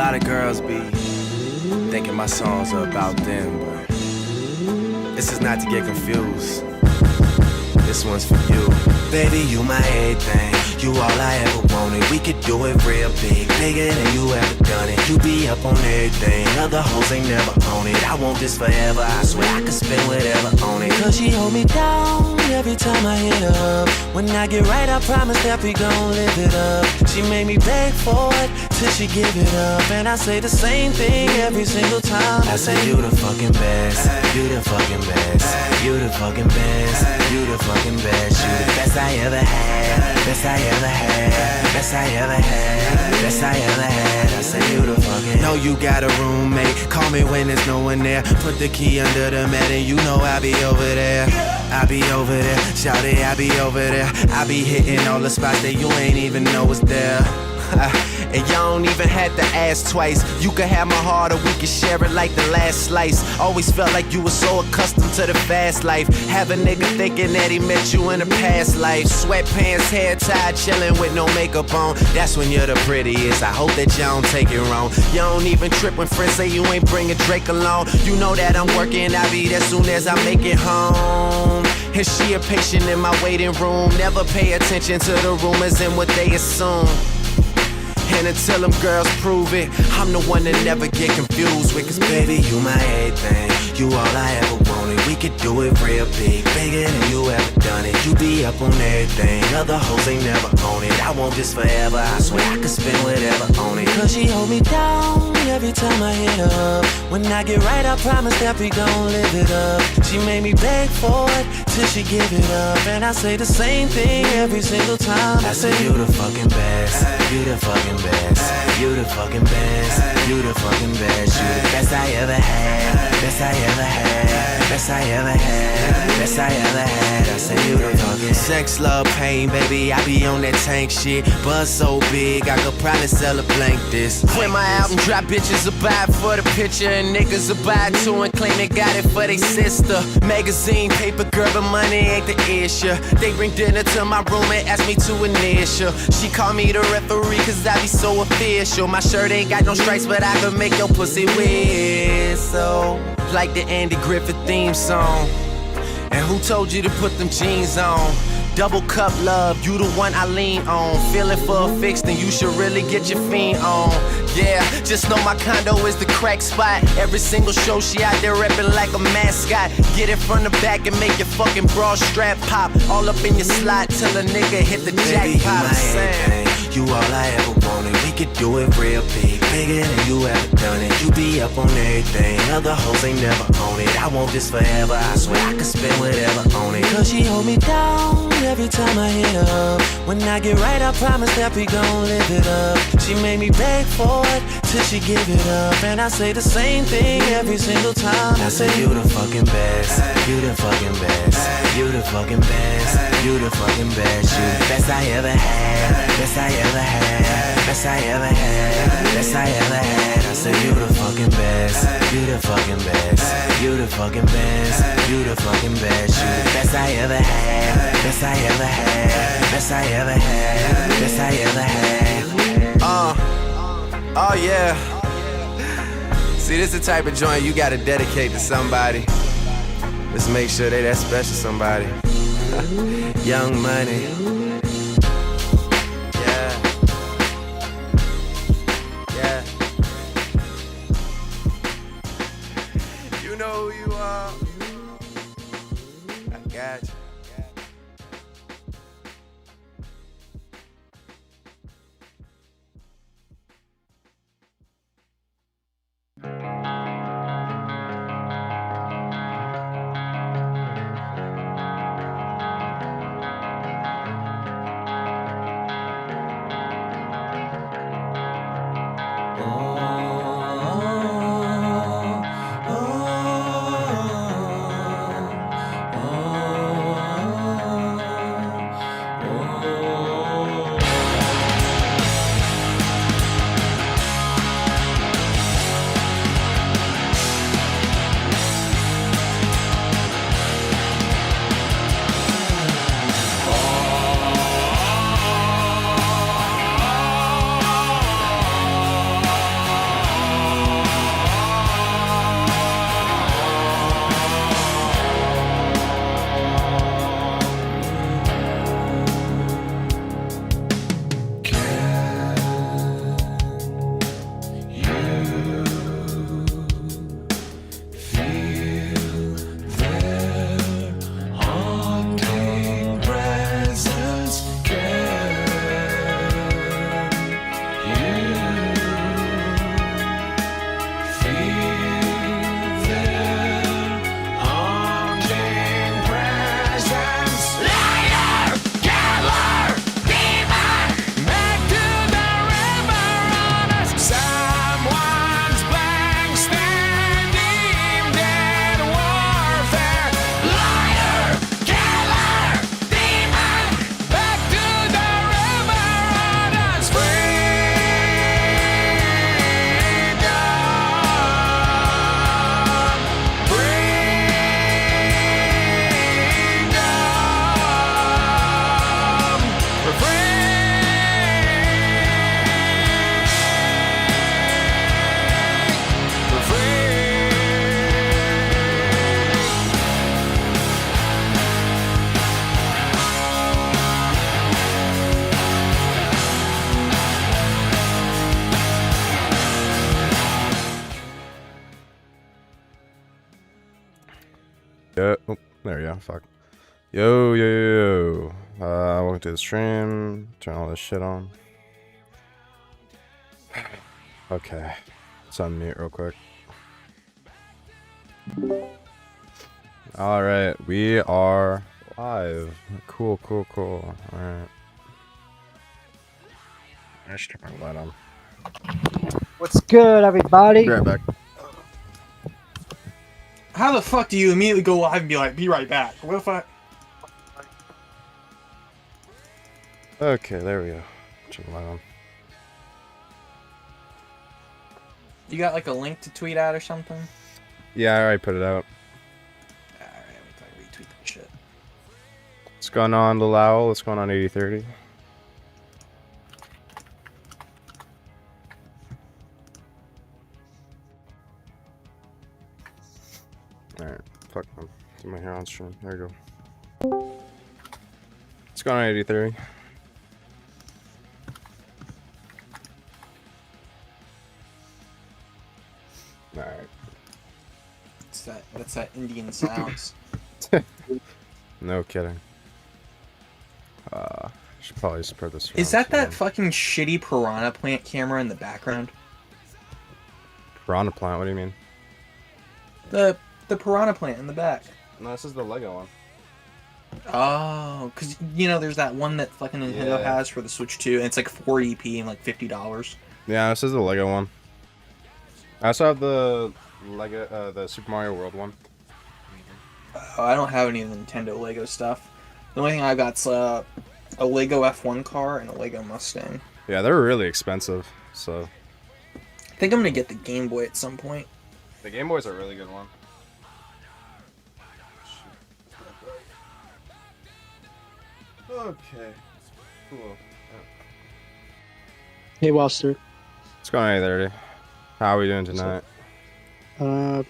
lot of girls be thinking my songs are about them, but this is not to get confused. This one's for you. Baby, you my everything. You all I ever wanted. We could do it real big, bigger than you ever done it. You be up on everything. Other hoes ain't never on it. I want this forever. I swear I could spend whatever on it. Cause she hold me down every time I hit her up. When I get right, I promise that we gon' live it up. She made me beg for it till she give it up. And I say the same thing every single time. I say you the fucking best. You the fucking best. You the fucking best. You the fucking best. You the best I ever had. Best I ever had. Best I ever had. Best I ever had. I say you the fucking. Know you got a roommate. Call me when there's no one there. Put the key under the mat and you know I'll be over there. I be over there, shout it, I be over there. I be hitting all the spots that you ain't even know was there. And y'all don't even have to ask twice. You could have my heart or we could share it like the last slice. Always felt like you were so accustomed to the fast life. Have a nigga thinking that he met you in a past life. Sweatpants, hair tied, chilling with no makeup on. That's when you're the prettiest. I hope that y'all don't take it wrong. You don't even trip when friends say you ain't bringing Drake along. You know that I'm working, I'll be there soon as I make it home. And she a patient in my waiting room. Never pay attention to the rumors and what they assume. And until them girls prove it, I'm the one that never get confused with. Cause baby, you my everything. You all I ever wanted. We could do it real big, bigger than you ever done it. You be up on everything. Other hoes ain't never on it. I want this forever. I swear I could spend whatever on it. Cause she hold me down every time I hit her up. When I get right, I promise that we gon' live it up. She made me beg for it till she give it up. And I say the same thing every single time. I say you the fucking best. You the fucking best. You the fucking best. You the fucking best. You the best I ever had. Best I ever had. Best I ever had. Best I ever had. I say you the fucking sex, love, pain, baby. I be on that tank shit. Buzz so big, I could probably sell a blank this. When my album drop, bitches will buy it for the picture, and niggas will buy it too and claim they got it for they sister. Magazine, paper, girl, but money ain't the issue. They bring dinner to my room and ask me to initial. She call me the referee cause I be so official. My shirt ain't got no stripes, but I can make your pussy whistle like the Andy Griffith theme song. And who told you to put them jeans on? Double cup love, you the one I lean on. Feeling for a fix, then you should really get your fiend on. Yeah, just know my condo is the crack spot. Every single show she out there reppin' like a mascot. Get it from the back and make your fucking bra strap pop. All up in your slot till a nigga hit the jackpot. You all I ever wanted. We could do it real big, bigger than you ever done it. You be up on everything. Other hoes ain't never on it. I want this forever. I swear I could spend whatever on it. Cause she hold me down every time I hit her up. When I get right, I promise that we gon' live it up. She made me beg for it till she give it up. And I say the same thing every single time. I say you the fucking best. You the fucking best. You the fucking best. You the fucking best. You the best I ever had. Best I ever had. Best I ever had. Best I ever had. I say you the fucking best. You the fucking best. You the fucking best. You the fucking best. You the best I ever had. Best I ever had. Best I ever had. Best I ever had. Oh yeah. See, this the type of joint you gotta dedicate to somebody. Let's make sure they that special somebody. Young Money. You know who you are. I got you. Oh, there you go. Fuck. Yo. Welcome to the stream. Turn all this shit on. Okay. Let's unmute real quick. Alright, we are live. Cool. Alright. I should turn my light on. What's good, everybody? Be right back. How the fuck do you immediately go live and be like, be right back? What if I... Okay, there we go. Turn the light on. You got like a link to tweet out or something? Yeah, I already put it out. Alright, let me retweet that shit. What's going on, Lil Owl? What's going on, 8030? Alright, fuck them. Do my hair on stream. There we go. What's going on, 8030? Alright. That's that Indian sounds. No kidding. Should probably spread this around. Is that fucking shitty piranha plant camera in the background? Piranha plant? What do you mean? The piranha plant in the back. No, this is the Lego one. Oh, because, you know, there's that one that fucking Nintendo has for the Switch 2, and it's like 480p and like $50. Yeah, this is the Lego one. I also have the Lego, the Super Mario World one. Oh, I don't have any of the Nintendo Lego stuff. The only thing I got's a Lego F1 car and a Lego Mustang. Yeah, they're really expensive, so... I think I'm gonna get the Game Boy at some point. The Game Boy's a really good one. Okay. Cool. Hey, Walster. What's going on, 8030? How are we doing tonight? I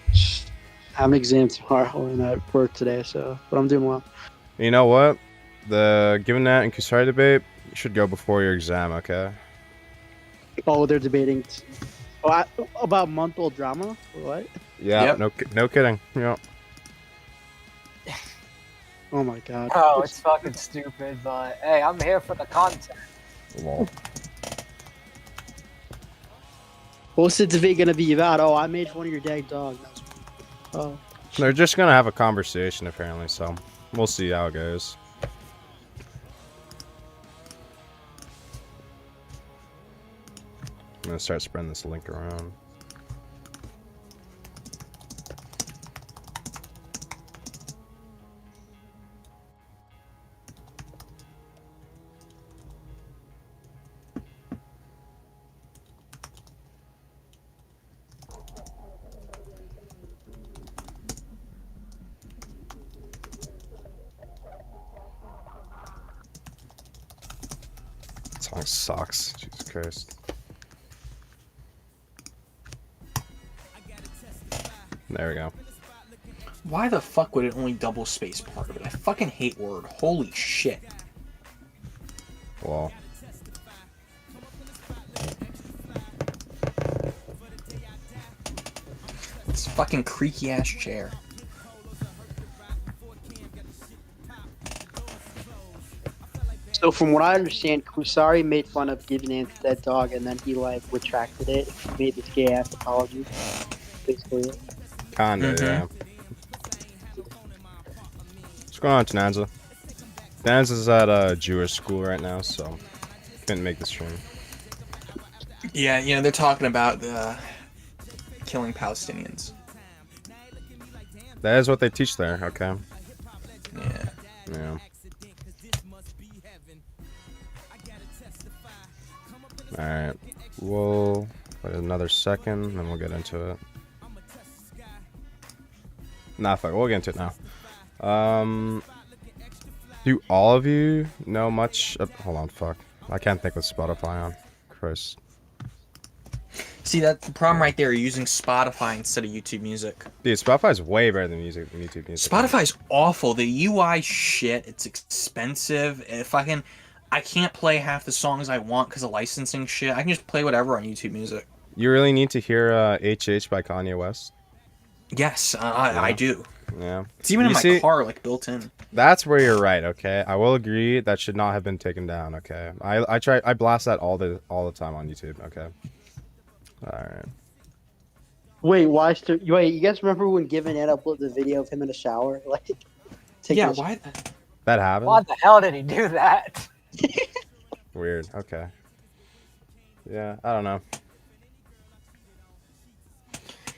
have an exam tomorrow and I work today, but I'm doing well. You know what? The Givenant and Kusari debate should go before your exam, okay? Oh, they're debating about month-old drama? Or what? Yeah, Yep. no kidding. Yeah. Oh my god. Oh, it's fucking stupid, but hey, I'm here for the content. Lol. What's the debate gonna be about? Oh, I made fun of your dead dog. Oh. They're just gonna have a conversation, apparently, so we'll see how it goes. I'm gonna start spreading this link around. Song sucks. Jesus Christ. There we go. Why the fuck would it only double space part of it? I fucking hate Word. Holy shit. Well. This fucking creaky ass chair. So from what I understand, Kusari made fun of Givenant's dead dog and then he like retracted it, made this gay ass apology. Basically. Kinda, yeah. What's going on, Tananza? Tananza's at a Jewish school right now, so couldn't make the stream. Yeah, you know, they're talking about killing Palestinians. That is what they teach there, okay? Yeah. Yeah. Alright. We'll wait another second, then we'll get into it. Nah, fuck, we'll get into it now. Do all of you know much? Hold on, fuck. I can't think with Spotify on. Christ. See, that's the problem right there, using Spotify instead of YouTube Music. Dude, Spotify's way better than YouTube Music. Spotify's awful. The UI shit. It's expensive. I can't play half the songs I want because of licensing shit. I can just play whatever on YouTube Music. You really need to hear HH by Kanye West? Yes, Yeah. I do. Yeah. It's even You in my see- car, like built in. That's where you're right, okay? I will agree that should not have been taken down, okay? I blast that all the time on YouTube, okay? Alright. Wait, wait, you guys remember when Givenant uploaded the video of him in a shower? Like, taking Yeah, a sh- why? That happened? Why the hell did he do that? Weird, okay. Yeah, I don't know.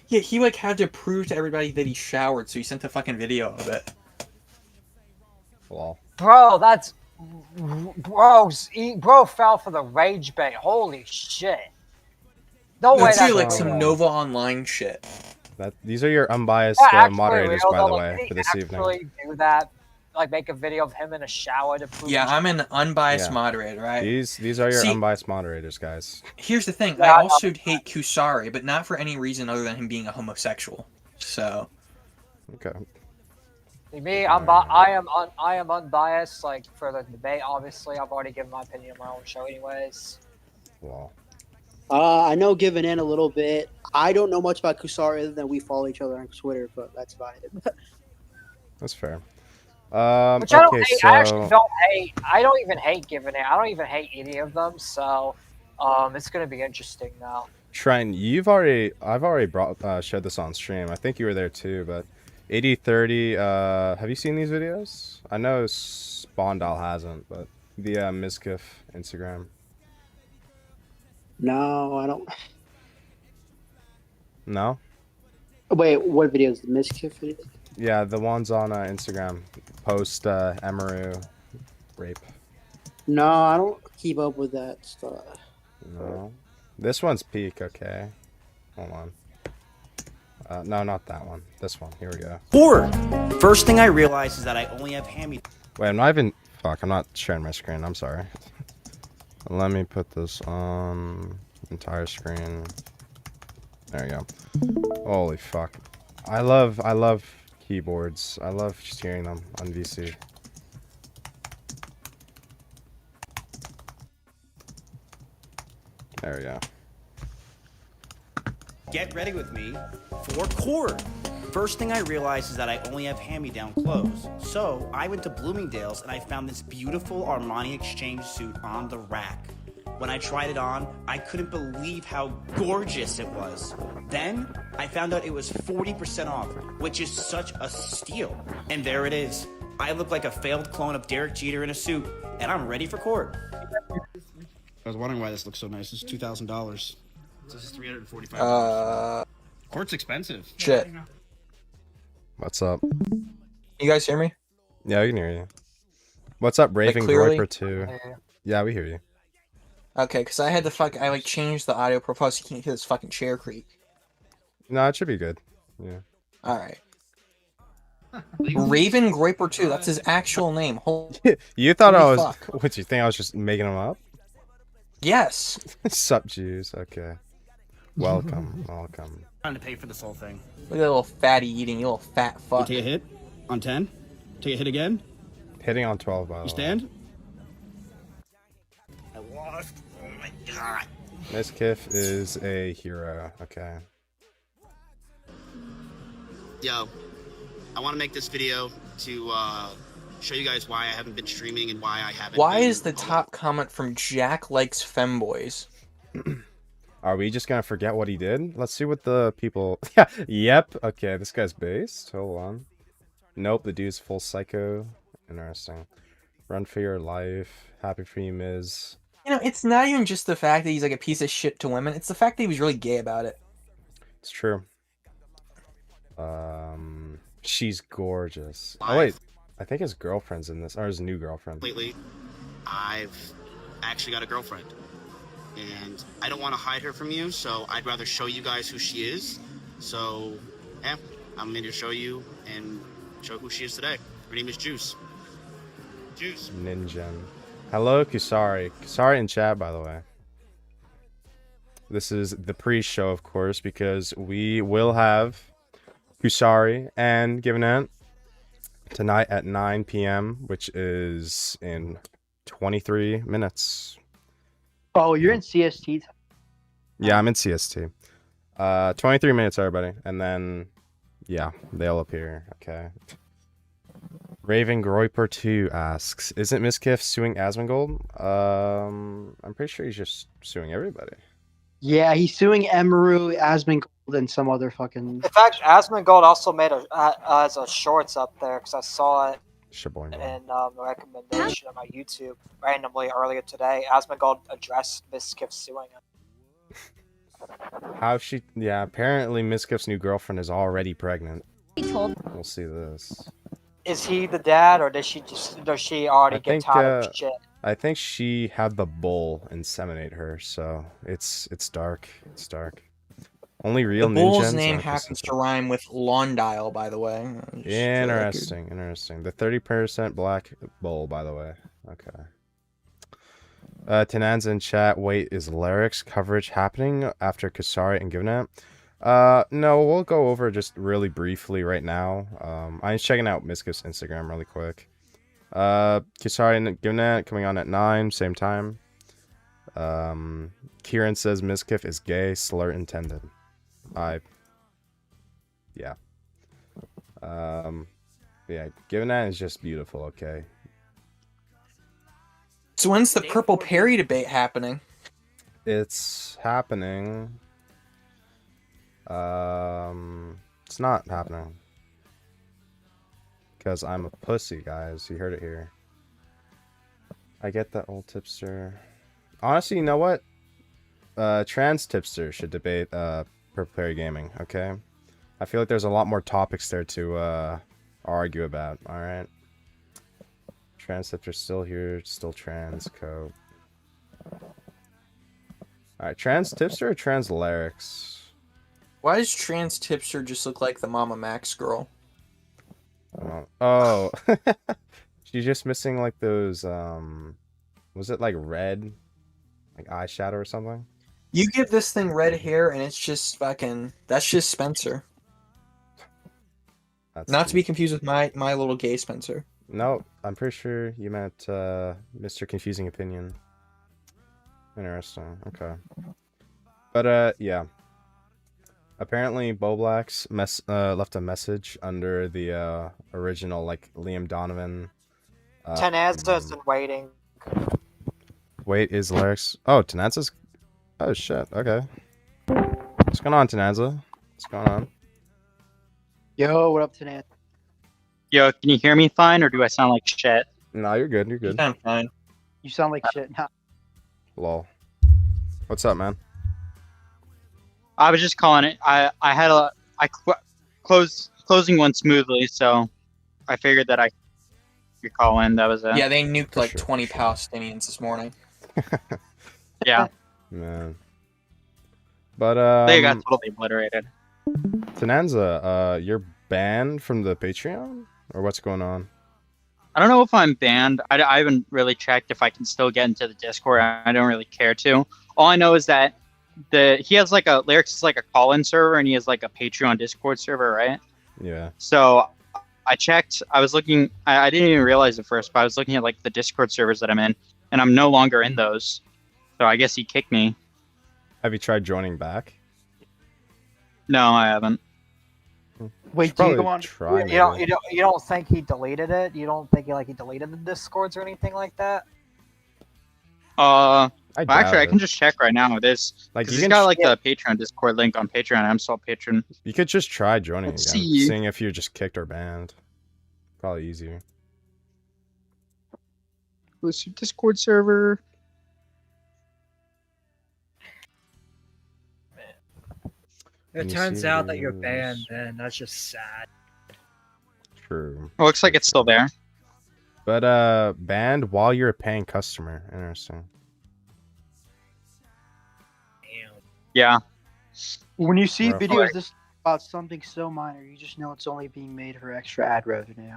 Yeah, he like had to prove to everybody that he showered, so he sent a fucking video of it. Lol. Bro, that's bro fell for the rage bait. Holy shit! No way Let's that's see like real. some Nova Online shit. These are your unbiased Yeah, actually moderators, real, by though, the like, way, did he for this evening. actually do that? Like make a video of him in a shower to prove. Yeah, I'm an unbiased Yeah. moderator, right? These are your See- unbiased moderators, guys. Here's the thing: Yeah, I I also hate Kusari, but not for any reason other than him being a homosexual. So Okay. Me, I am unbiased. Like for the debate, obviously, I've already given my opinion on my own show, anyways. Lol. I know Givenant a little bit. I don't know much about Kusari other than we follow each other on Twitter, but that's about it. That's fair. Which I don't Okay, hate. so... I actually don't hate. I don't even hate Givenant. I don't even hate any of them. So, it's gonna be interesting now. Shrine, I've already showed this on stream. I think you were there too, but 8030, have you seen these videos? I know Spawndal hasn't, but the Mizkif Instagram. No, I don't. No? Wait, what videos? The Mischief video? Yeah, the ones on Instagram. Post Emaru rape. No, I don't keep up with that stuff. No. This one's peak, okay. Hold on. No, not that one. This one. Here we go. Or, first thing I realized is that I only have hand-me. Wait, I'm not even... Fuck, I'm not sharing my screen. I'm sorry. Let me put this on entire screen. There you go. Holy fuck. I love keyboards. I love just hearing them on VC. There we go. Get ready with me for Cord. First thing I realized is that I only have hand-me-down clothes. So I went to Bloomingdale's and I found this beautiful Armani Exchange suit on the rack. When I tried it on, I couldn't believe how gorgeous it was. Then I found out it was 40% off, which is such a steal. And there it is. I look like a failed clone of Derek Jeter in a suit, and I'm ready for court. I was wondering why this looks so nice. This is $2,000. This is $345. Court's expensive. shit. What's up? You guys hear me? Yeah, we can hear you. What's up, Raven clearly? Groiper 2? Yeah, we hear you. Okay, because I had to I like changed the audio profile so you can't hear this fucking chair creak. No, it should be good. Yeah. All right. Raven Groiper 2. That's his actual name. Holy You thought I Holy was... fuck. What, you think I was just making them up? yes. Sup, Jews. Okay. Welcome. Welcome. Trying to pay for this whole thing. Look at that little fatty eating, you little fat fuck. Take a hit on 10. Take a hit again. Hitting on 12, by the way. You stand. I lost. Oh my god. Mizkif is a hero. Okay. Yo, I want to make this video to show you guys why I haven't been streaming and why I haven't. Why been is the top comment from Jack likes femboys? Are we just gonna forget what he did? Let's see what the people... Yeah, yep. Okay, this guy's based. Hold on. Nope, the dude's full psycho. Interesting. Run for your life. Happy for you, Miz. You know, it's not even just the fact that he's like a piece of shit to women. It's the fact that he was really gay about it. It's true. She's gorgeous. Oh, wait. I think his girlfriend's in this. Or his new girlfriend. Lately, I've actually got a girlfriend, and I don't want to hide her from you. So I'd rather show you guys who she is. So, yeah, I'm going to show you and show who she is today. Her name is Juice. Juice. Ninja. Hello, Kusari. Kusari in chat, by the way. This is the pre-show, of course, because we will have Kusari and Givenant tonight at 9 p.m., which is in 23 minutes. Oh, you're in CST. Yeah, I'm in CST. 23 minutes, everybody. And then, Yeah, they'll appear. Okay. Raven Groiper 2 asks, isn't Miskiff suing Asmongold? I'm pretty sure he's just suing everybody. Yeah, he's suing Emeru, Asmongold, and some other fucking. In fact, Asmongold also made as a shorts up there because I saw it Shaboing. in the recommendation on my YouTube randomly earlier today. Asmongold addressed Miskiff suing him. How she? Yeah, apparently Miskiff's new girlfriend is already pregnant. He told. We'll see this. Is he the dad, or does she already get tired of shit? I think she had the bull inseminate her, so it's dark. It's dark. Only real The bull's ninjas name are happens to consistent. rhyme with Londile, by the way. Just Interesting, interesting. The 30% black bull, by the way. Okay. Tenanza in chat. Wait, is Lerix coverage happening after Kusari and Givenant? No, we'll go over just really briefly right now. I'm just checking out Miskiff's Instagram really quick. Kusari and Givenant coming on at 9, same time. Kieran says Miskiff is gay, slur intended. Yeah. Yeah, Givenant is just beautiful, okay? So when's the Purple Perry debate happening? It's happening. It's not happening. Because I'm a pussy, guys. You heard it here. I get that old tipster. Honestly, you know what? Trans tipster should debate Purple Perry Gaming, okay? I feel like there's a lot more topics there to argue about, alright? Trans tipster still here, still trans co. Alright, trans tipster or trans Lerix? Why does Trans Tipster just look like the Mama Max girl? Oh. She's just missing like those, was it like red? Like eyeshadow or something? You give this thing red hair and it's just fucking... That's just Spencer. That's Not to be confused with my little gay Spencer. No, I'm pretty sure you meant Mr. Confusing Opinion. Interesting. Okay. But yeah. Apparently, Boblax left a message under the original like Liam Donovan. Tenazza's been waiting. Wait, is Lerix? Oh, Tenazza's. Oh shit. Okay. What's going on, Tenazza? What's going on? Yo, what up, Tenaz? Yo, can you hear me fine, or do I sound like shit? No, you're good. You're You good. sound fine. You sound like shit now. Lol. What's up, man? I was just calling it. Closing went smoothly, so I figured that I could call in. That was it. Yeah, they nuked like Sure, 20 sure. Palestinians this morning. Yeah, Man. But they got totally obliterated. Tenanza, you're banned from the Patreon, or what's going on? I don't know if I'm banned. I haven't really checked if I can still get into the Discord. I don't really care to. All I know is that he has like a Lerix is like a call-in server, and he has like a Patreon Discord server, right? Yeah. So I checked. I was looking. I didn't even realize it first, but I was looking at like the Discord servers that I'm in, and I'm no longer in those. So I guess he kicked me. Have you tried joining back? No, I haven't. Wait, Should do you probably go on? try, You don't think he deleted it? You don't think he deleted the Discords or anything like that? I Well, doubt actually, I it. can just check right now. This Like, because you he's can got like the Patreon Discord link on Patreon. I'm still a patron. You could just try joining Let's again, see. seeing if you're just kicked or banned. Probably easier. Who's your Discord server? Let It me turns see out where that you're it banned, is. then that's just sad. True. It looks like it's still there. But banned while you're a paying customer. Interesting. Damn. Yeah. When you see Rough. videos this about something so minor, you just know it's only being made for extra ad revenue.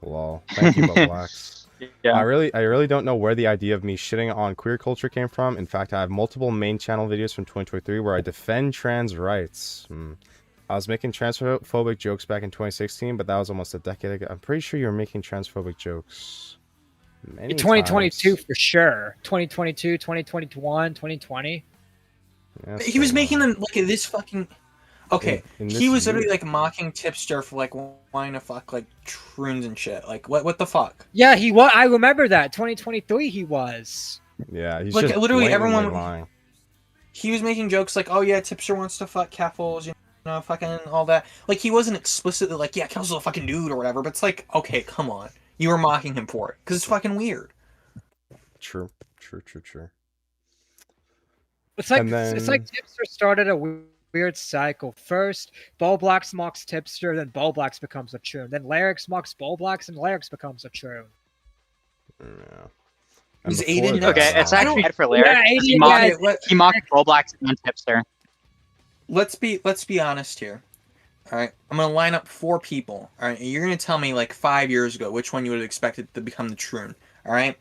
Lol. Thank you, Bublax. Yeah. I really don't know where the idea of me shitting on queer culture came from. In fact, I have multiple main channel videos from 2023 where I defend trans rights. I was making transphobic jokes back in 2016, but that was almost a decade ago. I'm pretty sure you were making transphobic jokes many 2022 times. for sure. 2022, 2021, 2020. Yeah, He was so, making them like this fucking... Okay, in he this was literally year. like mocking Tipster for like wanting to fuck like troons and shit. Like what the fuck? Yeah, he was. I remember that 2023. He was. Yeah, he's Like just literally blatantly everyone. lying. He was making jokes like, "Oh yeah, Tipster wants to fuck Keffels, you know, fucking all that." Like he wasn't explicitly like, "Yeah, Keffels is a fucking dude" or whatever. But it's like, okay, come on, you were mocking him for it because it's fucking weird. True. It's like And then- Tipster started a weird cycle. First, Boblax mocks Tipster, then Boblax becomes a troon. Then Lerix mocks Boblax, and Lerix becomes a troon. Yeah. Was And before Aiden that- Okay, it's actually bad for Yeah, Lerix. Aiden, He mocked, yeah, he mocked Roblox and Tipster. Let's be honest here. All right, I'm gonna line up 4 people. All right, and you're gonna tell me like 5 years ago which one you would have expected to become the troon. All right,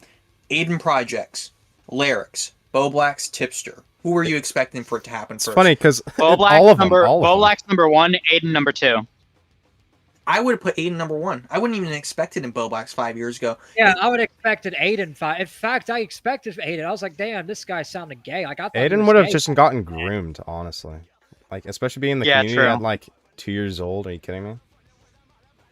Aiden Projects, Lerix, Boblax, Tipster. Who were you expecting for it to happen It's first? funny because Boblax all of them. number All of them. Boblax number 1, Aiden number 2. I would have put Aiden number 1. I wouldn't even expect it in Boblax 5 years ago. Yeah, I would have expected Aiden. In fact, I expected Aiden. I was like, damn, this guy sounded gay. Like I thought he Aiden was would have gay. just gotten groomed, honestly. Like, especially being in the Yeah, community true. at like 2 years old. Are you kidding me?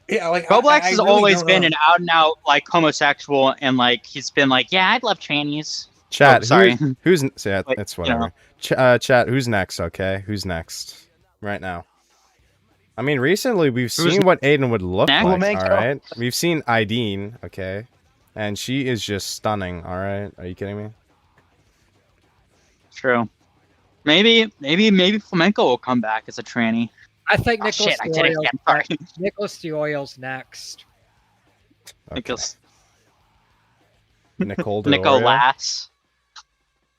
Yeah, like Roblox I has really always don't been know. an out and out like homosexual, and like he's been like, yeah, I'd love trannies. Chat. Oh, sorry. Who's yeah, Like, it's you know. whatever. Chat. Who's next? Okay, who's next? Right now. I mean, recently we've Who's seen what Aiden would look next? like. Flamenco. All right, we've seen Aideen. Okay, and she is just stunning. All right, are you kidding me? True. Maybe Flamenco will come back as a tranny. I think Oh, Nicholas shit, I did it again. Sorry. Nicholas Dioyle's next. Okay. Nicholas Nicole. Nicolas.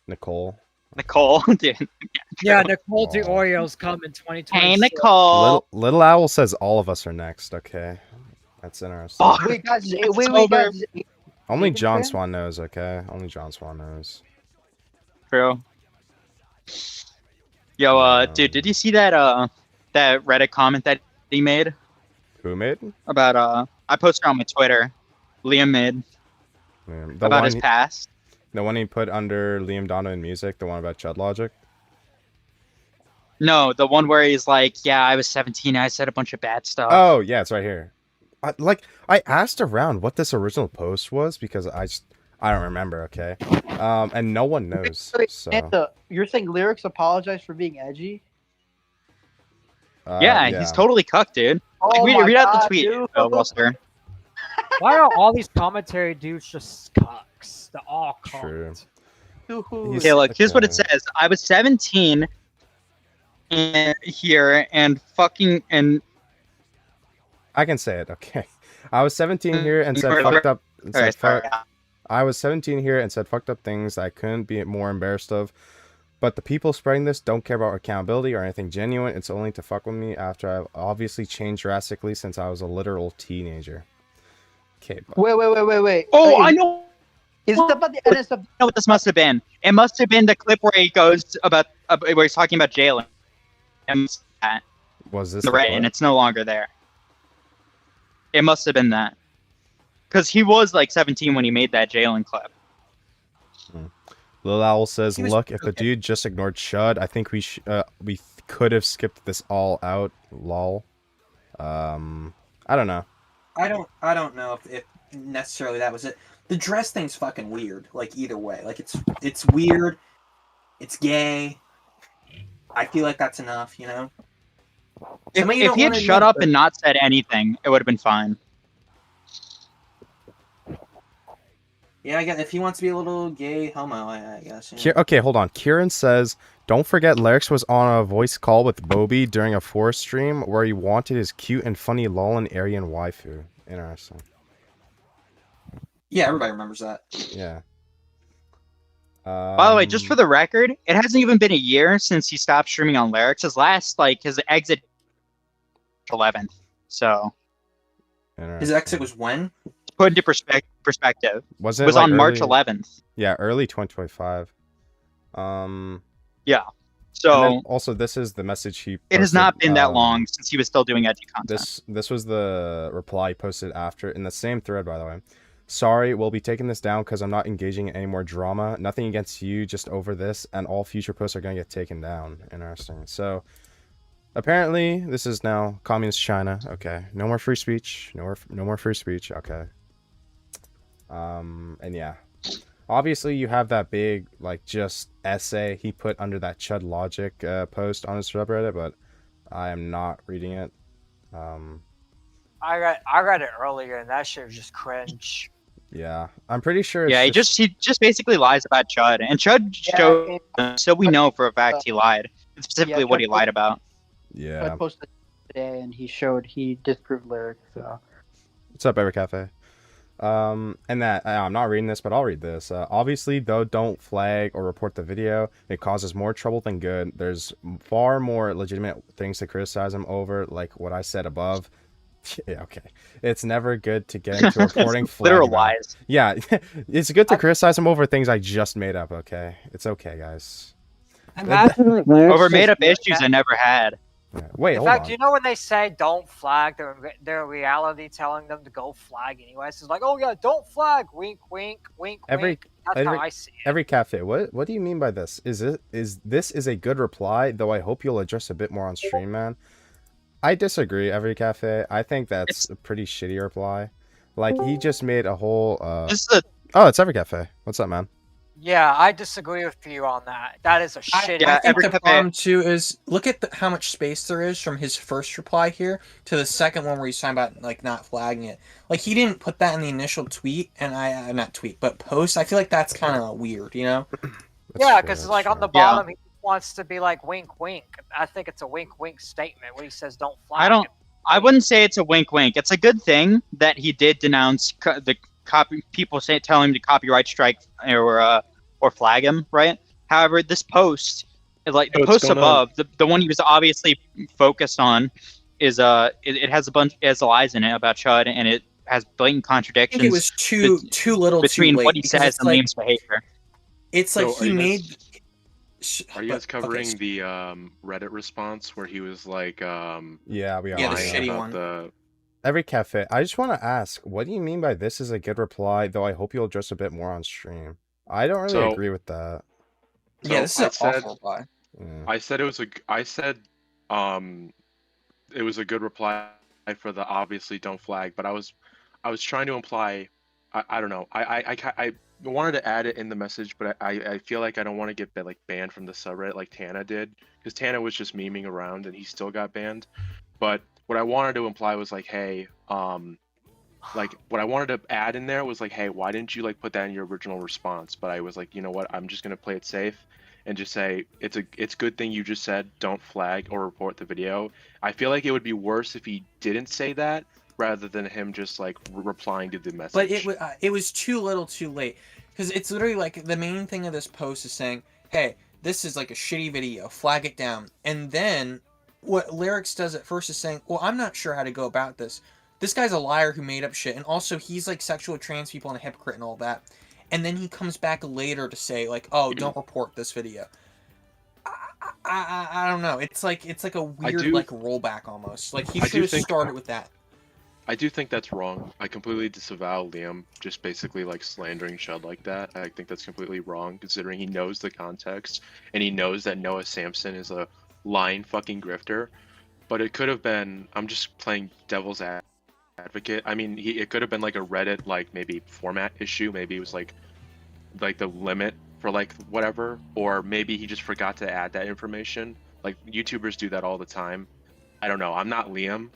Nicole. Nicole, dude. Yeah, Nicole Oh. Dioyle's coming 2026. Hey, Nicole. Little Owl says all of us are next. Okay, that's interesting. Oh, Wait, guys. It's Wait, over. guys. Only Aiden John fan? Swan knows. Okay, only John Swan knows. True. Yo, dude, did you see that that Reddit comment that he made Who made? about I posted on my Twitter. Liam made Yeah, about his past. The one he put under Liam Donovan music, the one about Chudlogic. No, the one where he's like, "Yeah, I was 17. I said a bunch of bad stuff." Oh yeah, it's right here. I asked around what this original post was because I don't remember. Okay, and no one knows. Wait, So Santa, you're saying Lyrics apologized for being edgy? yeah, he's totally cucked, dude. Oh read, my read out the God, tweet, dude. Buster. Why are all these commentary dudes just cucks? They're all True. cucks. Dude. Okay, look, here's what it Okay. says. I was 17 here and fucking and I can say it. Okay, I was 17 here and said fucked up. And Alright, said sorry. fuck. I was 17 here and said fucked up things I couldn't be more embarrassed of. But the people spreading this don't care about accountability or anything genuine. It's only to fuck with me after I've obviously changed drastically since I was a literal teenager. Okay, but Wait. Oh, Is- I know. Is it about the NSF? I know what this must have been. It must have been the clip where he goes about where he's talking about Jalen. And that was this the the Reddit, clip? and it's no longer there. It must have been that, because he was like 17 when he made that Jalen clip. Lil Owl says, He was- "Look, if the okay. dude just ignored Chud, I think we could have skipped this all out." Lol. I don't know. I don't know if necessarily that was it. The dress thing's fucking weird. Like either way, like it's weird. It's gay. I feel like that's enough, you know. Something you If don't he had wanna shut admit, up but- and not said anything, it would have been fine. Yeah, I guess if he wants to be a little gay homo, I guess. Yeah. Okay, hold on. Kieran says, "Don't forget, Lerix was on a voice call with Bobby during a Forest stream where he wanted his cute and funny lol and Aryan waifu." Interesting. Yeah, everybody remembers that. Yeah. By the way, just for the record, it hasn't even been a year since he stopped streaming on Lerix. His exit 11th. So His exit was when? to put into perspective, was it was like on March early- 11th. Yeah, early 2025. Yeah. And So then also, this is the message he. it has posted, not been that long since he was still doing edgy content. This was the reply he posted after in the same thread, by the way. "Sorry, we'll be taking this down because I'm not engaging in any more drama. Nothing against you, just over this, and all future posts are gonna get taken down." Interesting. So, Apparently, this is now communist China. Okay, no more free speech. No more free speech. Okay. And yeah, obviously you have that big like just essay he put under that Chudlogic post on his subreddit, but I am not reading it. I read it earlier, and that shit was just cringe. Yeah, I'm pretty sure. Yeah, he just basically lies about Chud, and Chud showed, so we know for a fact he lied. It's specifically what he lied about. Yeah. I posted today, and he disproved Lerix. So. What's up, Ever Cafe? And that I'm not reading this, but I'll read this. Obviously, though, don't flag or report the video. It causes more trouble than good. There's far more legitimate things to criticize him over, like what I said above. Yeah, okay. It's never good to get into reporting literal flag. lies. Yeah, it's good to criticize him over things I just made up. Okay, it's okay, guys. Over made-up issues I never had. Yeah. Wait, In hold fact, on. you know when they say don't flag, their reality telling them to go flag anyways. It's like, oh yeah, don't flag. Wink, wink, wink, wink. That's how I see it. Every cafe. What do you mean by this? Is this a good reply? Though I hope you'll address a bit more on stream, man. I disagree. Every cafe. I think that's a pretty shitty reply. Like he just made a whole. Oh, it's Every Cafe. What's up, man? Yeah, I disagree with you on that. That is a shitty. I think the problem too is look at how much space there is from his first reply here to the second one where he's talking about like not flagging it. Like he didn't put that in the initial tweet, and not tweet, but post. I feel like that's kind of weird, you know? Yeah, because like on the bottom, he wants to be like wink, wink. I think it's a wink, wink statement when he says don't flag. I wouldn't say it's a wink, wink. It's a good thing that he did denounce the people telling him to copyright strike or flag him, right? However, this post, like the post above, the one he was obviously focused on, is it has lies in it about Chud, and it has blatant contradictions. I think it was too little between too late, what he says and Liam's behavior. It's like he made. Are you guys covering the Reddit response where he was like, yeah, we are. Yeah, the shitty one. Every Cafe. I just want to ask, what do you mean by this is a good reply? Though I hope you'll address a bit more on stream. I don't really agree with that. Yeah, this is an awful reply. Yeah. I said it was a good reply for the obviously don't flag, but I was trying to imply, I don't know, I wanted to add it in the message, but I feel like I don't want to get banned from the subreddit like Tana did, because Tana was just memeing around and he still got banned. But what I wanted to imply was like, hey, like what I wanted to add in there was like, hey, why didn't you like put that in your original response? But I was like, you know what, I'm just gonna play it safe and just say it's good thing you just said don't flag or report the video. I feel like it would be worse if he didn't say that rather than him just like replying to the message. But it was too little too late, because it's literally like the main thing of this post is saying, hey, this is like a shitty video, flag it down. And then what Lerix does at first is saying, well, I'm not sure how to go about this. This guy's a liar who made up shit, and also he's like sexual trans people and a hypocrite and all that. And then he comes back later to say like, oh, don't report this video. I don't know. It's like a weird like rollback almost. Like he should have started with that. I do think that's wrong. I completely disavow Liam just basically like slandering Chud like that. I think that's completely wrong considering he knows the context and he knows that Noah Samson is a lying fucking grifter. But it could have been, I'm just playing devil's advocate. I mean, it could have been like a Reddit like maybe format issue. Maybe it was like the limit for like whatever, or maybe he just forgot to add that information. Like YouTubers do that all the time. I don't know. I'm not Liam.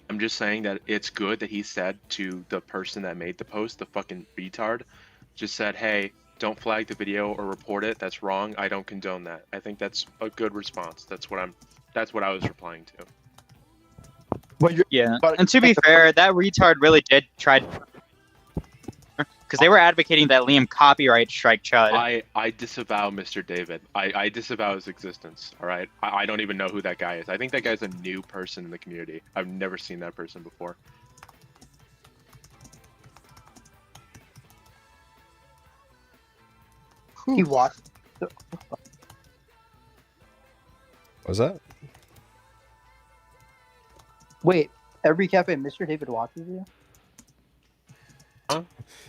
I'm just saying that it's good that he said to the person that made the post, the fucking retard, just said, hey, don't flag the video or report it. That's wrong. I don't condone that. I think that's a good response. That's what I was replying to. Yeah, and to be fair, that retard really did try to... Because they were advocating that Liam copyright strike Chud. I disavow Mr. David. I disavow his existence, alright? I don't even know who that guy is. I think that guy's a new person in the community. I've never seen that person before. He watched. What's that? Wait, Every Cafe, Mr. David watches you? Huh?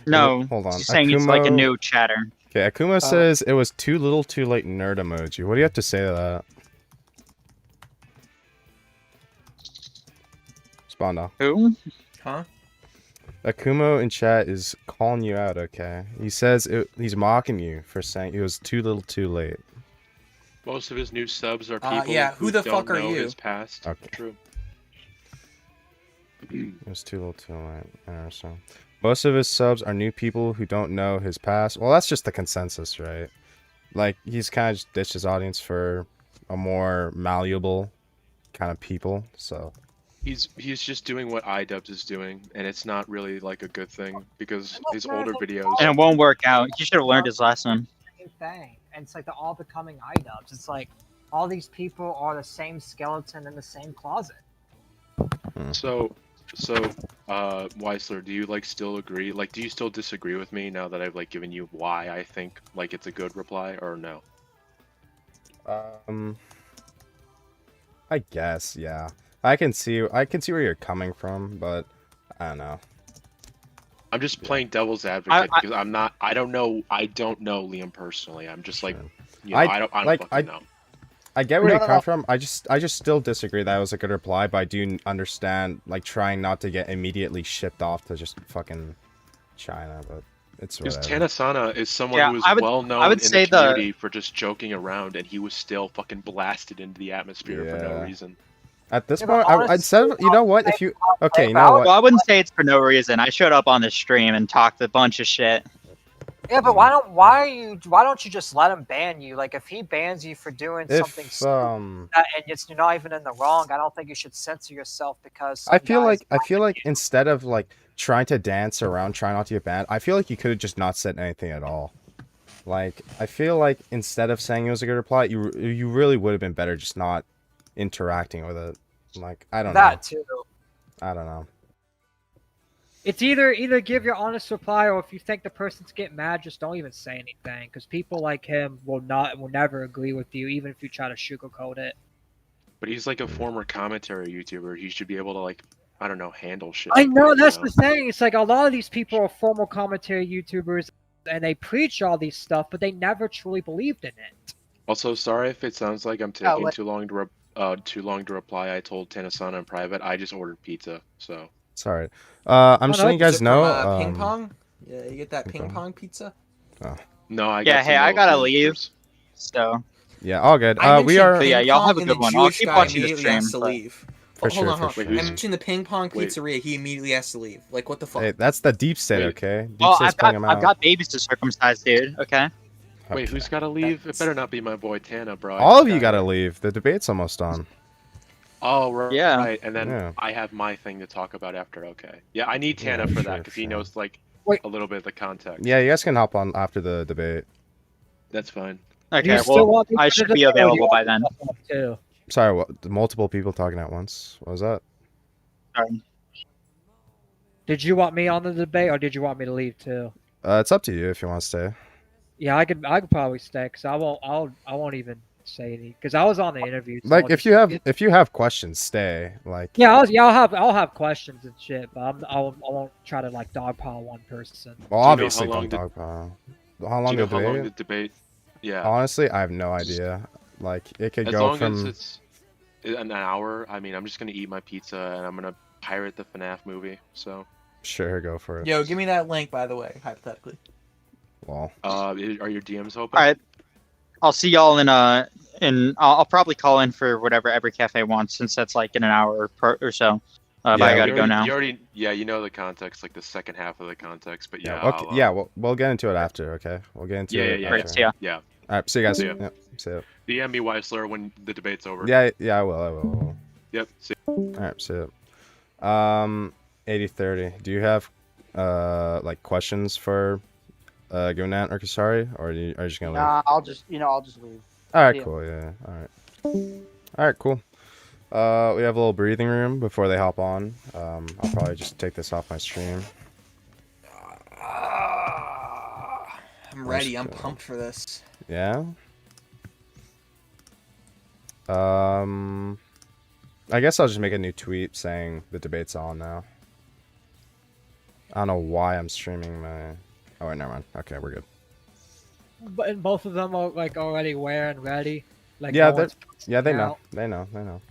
No, hold on. He's saying it's like a new chatter. Okay, Akuma says it was too little too late nerd emoji. What do you have to say to Bondo. Who? Huh? Akumo in chat is calling you out, okay? He says he's mocking you for saying it was too little too late. Most of his new subs are people Yeah, who the don't fuck are know you? his past. Okay. True. It was too little too late. I understand. Most of his subs are new people who don't know his past. Well, that's just the consensus, right? Like, he's kind of just ditched his audience for a more malleable kind of people, so... He's just doing what iDubbbz is doing, and it's not really like a good thing because his older videos. And it won't work out. He should have learned his lesson. Same thing, and it's like they're all becoming iDubbbz. It's like all these people are the same skeleton in the same closet. So, Weisler, do you like still agree? Like, do you still disagree with me now that I've like given you why I think like it's a good reply, or no? I guess, yeah. I can see where you're coming from, but I don't know. I'm just playing devil's advocate because I don't know Liam personally. I'm just like, you know, I don't fucking know. I get where you come from. I just still disagree that was a good reply, but I do understand like trying not to get immediately shipped off to just fucking China, but it's whatever. Because Tanasana is someone who is well known in the community for just joking around, and he was still fucking blasted into the atmosphere for no reason. At this point, instead of, you know what, if you, okay, you know what? Well, I wouldn't say it's for no reason. I showed up on the stream and talked a bunch of shit. Yeah, but why don't you just let him ban you? Like, if he bans you for doing something stupid, and you're not even in the wrong, I don't think you should censor yourself because I feel like instead of like trying to dance around, trying not to get banned, I feel like you could have just not said anything at all. Like, I feel like instead of saying it was a good reply, you really would have been better just not interacting with it. Like, I don't know. That too. I don't know. It's either give your honest reply, or if you think the person's getting mad, just don't even say anything. Because people like him will never agree with you, even if you try to sugarcoat it. But he's like a former commentary YouTuber. He should be able to, like, I don't know, handle shit. I know, that's the thing. It's like a lot of these people are former commentary YouTubers, and they preach all these stuff, but they never truly believed in it. Also, sorry if it sounds like I'm taking too long to reply. I told Tanasana in private. I just ordered pizza, so. Sorry. I'm just letting you guys know. Ping pong? Yeah, you get that ping pong pizza? Oh. No, I got I gotta leave. So. Yeah, all good. We are. Yeah, y'all have a good one. I'll keep watching the stream. To leave. For hold on. sure. I mentioned the ping pong pizzeria. He immediately has to leave. Like, what the fuck? Hey, that's the deep state, okay? Deep Well, state's pulling him out. I've got babies to circumcise, dude. Okay. Wait, who's gotta leave? It better not be my boy Tana, bro. All of you gotta leave. The debate's almost on. Oh, right. Yeah. Right, and then I have my thing to talk about after. Okay. Yeah, I need Tana for that because he knows like a little bit of the context. Yeah, you guys can hop on after the debate. That's fine. Okay. Well, I should be available by then. Too. Sorry, what? Multiple people talking at once. What was that? Sorry. Did you want me on the debate, or did you want me to leave too? It's up to you if you want to stay. Yeah, I could probably stay because I won't even say any because I was on the interview. So Like, if you have questions, stay. Like. Yeah, I'll have questions and shit, but I won't try to like dogpile one person. Well, obviously don't dogpile. How long Do you know the how long debate? the debate? Yeah. Honestly, I have no idea. Like, it could As go long from. as it's an hour, I mean, I'm just gonna eat my pizza and I'm gonna pirate the FNAF movie. So. Sure, go for it. Yo, give me that link, by the way, hypothetically. Well. Are your DMs open? All right. I'll see y'all in I'll probably call in for whatever every cafe wants since that's like in an hour or so. But I gotta go now. You know the context, like the second half of the context, but yeah. Okay, yeah, we'll get into it after. Okay, we'll get into it. Yeah. After. Yeah. All right, see you guys. See ya. Yep, see ya. DM me Weisler when the debate's over. Yeah, I will. Yep. See ya. All right, see ya. 80-30. Do you have like questions for Givenant or Kusari, or are you just gonna leave? Nah, I'll just leave. All right, cool. Yeah. All right, cool. We have a little breathing room before they hop on. I'll probably just take this off my stream. I'm ready. I'm pumped for this. Yeah. I guess I'll just make a new tweet saying the debate's on now. I don't know why I'm streaming my. Oh wait, never mind. Okay, we're good. But and both of them are like already aware and ready. Like Yeah, no one's they know. out. They know.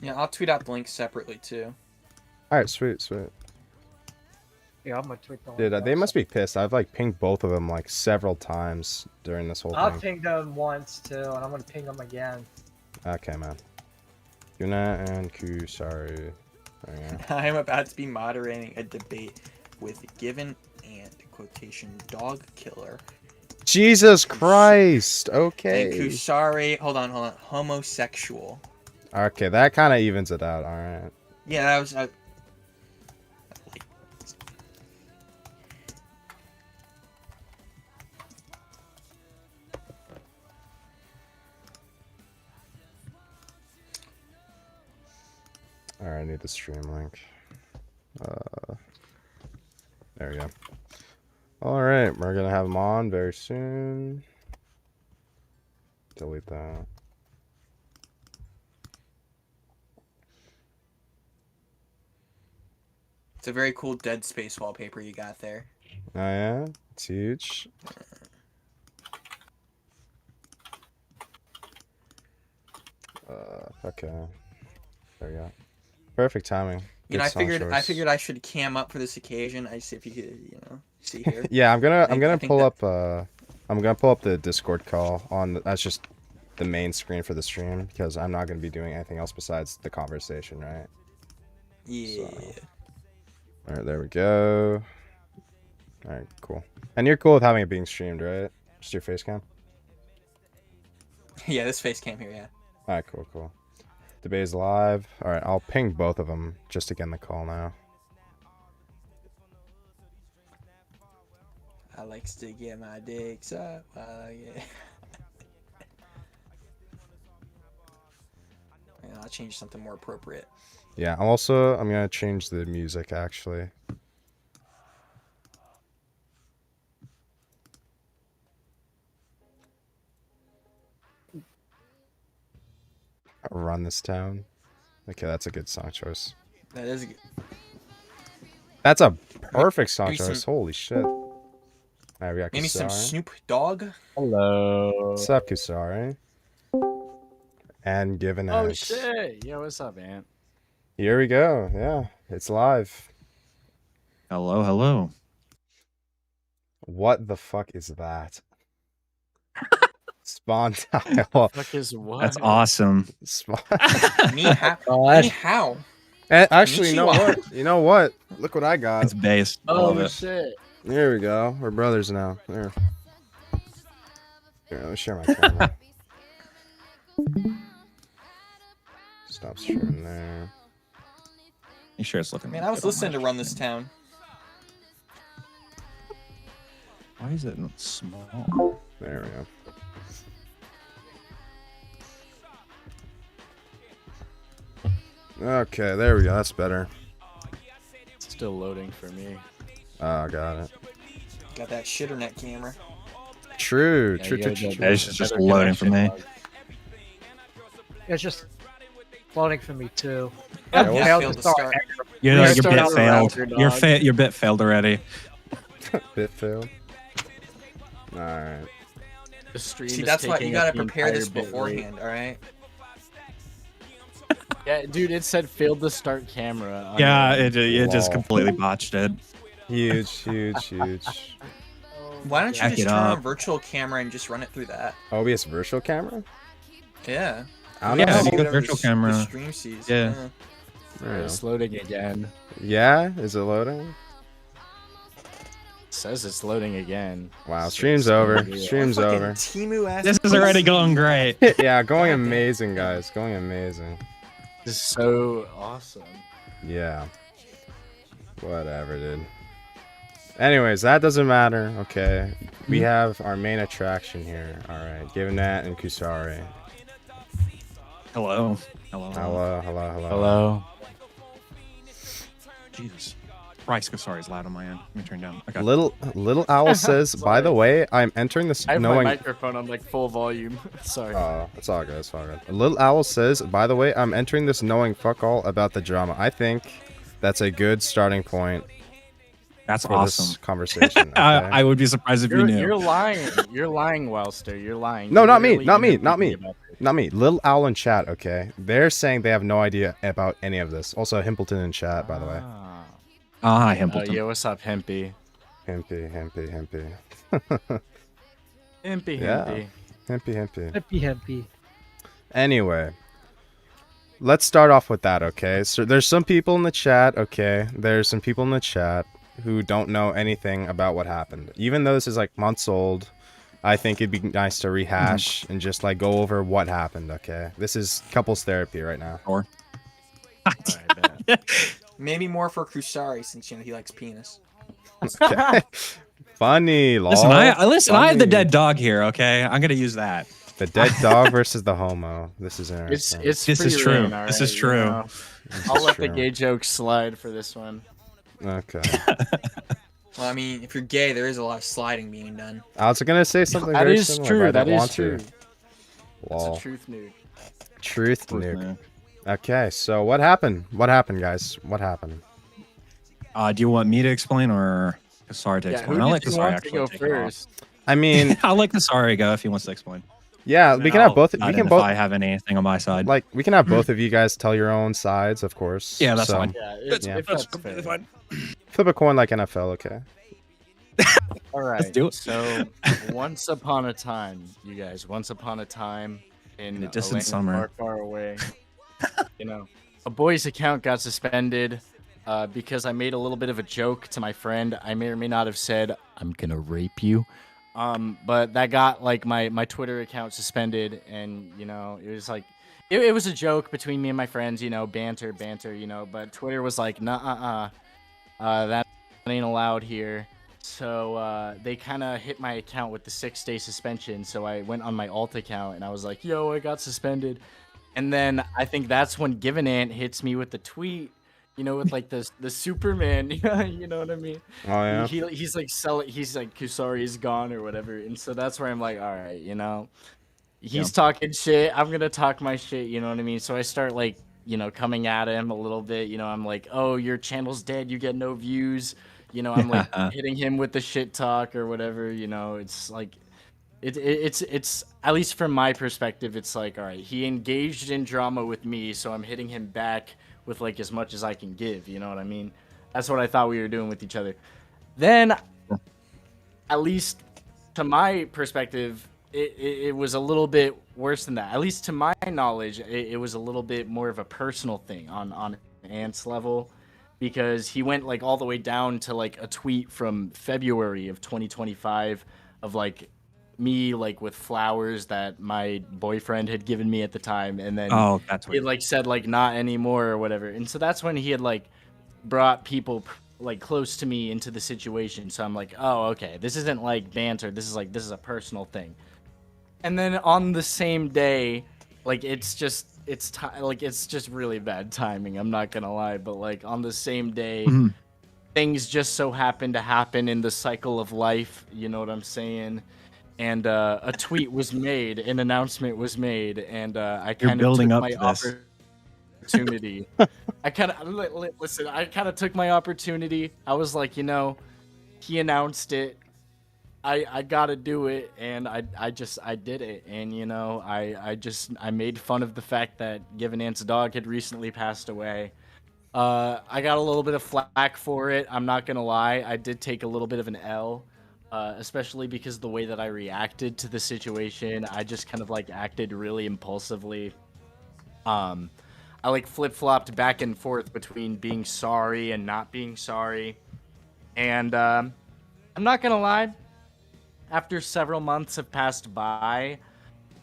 Yeah, I'll tweet out the link separately too. All right, sweet, sweet. Yeah, I'm gonna tweet the link. Dude, they must be pissed. I've like pinged both of them like several times during this whole I've thing. pinged them once too, and I'm gonna ping them again. Okay, man. Givenant and Kusari. I am about to be moderating a debate with Given and quotation dog killer. Jesus Christ. Okay. And Kusari, hold on, homosexual. Okay, that kind of evens it out. All right. Yeah, that was. All right, I need the stream link. There we go. All right, we're gonna have them on very soon. Delete that. It's a very cool Dead Space wallpaper you got there. Oh yeah, it's huge. Okay. There we go. Perfect timing. You know, Good song I choice. figured I should cam up for this occasion. I see if you could, you know, see here. Yeah, I'm gonna I think pull that- up I'm gonna pull up the Discord call on that's just the main screen for the stream because I'm not gonna be doing anything else besides the conversation, right? Yeah. All right, there we go. All right, cool. And you're cool with having it being streamed, right? Just your face cam. Yeah, this face cam here, yeah. All right, cool, cool. Debate is live. All right, I'll ping both of them just to get in the call now. I likes to get my dicks up. Yeah. And I'll change something more appropriate. Yeah, I'm gonna change the music actually. Run this town. Okay, that's a good song choice. That is good. That's a perfect song maybe choice. some- Holy shit. Alright, we got Maybe some Kusari. Snoop Dogg. Hello. What's up, Kusari? And Givenant. Oh shit! Yo, what's up, man? Here we go. Yeah, it's live. Hello, hello. What the fuck is that? Spawn tile. Fuck is what? That's awesome. Anyhow. Actually, you know Konnichiwa. what? You know what? Look what I got. It's based. Oh shit! There we go. We're brothers now. There. Here, let me share my camera. Stop streaming there. You sure it's looking? Man, I was listening to Run This Town. Why is it small? There we go. Okay, there we go. That's better. It's still loading for me. Oh, got it. Got that shitternet camera. True, Yeah, true, you true, gotta true, get true. a It's just better loading for connection, me. dog. It's just loading for me too. Yeah, Failed failed to to start. start. Your Yeah, your start bit out failed. router, Your dog. your bit failed already. Bit fail. Alright. The stream See, is that's why you taking gotta up the prepare entire this bit rate. beforehand, alright? Yeah, dude, it said failed to start camera. on Yeah, the- it just Lol. completely botched it. Huge, huge, huge. Why don't you Back just it turn on up. virtual camera and just run it through that? OBS virtual camera? Yeah. I don't Yeah, know. if you go Whatever virtual the camera. stream sees. Yeah. Yeah. It's loading again. Yeah? Is it loading? It says it's loading again. Wow, So stream's it's over. gonna be- Stream's Fucking over. Timu ass This is already going great. Yeah, going amazing, guys. Going amazing. This is so awesome. Yeah. Whatever, dude. Anyways, that doesn't matter. Okay. We have our main attraction here. Alright. Givenant and Kusari. Hello. Hello. Hello, hello, hello. Hello. Jesus. Rice Kusari is loud on my end. Let me turn down. Okay. Little Owl says, by the way, I'm entering this I have my knowing. microphone on like full volume. Sorry. Oh, it's all good. It's all good. Little Owl says, by the way, I'm entering this knowing fuck all about the drama. I think that's a good starting point. That's for awesome. this conversation. Okay? I would be surprised if you knew. You're lying. You're lying, Wellster. You're lying. No, You're not me. really Not me. inner Not me. thinking about this. Not me. Lil Owl in chat. Okay, they're saying they have no idea about any of this. Also, Himpleton in chat, by the way. Hi, Oh, Himpleton. yeah, what's up, Hempy? Himpy. Hempy, Yeah. Hempy. Himpy. Anyway, let's start off with that, okay? So there's some people in the chat, okay? There's some people in the chat who don't know anything about what happened. Even though this is like months old, I think it'd be nice to rehash and just like go over what happened, okay? This is couples therapy right now. Or Maybe more for Kusari since he likes penis. Okay. Funny, lol. Listen, I have the Funny. dead dog here. Okay, I'm gonna use that. The dead dog versus the homo. This is interesting. It's This is free true. reign, This is alright, true. you know? This I'll is let the true. gay joke slide for this one. Okay. Well, I mean, if you're gay, there is a lot of sliding being done. I was gonna say something That very is similar, true. but I That didn't is want true. to. It's Lol. a truth nude. Truth nuke. Okay, so what happened? What happened, guys? What happened? Do you want me to explain or Kusari to Yeah, explain? who I'll did let you Kusari want to actually go take it off. first? I mean, I'll let Kusari go if he wants to explain. yeah, And we then can have I'll both. We add can in both. If I have anything on my side. Like, we can have both of you guys tell your own sides, of course. Yeah, that's So, fine. Yeah, Yeah. if that's completely fine. Flip a coin like NFL, okay? All right. Let's do it. So, once upon a time, you guys, once upon a time in a a distant land summer. far, far away, you know, a boy's account got suspended because I made a little bit of a joke to my friend. I may or may not have said, "I'm gonna rape you," but that got like my Twitter account suspended, and you know, it was like. It was a joke between me and my friends, you know, banter, you know, but Twitter was like, nah, that ain't allowed here. So they kind of hit my account with the 6-day suspension. So I went on my alt account and I was like, yo, I got suspended. And then I think that's when Givenant hits me with the tweet, you know, with like the Superman, you know what I mean? Oh, yeah? He's like, he's like, Kusari is gone or whatever. And so that's where I'm like, all right, you know. He's talking shit. I'm gonna talk my shit. You know what I mean? So I start like, you know, coming at him a little bit. You know, I'm like, oh, your channel's dead. You get no views. You know, I'm like hitting him with the shit talk or whatever. You know, it's like, it's at least from my perspective, it's like, all right, he engaged in drama with me, so I'm hitting him back with like as much as I can give. You know what I mean? That's what I thought we were doing with each other. Then, at least to my perspective. It was a little bit worse than that. At least to my knowledge, it was a little bit more of a personal thing on Ant's level, because he went like all the way down to like a tweet from February of 2025 of like me like with flowers that my boyfriend had given me at the time, and then he like said like not anymore or whatever. And so that's when he had like brought people like close to me into the situation. So I'm like, oh, okay, this isn't like banter. This is a personal thing. And then on the same day, like it's just really bad timing. I'm not gonna lie, but like on the same day, things just so happen to happen in the cycle of life. You know what I'm saying? And a tweet was made, an announcement was made, and I kind of took my opportunity. I kind of listen. I kind of took my opportunity. I was like, you know, he announced it. I gotta do it, and I did it, and you know, I made fun of the fact that Givenant's dog had recently passed away. I got a little bit of flack for it. I'm not gonna lie, I did take a little bit of an L, especially because the way that I reacted to the situation. I just kind of like acted really impulsively. I like flip-flopped back and forth between being sorry and not being sorry, and I'm not gonna lie. After several months have passed by,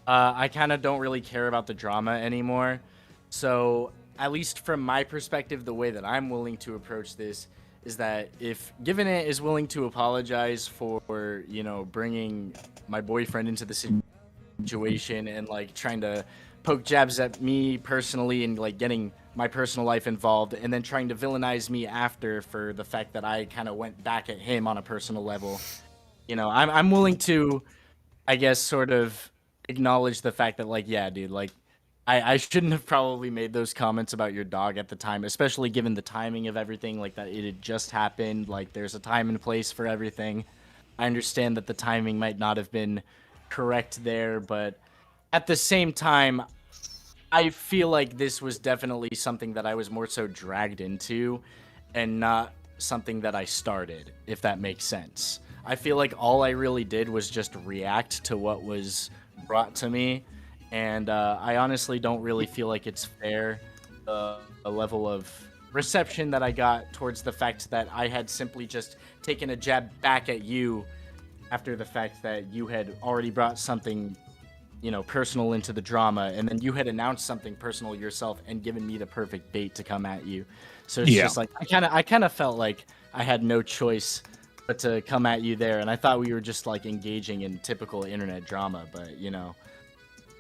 I kind of don't really care about the drama anymore. So, at least from my perspective, the way that I'm willing to approach this is that if Givenant is willing to apologize for, you know, bringing my boyfriend into the situation and, like, trying to poke jabs at me personally and, like, getting my personal life involved and then trying to villainize me after for the fact that I kind of went back at him on a personal level. You know, I'm willing to, I guess, sort of acknowledge the fact that, like, yeah, dude, like, I shouldn't have probably made those comments about your dog at the time, especially given the timing of everything, like that it had just happened. Like there's a time and place for everything. I understand that the timing might not have been correct there, but at the same time, I feel like this was definitely something that I was more so dragged into and not something that I started, if that makes sense. I feel like all I really did was just react to what was brought to me. And I honestly don't really feel like it's fair, a level of reception that I got towards the fact that I had simply just taken a jab back at you after the fact that you had already brought something, you know, personal into the drama, and then you had announced something personal yourself and given me the perfect bait to come at you. So it's just like I kind of felt like I had no choice but to come at you there, and I thought we were just like engaging in typical internet drama, but you know.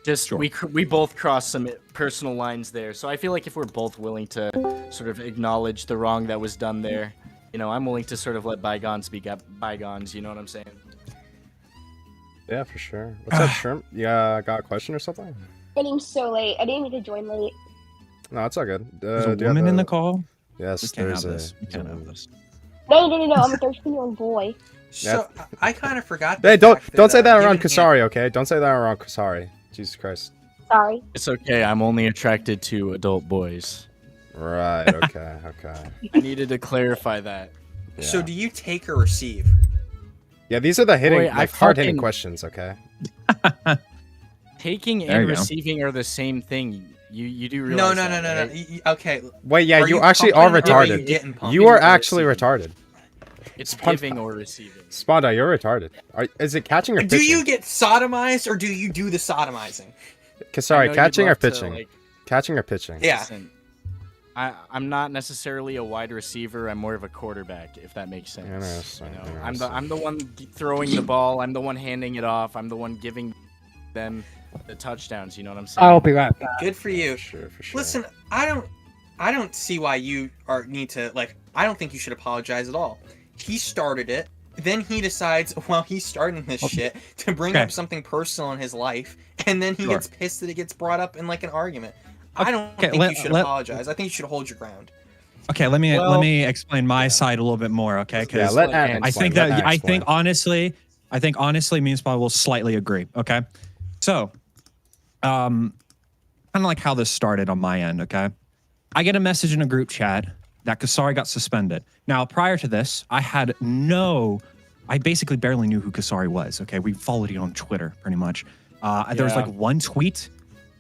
Just we both crossed some personal lines there, so I feel like if we're both willing to sort of acknowledge the wrong that was done there, you know, I'm willing to sort of let bygones be bygones. You know what I'm saying? Yeah, for sure. What's up, Shrimp? Yeah, got a question or something? Getting so late. I didn't mean to join late. No, it's all good. There's a woman in the call. Yes, we can't there's have a. this. We can't have this. No. I'm a 13-year-old boy. So I kind of forgot. Hey, don't say that around Given Kusari, okay? Don't say that around Kusari. Jesus Christ. Sorry. It's okay. I'm only attracted to adult boys. Right. Okay. Okay. I needed to clarify that. Yeah. So do you take or receive? Yeah, these are the hitting, Boy, like hard-hitting questions. Okay. Taking There and you go. receiving are the same thing. You do realize No. right? Okay. Wait, yeah, Are you you actually are pumping or are you retarded. getting pumped? You are actually retarded. It's Spon- giving or receiving. Sponda, you're retarded. Is it catching or pitching? Do you get sodomized or do you do the sodomizing? Sorry, you'd catching or love to, pitching? like- Catching or pitching? Yeah. Listen, I'm not necessarily a wide receiver. I'm more of a quarterback, if that makes sense. Interesting, You know, I'm the one throwing the ball. I'm the one handing it off. I'm the one giving them the touchdowns. You know what I'm saying? I'll be right back. Good for you. For sure, for sure. Listen, I don't see why you need to like. I don't think you should apologize at all. He started it. Then he decides, while he's starting this shit, to bring up something personal in his life, and then he gets pissed that it gets brought up in like an argument. I don't think you should apologize. I think you should hold your ground. Okay, let me explain my side a little bit more, okay? Because I think honestly, Meanspot will slightly agree. Okay, so kind of like how this started on my end. Okay, I get a message in a group chat that Kusari got suspended. Now, prior to this, I basically barely knew who Kusari was. Okay, we followed you on Twitter pretty much. There was like one tweet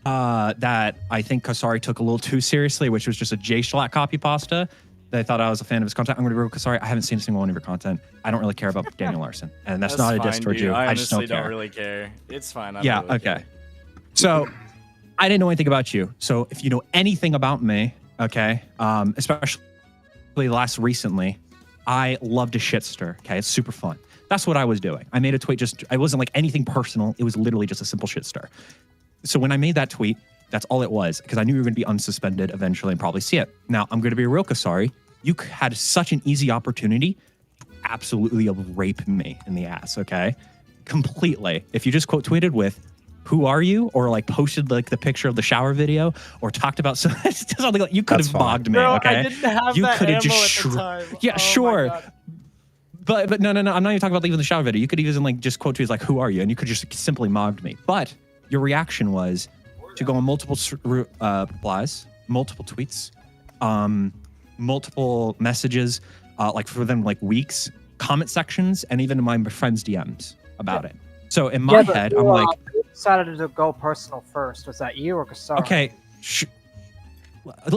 that I think Kusari took a little too seriously, which was just a J-Schlatt copy pasta. They thought I was a fan of his content. I'm going to be real, Kusari. I haven't seen a single one of your content. I don't really care about Daniel Larson, and that's not a diss towards you. I just don't honestly care. don't really care. It's fine. Yeah. Really Okay. care. So I didn't know anything about you. So if you know anything about me, okay, especially recently, I love to shit stir. Okay, it's super fun. That's what I was doing. I made a tweet. It wasn't like anything personal. It was literally just a simple shit stir. So when I made that tweet, that's all it was, because I knew you were going to be unsuspended eventually and probably see it. Now, I'm going to be real, Kusari. You had such an easy opportunity to absolutely rape me in the ass, okay? Completely. If you just quote tweeted with, "Who are you?" or like posted like the picture of the shower video or talked about something like, you could have bogged me, okay? I didn't have you that could have ammo just at the time. Yeah, Oh my sure. God. But no. I'm not even talking about even the shower video. You could even like just quote tweets like, "Who are you?" and you could just simply mogged me. But your reaction was to go on multiple replies, multiple tweets, multiple messages, like for them like weeks, comment sections, and even in my friends' DMs about it. So in my head, I'm like, who decided to go personal first? Was that you or Kusari? okay,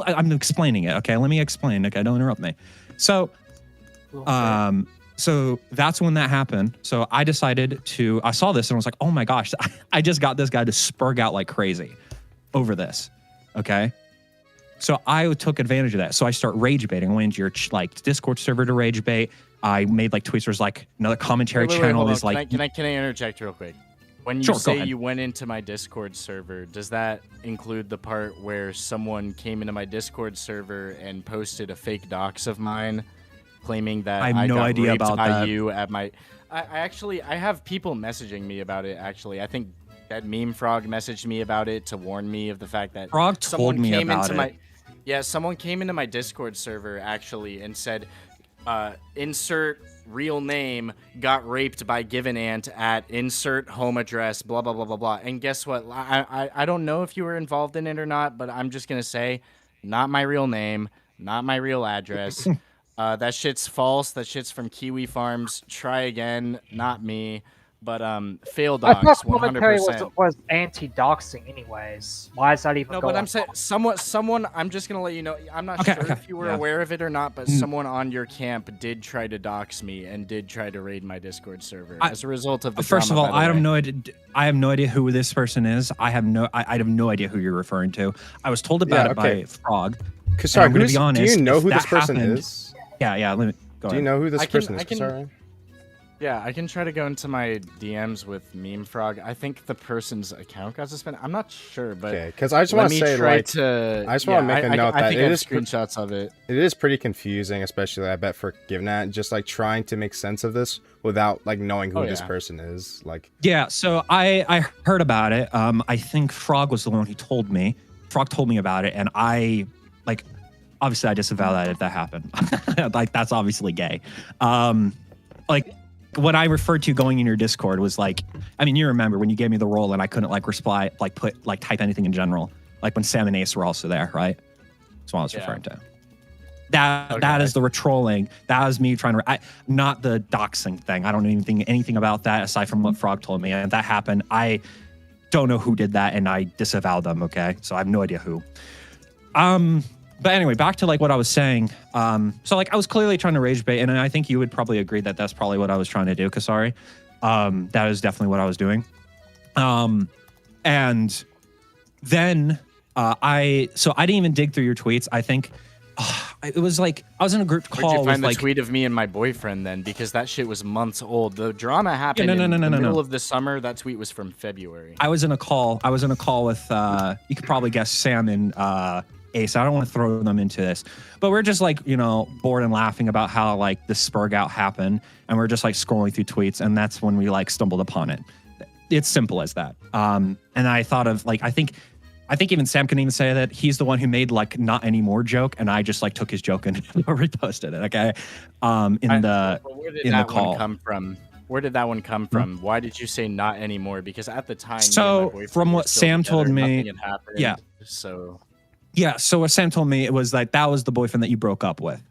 I'm explaining it. Okay, let me explain. Okay, don't interrupt me. So, so that's when that happened. So I decided I saw this and I was like, oh my gosh, I just got this guy to spurg out like crazy over this. Okay. So I took advantage of that. So I start rage baiting. I went into your like Discord server to rage bait. I made like tweets. There's like another commentary channel is like. Can I interject real quick? When you Sure, go say ahead. you went into my Discord server, does that include the part where someone came into my Discord server and posted a fake dox of mine, claiming that I have I no got idea raped about by that. you at my? I have people messaging me about it. Actually, I think that Meme Frog messaged me about it to warn me of the fact that Frog told me about it. Yeah, someone came into my Discord server actually and said, insert real name, got raped by Givenant at insert home address, blah, blah, blah, blah, blah. And guess what? I don't know if you were involved in it or not, but I'm just going to say, not my real name, not my real address. That shit's false. That shit's from Kiwi Farms. Try again, not me. But fail I docs, thought commentary 100%. was anti-doxing anyways. Why is that even No, going but I'm saying someone. I'm just gonna let you know. I'm not Okay, sure okay, if you were yeah. aware of it or not, but someone on your camp did try to dox me and did try to raid my Discord server as a result of the First of drama, all, by the I have way. no idea. I have no idea who this person is. I have no idea who you're referring to. I was told about Yeah, it by okay. Frog. Sorry, I'm gonna be honest. do you know if who that this person happened- is? Yeah. Let me go. Do you ahead. know who this I can- person is? I can- Sorry. Yeah, I can try to go into my DMs with Meme Frog. I think the person's account got suspended. I'm not sure, but Okay, because I just let want to me say, try like, to. I just want to yeah, make a I note I that think it I have is screenshots of it. It is pretty confusing, especially I bet for Givenant, just like trying to make sense of this without like knowing who Oh, this yeah. person is. Like, Yeah, so I heard about it. I think Frog was the one who told me. Frog told me about it, and I like obviously I disavow that if that happened. Like that's obviously gay. Like what I referred to going in your Discord was like, I mean, you remember when you gave me the role and I couldn't like reply, like put like type anything in general, like when Sam and Ace were also there, right? That's what I was referring to. That is the trolling. That was me trying to, not the doxing thing. I don't know anything about that aside from what Frog told me. And if that happened, I don't know who did that, and I disavow them. Okay, so I have no idea who. But anyway, back to like what I was saying. So like I was clearly trying to rage bait, and I think you would probably agree that that's probably what I was trying to do, Kusari. That is definitely what I was doing. And then I didn't even dig through your tweets. I think it was like I was in a group call. Where'd you find with, the like, tweet of me and my boyfriend then? Because that shit was months old. The drama happened in the middle of the summer. That tweet was from February. I was in a call. With you could probably guess Sam and Ace. I don't want to throw them into this, but we're just like, bored and laughing about how like the spurg out happened, and we're just like scrolling through tweets, and that's when we like stumbled upon it. It's simple as that. And I thought of like I think even Sam can even say that he's the one who made like not anymore joke, and I just like took his joke and reposted it. Okay, in the call. Come from? Where did that one come from? Why did you say not anymore? Because at the time, So from what Sam told me, nothing had happened, yeah. So So what Sam told me, it was like that was the boyfriend that you broke up with.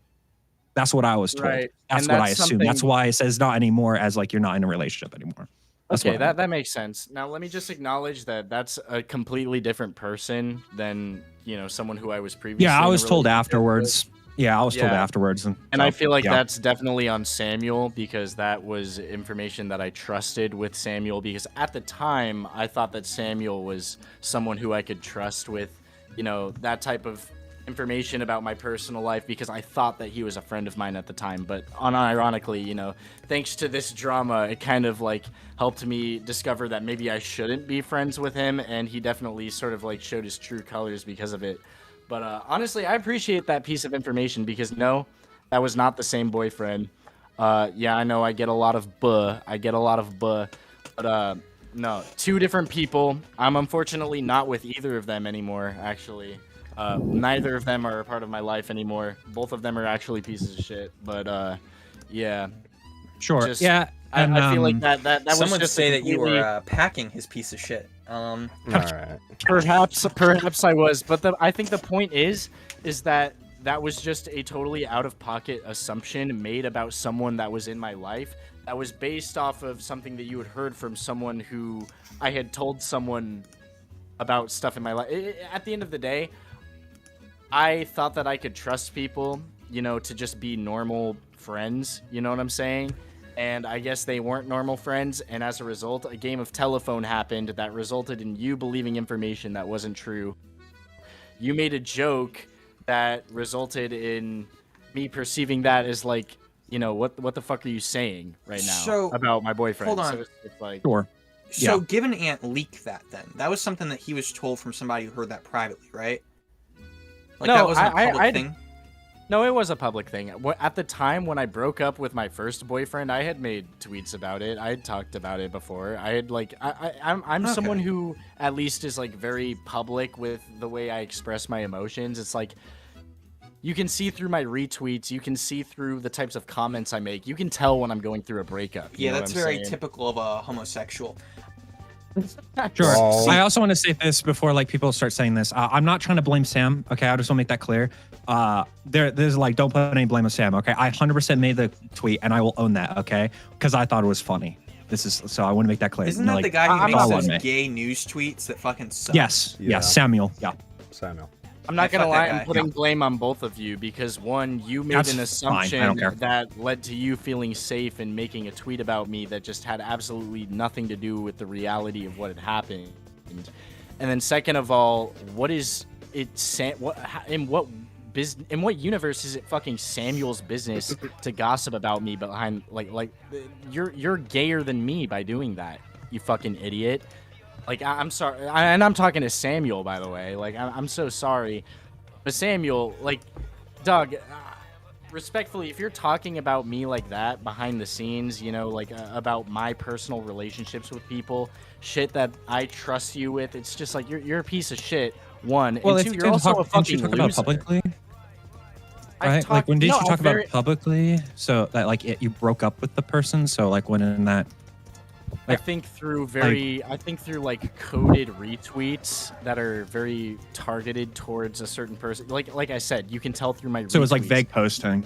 That's what I was told. Right. That's And what I that's assumed. That's something- why it says not anymore, as like you're not in a relationship anymore. That's okay, what I- that makes sense. Now let me just acknowledge that that's a completely different person than someone who I was previously. Yeah, I in a was told relationship afterwards. with. Yeah, I was told Yeah. afterwards. And so, I feel like yeah. that's definitely on Samuel, because that was information that I trusted with Samuel, because at the time I thought that Samuel was someone who I could trust with, that type of information about my personal life, because I thought that he was a friend of mine at the time. But unironically, thanks to this drama, it kind of like helped me discover that maybe I shouldn't be friends with him, and he definitely sort of like showed his true colors because of it. But honestly, I appreciate that piece of information, because no, that was not the same boyfriend. Yeah, I know I get a lot of buh. But no, two different people. I'm unfortunately not with either of them anymore, actually. Neither of them are a part of my life anymore. Both of them are actually pieces of shit. But yeah. Sure. Just- Yeah. I feel like that was Someone just say a that you completely- were packing his piece of shit. all right. Perhaps I was, but I think the point is that was just a totally out-of-pocket assumption made about someone that was in my life, that was based off of something that you had heard from someone who I had told someone about stuff in my life. At the end of the day, I thought that I could trust people, to just be normal friends, you know what I'm saying? And I guess they weren't normal friends, and as a result, a game of telephone happened that resulted in you believing information that wasn't true. You made a joke that resulted in me perceiving that as like, what the fuck are you saying right now about my boyfriend? Hold on. So it's like, Sure. So Givenant leaked that then. That was something that he was told from somebody who heard that privately, right? Like No, that wasn't a I- public I- thing. No, it was a public thing. At the time when I broke up with my first boyfriend, I had made tweets about it. I had talked about it before. I had like, I'm Okay. someone who at least is like very public with the way I express my emotions. It's like, you can see through my retweets. You can see through the types of comments I make. You can tell when I'm going through a breakup. You Yeah, know that's what I'm very saying? typical of a homosexual. Sure. Well- I also want to say this before like people start saying this. I'm not trying to blame Sam. Okay, I just want to make that clear. There's like don't put any blame on Sam. Okay, I 100% made the tweet and I will own that. Okay, because I thought it was funny. This is so I want to make that clear. Isn't that like, the guy who I'm makes all those on me. gay news tweets that fucking suck? Yes. Yeah. Yes. Samuel. Yeah. Samuel. I'm not Yeah, gonna fuck lie, that I'm guy. putting blame on both of you because one, you made That's an fine, I assumption don't care. that led to you feeling safe and making a tweet about me that just had absolutely nothing to do with the reality of what had happened. And then second of all, what is it? In what universe is it fucking Samuel's business to gossip about me behind like you're gayer than me by doing that, you fucking idiot. Like, I'm sorry, and I'm talking to Samuel, by the way. Like, I'm so sorry. But Samuel, like, Doug, respectfully, if you're talking about me like that behind the scenes, you know, like, about my personal relationships with people, shit that I trust you with, it's just like, you're a piece of shit, one. Well, and if two, you you're also a didn't fucking you talk loser. about publicly, I've right? talked- Like when did no, you talk very- about publicly? So that like you broke up with the person. So like when in that. I think through like coded retweets that are very targeted towards a certain person. Like I said, you can tell through my. So it was like retweets. vague posting.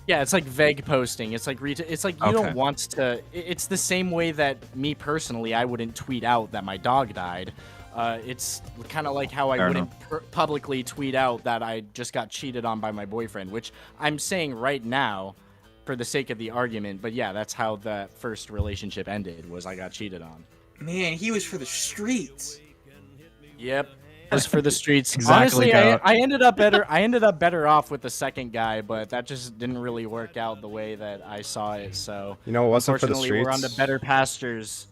Yeah, it's like vague posting. It's like it's like you Okay. don't want to. It's the same way that me personally, I wouldn't tweet out that my dog died. It's kind of like how I Fair wouldn't publicly tweet out that I just got cheated on by my boyfriend, which I'm saying right now for the sake of the argument. But yeah, that's how that first relationship ended, was I got cheated on. Man, he was for the streets. Yep. Just for the streets. Exactly, Honestly, I ended up better. I ended up better off with the second guy, but that just didn't really work out the way that I saw it. So You know, it wasn't for the unfortunately, we're on to streets. better pastures.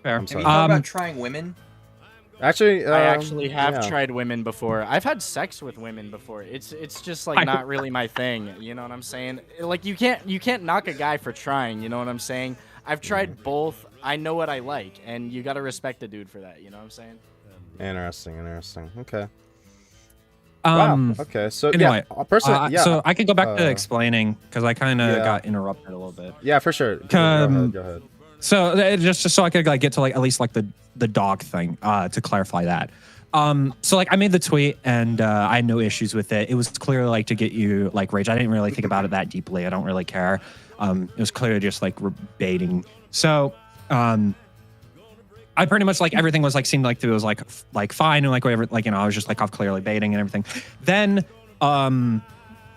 Fair. I'm Have sorry. you thought about trying women? Actually, I actually have yeah. tried women before. I've had sex with women before. It's just like not really my thing. You know what I'm saying? Like you can't knock a guy for trying. You know what I'm saying? I've tried both. I know what I like, and you gotta respect a dude for that. You know what I'm saying? Interesting. Okay. Um. Wow. Okay. So Anyway, yeah, personally, yeah. So I can go back to explaining because I kind of yeah. got interrupted a little bit. Yeah, for sure. Go ahead. So just so I could like get to like at least like the dog thing to clarify that. So like I made the tweet and I had no issues with it. It was clearly like to get you like rage. I didn't really think about it that deeply. I don't really care. It was clearly just like baiting. So I pretty much like everything was like seemed like it was like fine and like whatever, like, you know, I was just like off clearly baiting and everything. Then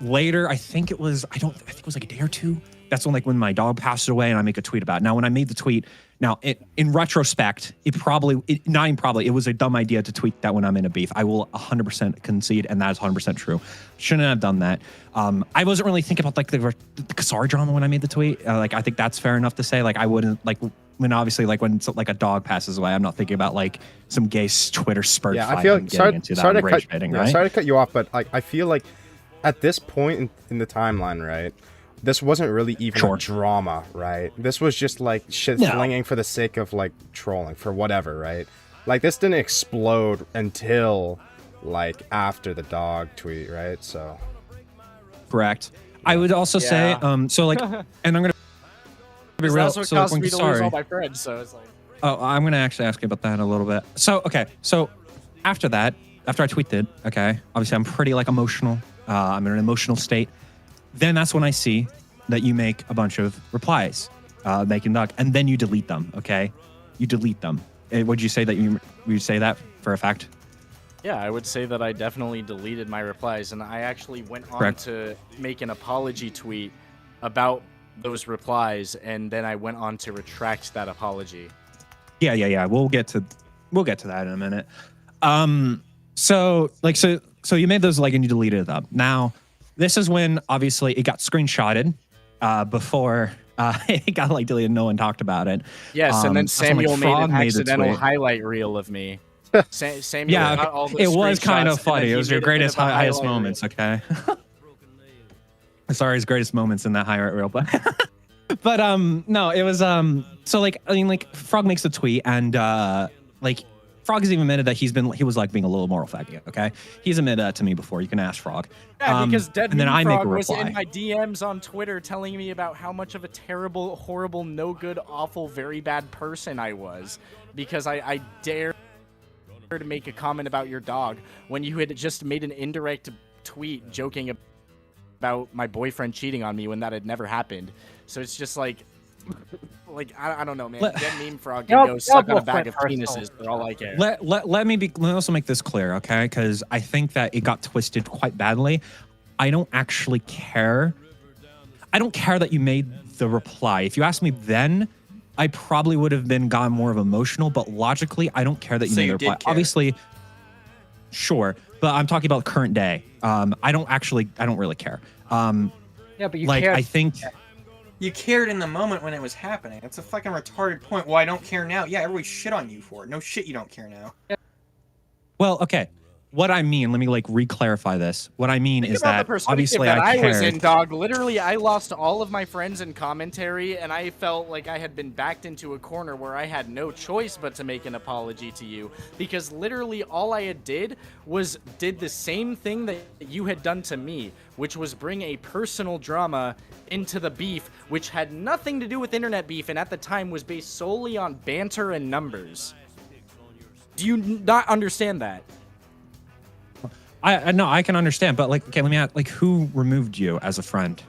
later I think it was I think it was like a day or two. That's when my dog passed away and I make a tweet about it. Now when I made the tweet, in retrospect, it was a dumb idea to tweet that when I'm in a beef. I will 100% concede, and that is 100% true. Shouldn't have done that. I wasn't really thinking about like the Kusari drama when I made the tweet. Like I think that's fair enough to say. Like I wouldn't like when obviously like when like a dog passes away, I'm not thinking about like some gay Twitter spurt Yeah, fight I feel I'm getting into that I'm rage baiting, right? Sorry to cut you off, but like I feel like at this point in the timeline, right? This wasn't really even a drama, right? This was just like shit flinging for the sake of like trolling for whatever, right? Like this didn't explode until like after the dog tweet, right? So correct. I would also say, so like, and I'm gonna be real. That's what So like, caused when me to lose all my friends. So it's like. Oh, I'm gonna actually ask you about that in a little bit. So okay, so after that, after I tweeted, okay, obviously I'm pretty like emotional. I'm in an emotional state. Then that's when I see that you make a bunch of replies, making dog, and then you delete them. Okay, you delete them. Would you say that you say that for a fact? Yeah, I would say that I definitely deleted my replies, and I actually went on Correct. to make an apology tweet about those replies, and then I went on to retract that apology. Yeah. We'll get to that in a minute. So you made those like and you deleted them. Now, this is when obviously it got screenshotted before it got like deleted. No one talked about it. Yes, and then that's when, like, Samuel made Frog an the accidental tweet. highlight reel of me. Samuel, Yeah, got all the it was kind screenshots, of funny. and then It he was your made a bit greatest, of a highest highlight moments. reel. Okay. Sorry, his greatest moments in that highlight reel, but no, it was so like I mean like Frog makes a tweet and like Frog has even admitted that he was like being a little moral faggot. Okay, he's admitted that to me before. You can ask Frog. Yeah, because Dead and then Meme I make Frog a was reply. in my DMs on Twitter telling me about how much of a terrible, horrible, no good, awful, very bad person I was because I dared to make a comment about your dog when you had just made an indirect tweet joking about my boyfriend cheating on me when that had never happened. So it's just like I don't know, man. Dead Meme Frog can go suck on a bag of penises for all I care. Let me also make this clear, okay? Because I think that it got twisted quite badly. I don't actually care. I don't care that you made the reply. If you asked me then, I probably would have gotten more of emotional. But logically, I don't care that you made the reply. Obviously, sure, but I'm talking about current day. I don't really care. Yeah, but you like cared. I think. You cared in the moment when it was happening. That's a fucking retarded point. Well, I don't care now. Yeah, everybody shit on you for it. No shit, you don't care now. Well, okay. What I mean, let me like re-clarify this. What I mean is that obviously I cared. was in, dog. Literally, I lost all of my friends in commentary, and I felt like I had been backed into a corner where I had no choice but to make an apology to you, because literally all I had did the same thing that you had done to me, which was bring a personal drama into the beef, which had nothing to do with internet beef, and at the time was based solely on banter and numbers. Do you not understand that? I no, I can understand, but like, okay, let me ask, like, who removed you as a friend?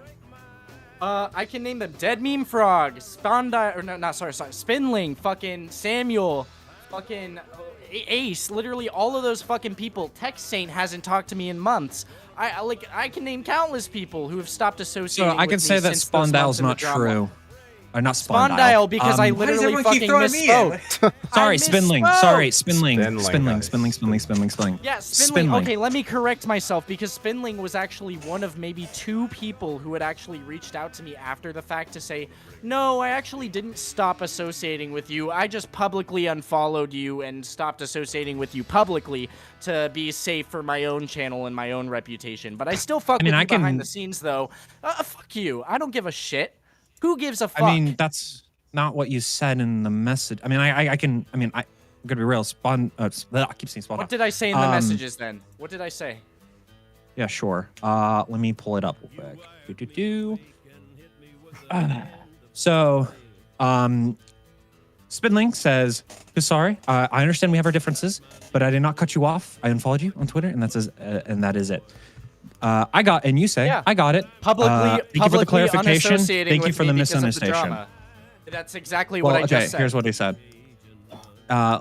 I can name them: Dead Meme Frog, Spinling, fucking Samuel, fucking Ace. Literally all of those fucking people. Tech Saint hasn't talked to me in months. I can name countless people who have stopped associating. So I can say that Spondile's not true. Or not Spondile, because I literally fucking misspoke. Sorry, Spinling. Sorry, Spinling. Spinling. Spinling. Yeah, Spinling. Okay, let me correct myself, because Spinling was actually one of maybe 2 people who had actually reached out to me after the fact to say, no, I actually didn't stop associating with you. I just publicly unfollowed you and stopped associating with you publicly to be safe for my own channel and my own reputation. But I still fuck with you behind the scenes, though. Fuck you. I don't give a shit. Who gives a fuck? I mean, that's not what you said in the message. I mean, I'm gonna be real. I keep saying Spawn. What did I say in the messages then? What did I say? Yeah, sure. Let me pull it up real quick. So, Spinling says, "Sorry, I understand we have our differences, but I did not cut you off. I unfollowed you on Twitter, and that is it." I got, and you say, yeah. I got it. Thank you for the clarification. Thank you for the misunderstanding. That's exactly what I just said. Here's what he said.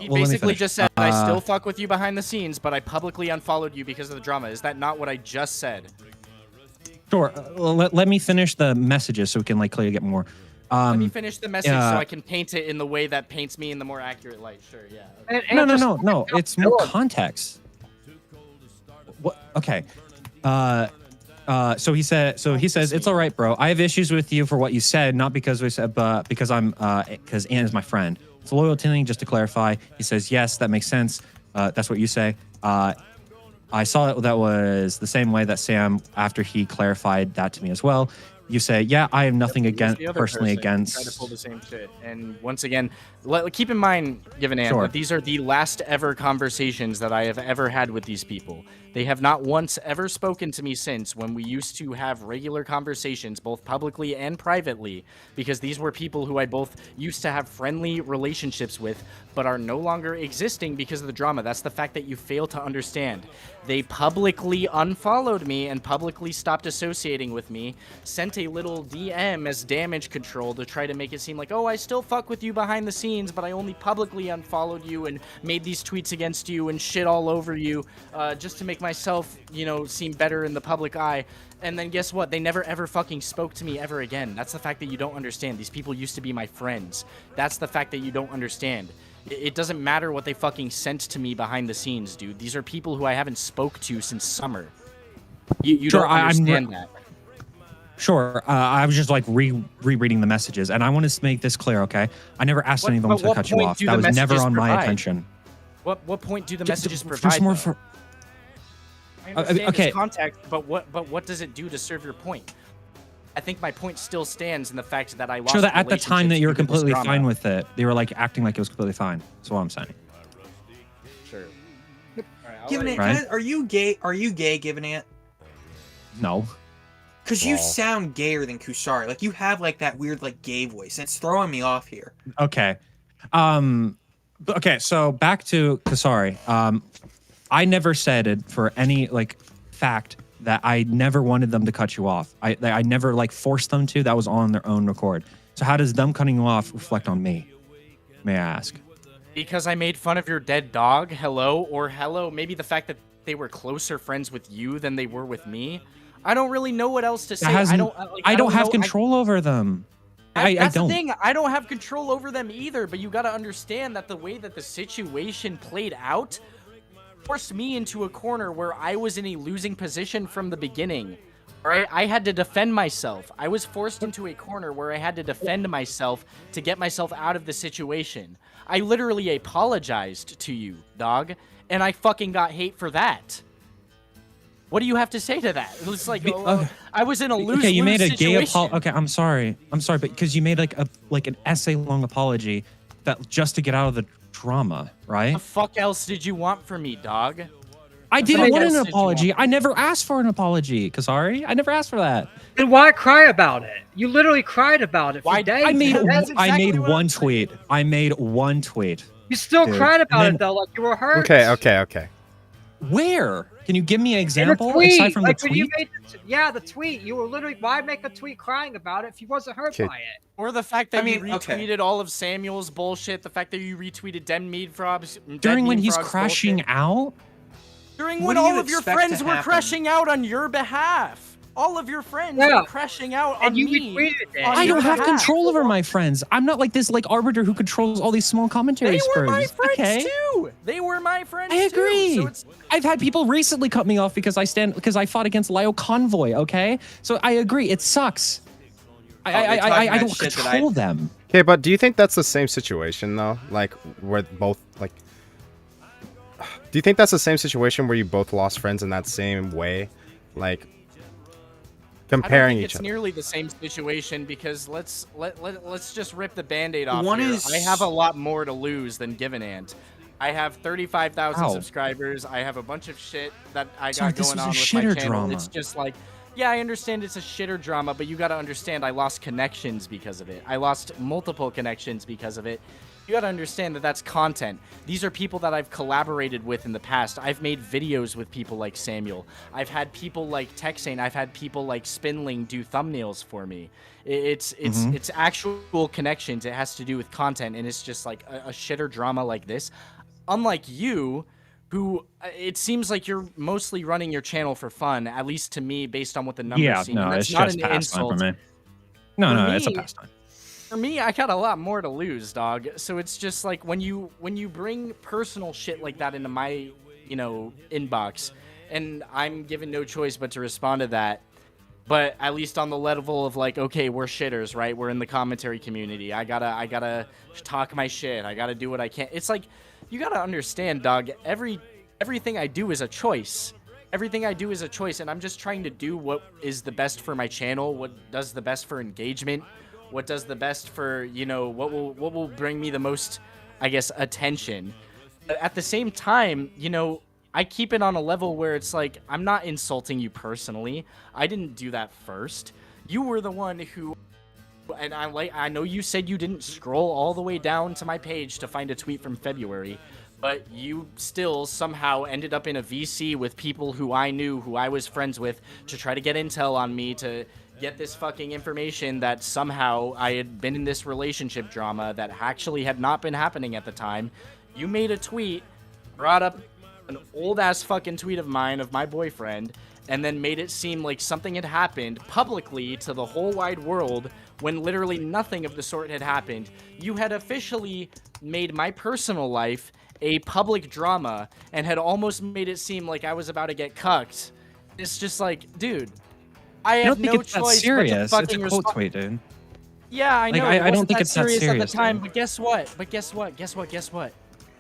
He basically just said, I still fuck with you behind the scenes, but I publicly unfollowed you because of the drama. Is that not what I just said? Sure. Let me finish the messages so we can like clearly get more. Let me finish the message so I can paint it in the way that paints me in the more accurate light. Sure, yeah. Okay. No. It's more context. What? Okay. So he says, it's all right, bro. I have issues with you for what you said, not because we said, but because because Ann is my friend. It's a loyalty thing, just to clarify. He says, yes, that makes sense. That's what you say. I saw that was the same way that Sam, after he clarified that to me as well. You say, yeah, I have nothing personally against. Try to pull the same shit. And once again, keep in mind, Givenant, that these are the last ever conversations that I have ever had with these people. They have not once ever spoken to me since, when we used to have regular conversations, both publicly and privately, because these were people who I both used to have friendly relationships with, but are no longer existing because of the drama. That's the fact that you fail to understand. They publicly unfollowed me and publicly stopped associating with me, sent a little DM as damage control to try to make it seem like, oh, I still fuck with you behind the scenes, but I only publicly unfollowed you and made these tweets against you and shit all over you, just to make myself, seem better in the public eye. And then guess what? They never ever fucking spoke to me ever again. That's the fact that you don't understand. These people used to be my friends. That's the fact that you don't understand. It doesn't matter what they fucking sent to me behind the scenes, dude. These are people who I haven't spoke to since summer. You Sure, don't understand that. Sure. I was just like rereading the messages, and I want to make this clear, okay? I never asked anyone to cut you off. That was never on my attention. What point do the Just- messages there's provide? more though? for- I understand okay. it's context, but what does it do to serve your point? I think my point still stands in the fact that I lost. Show that at the time that you were relationships due to this completely drama. fine with it. They were like acting like it was completely fine. That's what I'm saying. Sure. Givenant, Right? are you gay? Are you gay, Givenant? No. Because you Wow. sound gayer than Kusari. Like you have like that weird like gay voice. And it's throwing me off here. Okay. Okay, so back to Kusari. I never said it for any like fact that I never wanted them to cut you off. I never like forced them to. That was on their own record. So how does them cutting you off reflect on me? May I ask? Because I made fun of your dead dog. Hello, or hello. Maybe the fact that they were closer friends with you than they were with me. I don't really know what else to say. I don't have know- control over them. I That's don't. the thing. I don't have control over them either. But you got to understand that the way that the situation played out forced me into a corner where I was in a losing position from the beginning. All right, I had to defend myself. I was forced into a corner where I had to defend myself to get myself out of the situation. I literally apologized to you, dog, and I fucking got hate for that. What do you have to say to that? It was like I was in a lose-lose Okay, you made a gay situation. Okay, I'm sorry, but because you made like an essay-long apology that just to get out of the drama, right? What the fuck else did you want from me, dog? I What didn't the want fuck an else did you apology. want? I never asked for an apology, Kusari. I never asked for that. Then why cry about it? You literally cried about it for Why- days. I made That's I exactly made what one I'm tweet. I made one tweet. You still Dude. cried about And it though, like you were hurt. Okay. Where? Can you give me an In the example tweet, aside from like the when you tweet? made the tweet. You were literally, why make a tweet crying about it if you wasn't hurt Okay. by it? Or the fact that I mean, you okay. retweeted all of Samuel's bullshit, the fact that you retweeted Dead Mead Frogs During when Mead he's Frog's crashing bullshit. out? During What when do you all of your expect friends to were happen? crashing out on your behalf. All of your friends Yeah. were crashing out on And you me. retweeted it. on I your don't have behalf. control over my friends. I'm not like this like arbiter who controls all these small commentary They were spurs. my friends Okay. too. They were my friends I agree. too. So it's I've had people recently cut me off because I fought against Lio Convoy. Okay, so I agree. It sucks. they're I talking don't that shit that control them. Okay, but do you think that's the same situation though? Like where both like do you think that's the same situation where you both lost friends in that same way? Like comparing I don't think each it's other. nearly the same situation because let's just rip the band-aid off One here. is- I have a lot more to lose than Givenant. I have 35,000 Ow. subscribers. I have a bunch of shit that I Sorry, got this going was on a with my shitter channel. drama. It's just like, yeah, I understand it's a shitter drama, but you got to understand I lost connections because of it. I lost multiple connections because of it. You got to understand that that's content. These are people that I've collaborated with in the past. I've made videos with people like Samuel. I've had people like Texane. I've had people like Spinling do thumbnails for me. It's actual connections. It has to do with content, and it's just like a shitter drama like this. Unlike you, who it seems like you're mostly running your channel for fun, at least to me, based on what the numbers Yeah, seem. no, And that's it's not just an pastime insult. for me. No, For it's a me- pastime. For me, I got a lot more to lose, dog. So it's just like when you bring personal shit like that into my, inbox, and I'm given no choice but to respond to that. But at least on the level of like, okay, we're shitters, right? We're in the commentary community. I gotta talk my shit. I gotta do what I can. It's like, you gotta understand, dog. Everything I do is a choice. Everything I do is a choice, and I'm just trying to do what is the best for my channel. What does the best for engagement? What does the best for, what will bring me the most, I guess, attention. But at the same time, I keep it on a level where it's like, I'm not insulting you personally. I didn't do that first. You were the one who, and I know you said you didn't scroll all the way down to my page to find a tweet from February, but you still somehow ended up in a VC with people who I knew, who I was friends with, to try to get intel on me, to get this fucking information that somehow I had been in this relationship drama that actually had not been happening at the time. You made a tweet, brought up an old-ass fucking tweet of mine of my boyfriend, and then made it seem like something had happened publicly to the whole wide world when literally nothing of the sort had happened. You had officially made my personal life a public drama and had almost made it seem like I was about to get cucked. It's just like, dude, I I have don't think no it's that choice serious. but to It's a fucking quote respond. tweet, dude. Yeah, I Like, know. I it don't wasn't think it's that serious at the serious, time, dude. but guess what? Guess what?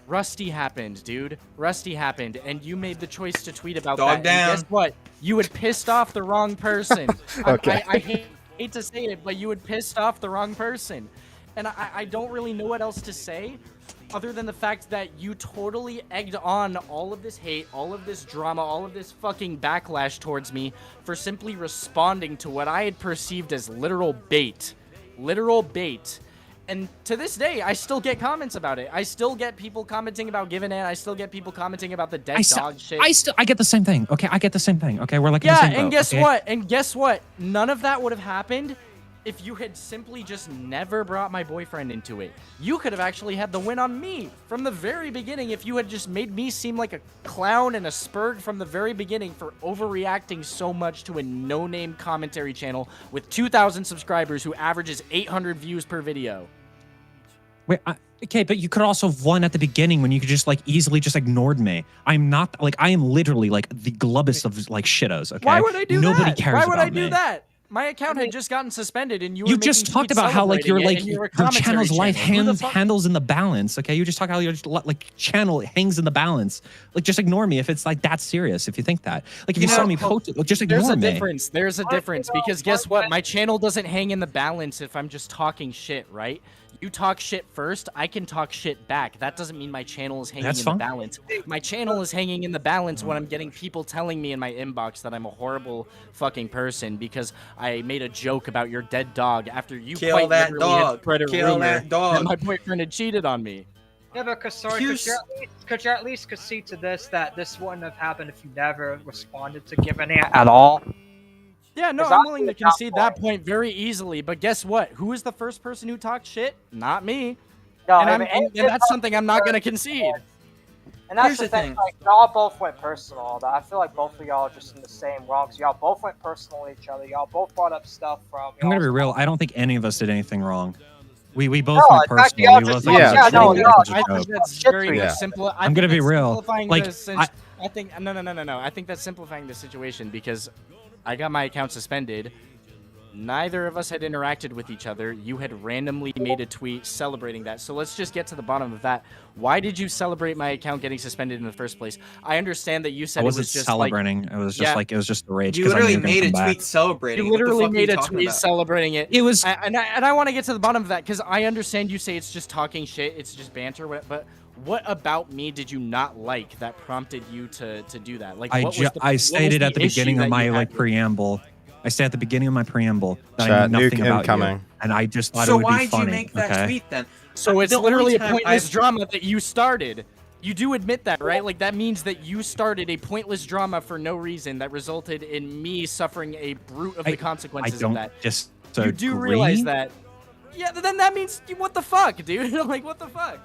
Rusty happened, dude. Rusty happened, and you made the choice to tweet about Dog that. down. And guess what? You had pissed off the wrong person. Okay. I hate to say it, but you had pissed off the wrong person. And I don't really know what else to say other than the fact that you totally egged on all of this hate, all of this drama, all of this fucking backlash towards me for simply responding to what I had perceived as literal bait. Literal bait. And to this day, I still get comments about it. I still get people commenting about Givenant. I still get people commenting about the dead dog shit. I get the same thing. Okay, I get the same thing. Okay, we're like in the Yeah, same boat, and guess okay? what? And guess what? None of that would have happened if you had simply just never brought my boyfriend into it. You could have actually had the win on me from the very beginning if you had just made me seem like a clown and a spurg from the very beginning for overreacting so much to a no-name commentary channel with 2,000 subscribers who averages 800 views per video. Wait, okay, but you could also have won at the beginning when you could just like easily just ignored me. I'm not like I am literally like the glubbest of like shittos. Okay, Why would I do Nobody that? cares Why would about I do me. that? My account had just gotten suspended, and you were You just making talked tweets about how like your celebrating it, and you were a commentary channel's life channel. Who the fuck- handles in the balance. Okay, you just talk how your like channel hangs in the balance. Like just ignore me if it's like that serious. If you think that, like if you saw me post it, just ignore There's a me. difference. There's a difference because guess what? My channel doesn't hang in the balance if I'm just talking shit, right? You talk shit first, I can talk shit back. That doesn't mean my channel is hanging That's in fine. the balance. My channel is hanging in the balance when I'm getting people telling me in my inbox that I'm a horrible fucking person because I made a joke about your dead dog after you Kill quite that literally had dog. spread a Kill rumor that dog. my boyfriend had cheated on me. Yeah, but Kusari, could you at least concede to this that this wouldn't have happened if you never responded to Givenant at all? Yeah, no, I'm willing to concede that point very easily, but guess what? Who is the first person who talked shit? Not me. No, and, I mean, and that's something I'm not going to concede. And that's Here's the the thing, thing. like, y'all both went personal. I feel like both of y'all are just in the same wrongs. Y'all both went personal with each other. Y'all both brought up stuff from. I'm gonna be real. I don't think any of us did anything wrong. We both No, went in fact, personal. y'all We just- both yeah, like, no, it y'all- was a I joke. think that's very Yeah. simple. I'm gonna be real. Like, I think no. I think that's simplifying the situation because I got my account suspended. Neither of us had interacted with each other. You had randomly made a tweet celebrating that. So let's just get to the bottom of that. Why did you celebrate my account getting suspended in the first place? I understand that you said I it wasn't was just celebrating. It was just like it was just the rage. You 'cause I knew literally you were gonna made a come back. tweet celebrating. You What the literally fuck are made you a talking tweet about? celebrating it. It was, and I want to get to the bottom of that because I understand you say it's just talking shit, it's just banter, but what about me did you not like that prompted you to do that? Like, what was I stated at the issue beginning that of you my had like with it? preamble. I said at the beginning of my preamble that I Chat, knew nothing nuke about incoming. you, and I just thought So it would why'd be funny. you make that okay? tweet then? So it's The only literally a time pointless I've- drama that you started. You do admit that, right? Like that means that you started a pointless drama for no reason that resulted in me suffering a brute of the consequences I don't of that. just You do realize that. Yeah, then that means what the fuck, dude? Like what the fuck?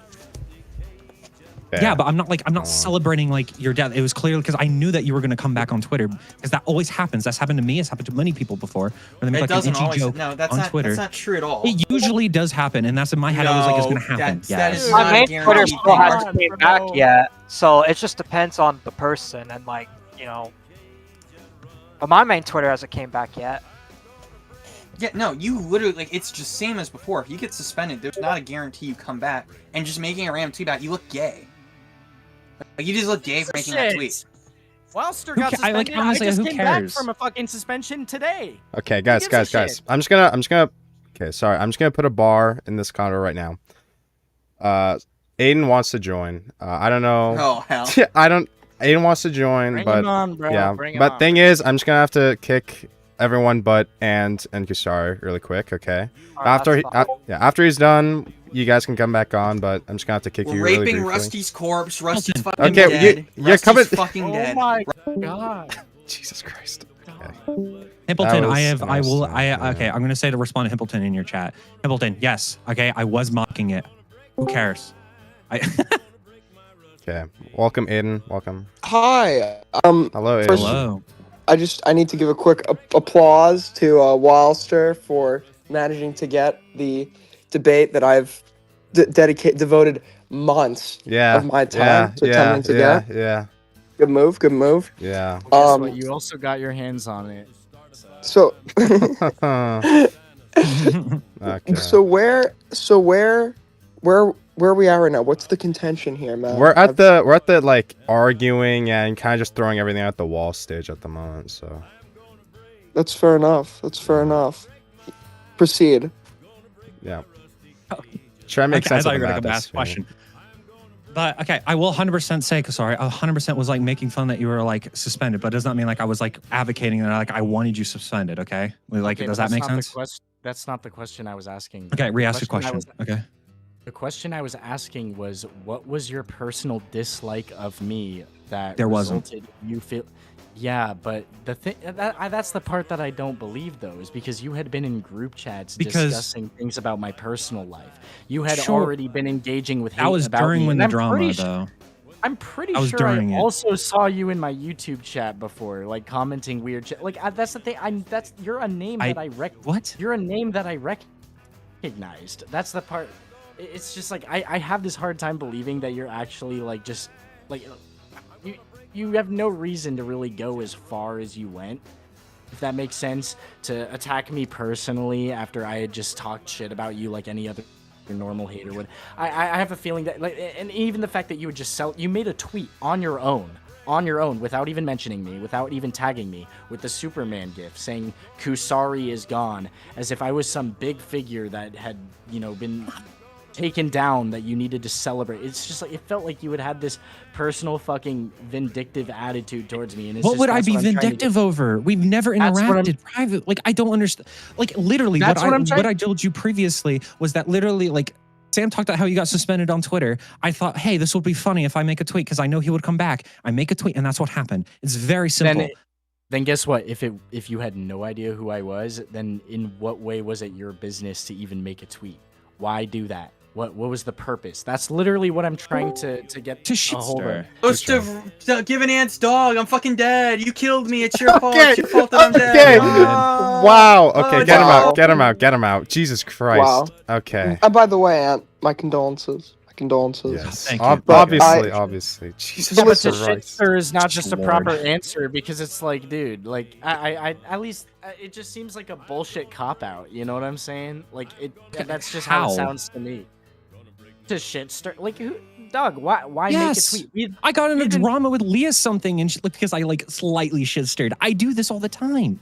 Yeah, but I'm not celebrating like your death. It was clear because I knew that you were going to come back on Twitter because that always happens. That's happened to me. It's happened to many people before. Where they make It like an doesn't itchy always. joke No, that's on not. Twitter. That's not true at all. It usually does happen, and that's in my head. I was like, it's going to No, happen. that is Yes. My not main a Twitter guarantee still thing. hasn't came back yet, so it just depends on the person and like But my main Twitter hasn't came back yet. Yeah, no, you literally like it's just same as before. If you get suspended, there's not a guarantee you come back. And just making a random tweet about it, you look gay. Like you just look gay for making that tweet. Wildster Who got ca- I, like, suspended. honestly, I just who came back cares? from a fucking suspension today. Okay, guys. I'm just gonna. Okay, sorry. I'm just gonna put a bar in this condo right now. Aiden wants to join. I don't know. Oh hell. Aiden wants to join, Bring but him on, bro. yeah. Bring him But on. thing is, I'm just gonna have to kick everyone but and Kusari really quick. Okay. After he's done, you guys can come back on. But I'm just gonna have to kick We're you really raping briefly. Rusty's corpse. Rusty's fucking Okay, dead. you're Rusty's coming. fucking dead. Oh my god. Jesus Christ. Himpleton, That I was have, I will, nice, I, okay, I'm going to say to respond to Himpleton in your chat. Himpleton, yes, okay, I was mocking it. Who cares? Okay. Welcome, Aiden. Welcome. Hi. Hello, Aiden. first, Hello. I need to give a quick applause to Wildster for managing to get the debate that I've devoted months of my time to attempting to get. Yeah. Good move. Good move. Yeah. Guess what? You also got your hands on it. So. Okay. So where where are we at right now? What's the contention here, man? We're at the like arguing and kind of just throwing everything at the wall stage at the moment. So that's fair enough. That's fair enough. Proceed. Yeah. Try to make sense I thought of you were the gonna madness. ask a question. But okay, I will 100% say, Kusari, 100% was like making fun that you were like suspended, but it does not mean like I was like advocating that like I wanted you suspended. Okay, like Okay, does but that make that's not the sense? that's not the question I was asking. Okay, re-ask the question I question. was- Okay. The question I was asking was, what was your personal dislike of me that There wasn't. resulted you feel? Yeah, but the thing that's the part that I don't believe though, is because you had been in group chats Because- discussing things about my personal life. You had Sure. already been engaging with That hate was about during me, when and the I'm drama pretty though. I'm pretty That was sure during I it. also saw you in my YouTube chat before, like commenting weird shit. Like that's the thing. You're a name that I What? You're a name that I recognized. That's the part. It's just like I have this hard time believing that you're actually like just like you have no reason to really go as far as you went. If that makes sense, to attack me personally after I had just talked shit about you like any other normal hater would. I have a feeling that, like, and even the fact that you would just you made a tweet on your own without even mentioning me, without even tagging me, with the Superman gif saying Kusari is gone, as if I was some big figure that had, you know, been taken down that you needed to celebrate. It's just like it felt like you would have this personal fucking vindictive attitude towards me. And it's What just, would I that's be what I'm trying to vindictive get- over? We've never That's what I'm- interacted private. Like I don't understand. Like literally, That's what I'm trying- what I told you previously was that literally like Sam talked about how you got suspended on Twitter. I thought, hey, this would be funny if I make a tweet because I know he would come back. I make a tweet, and that's what happened. It's very simple. Then guess what? If you had no idea who I was, then in what way was it your business to even make a tweet? Why do that? What was the purpose? That's literally what I'm trying to get a hold of. Ghost of Givenant's dog. I'm fucking dead. You killed me. It's your fault. It's your fault that I'm Okay. dead. Wow. Okay, get him wow. out. Get him out. Get him out. Jesus Christ. Wow. Okay. And by the way, Aunt, my condolences. My condolences. Yes. Thank you. But Obviously. Jesus Yeah, but the Christ. shitster is not just a Lord. proper answer, because it's like, dude, like I at least it just seems like a bullshit cop out. You know what I'm saying? Like that's just how How? it sounds to me. To shitster, like who, Doug? Why Yes. make a tweet? I got in a drama with Leah something, and because I like slightly shit stirred. I do this all the time.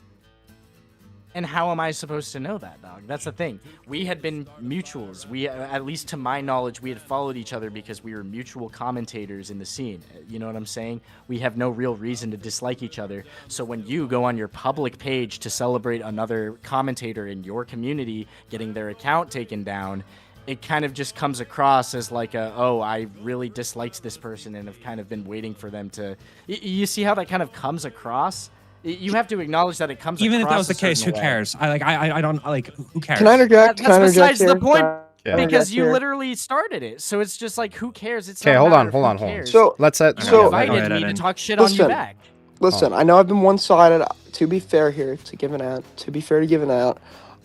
And how am I supposed to know that, dog? That's the thing. We had been mutuals. We, at least to my knowledge, we had followed each other because we were mutual commentators in the scene. You know what I'm saying? We have no real reason to dislike each other. So when you go on your public page to celebrate another commentator in your community getting their account taken down, it kind of just comes across as like I really disliked this person and have kind of been waiting for them to... You see how that kind of comes across? You have to acknowledge that it comes Even across if that was the a certain case, who way. cares? I don't like. Who cares? Can I interject? That's besides the point, Yeah. because you Here. literally started it. So it's just like, who cares? It's Okay, not a hold matter on, of hold who on, hold on. cares. So- Let's You so- invited me to talk shit on you Listen. back. Listen, I know I've been one-sided. To be fair here, to be fair to Givenant,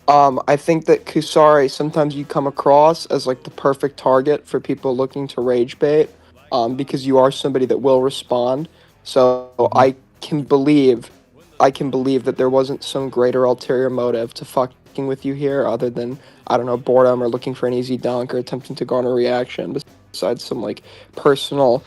I think that Kusari, sometimes you come across as like the perfect target for people looking to rage bait, because you are somebody that will respond. So I can believe that there wasn't some greater ulterior motive to fucking with you here, other than, I don't know, boredom or looking for an easy dunk or attempting to garner reaction, besides some like personal,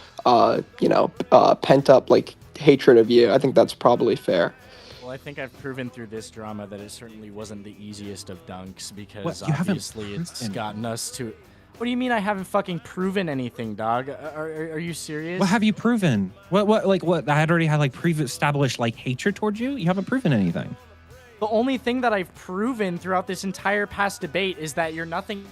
pent up like hatred of you. I think that's probably fair. Well, I think I've proven through this drama that it certainly wasn't the easiest of dunks, because What? You haven't obviously it's proven gotten us to... What do you mean I haven't fucking proven anything, dog? Are you serious? What have you proven? What? I had already had like pre-established like hatred towards you. You haven't proven anything. The only thing that I've proven throughout this entire past debate is that you're nothing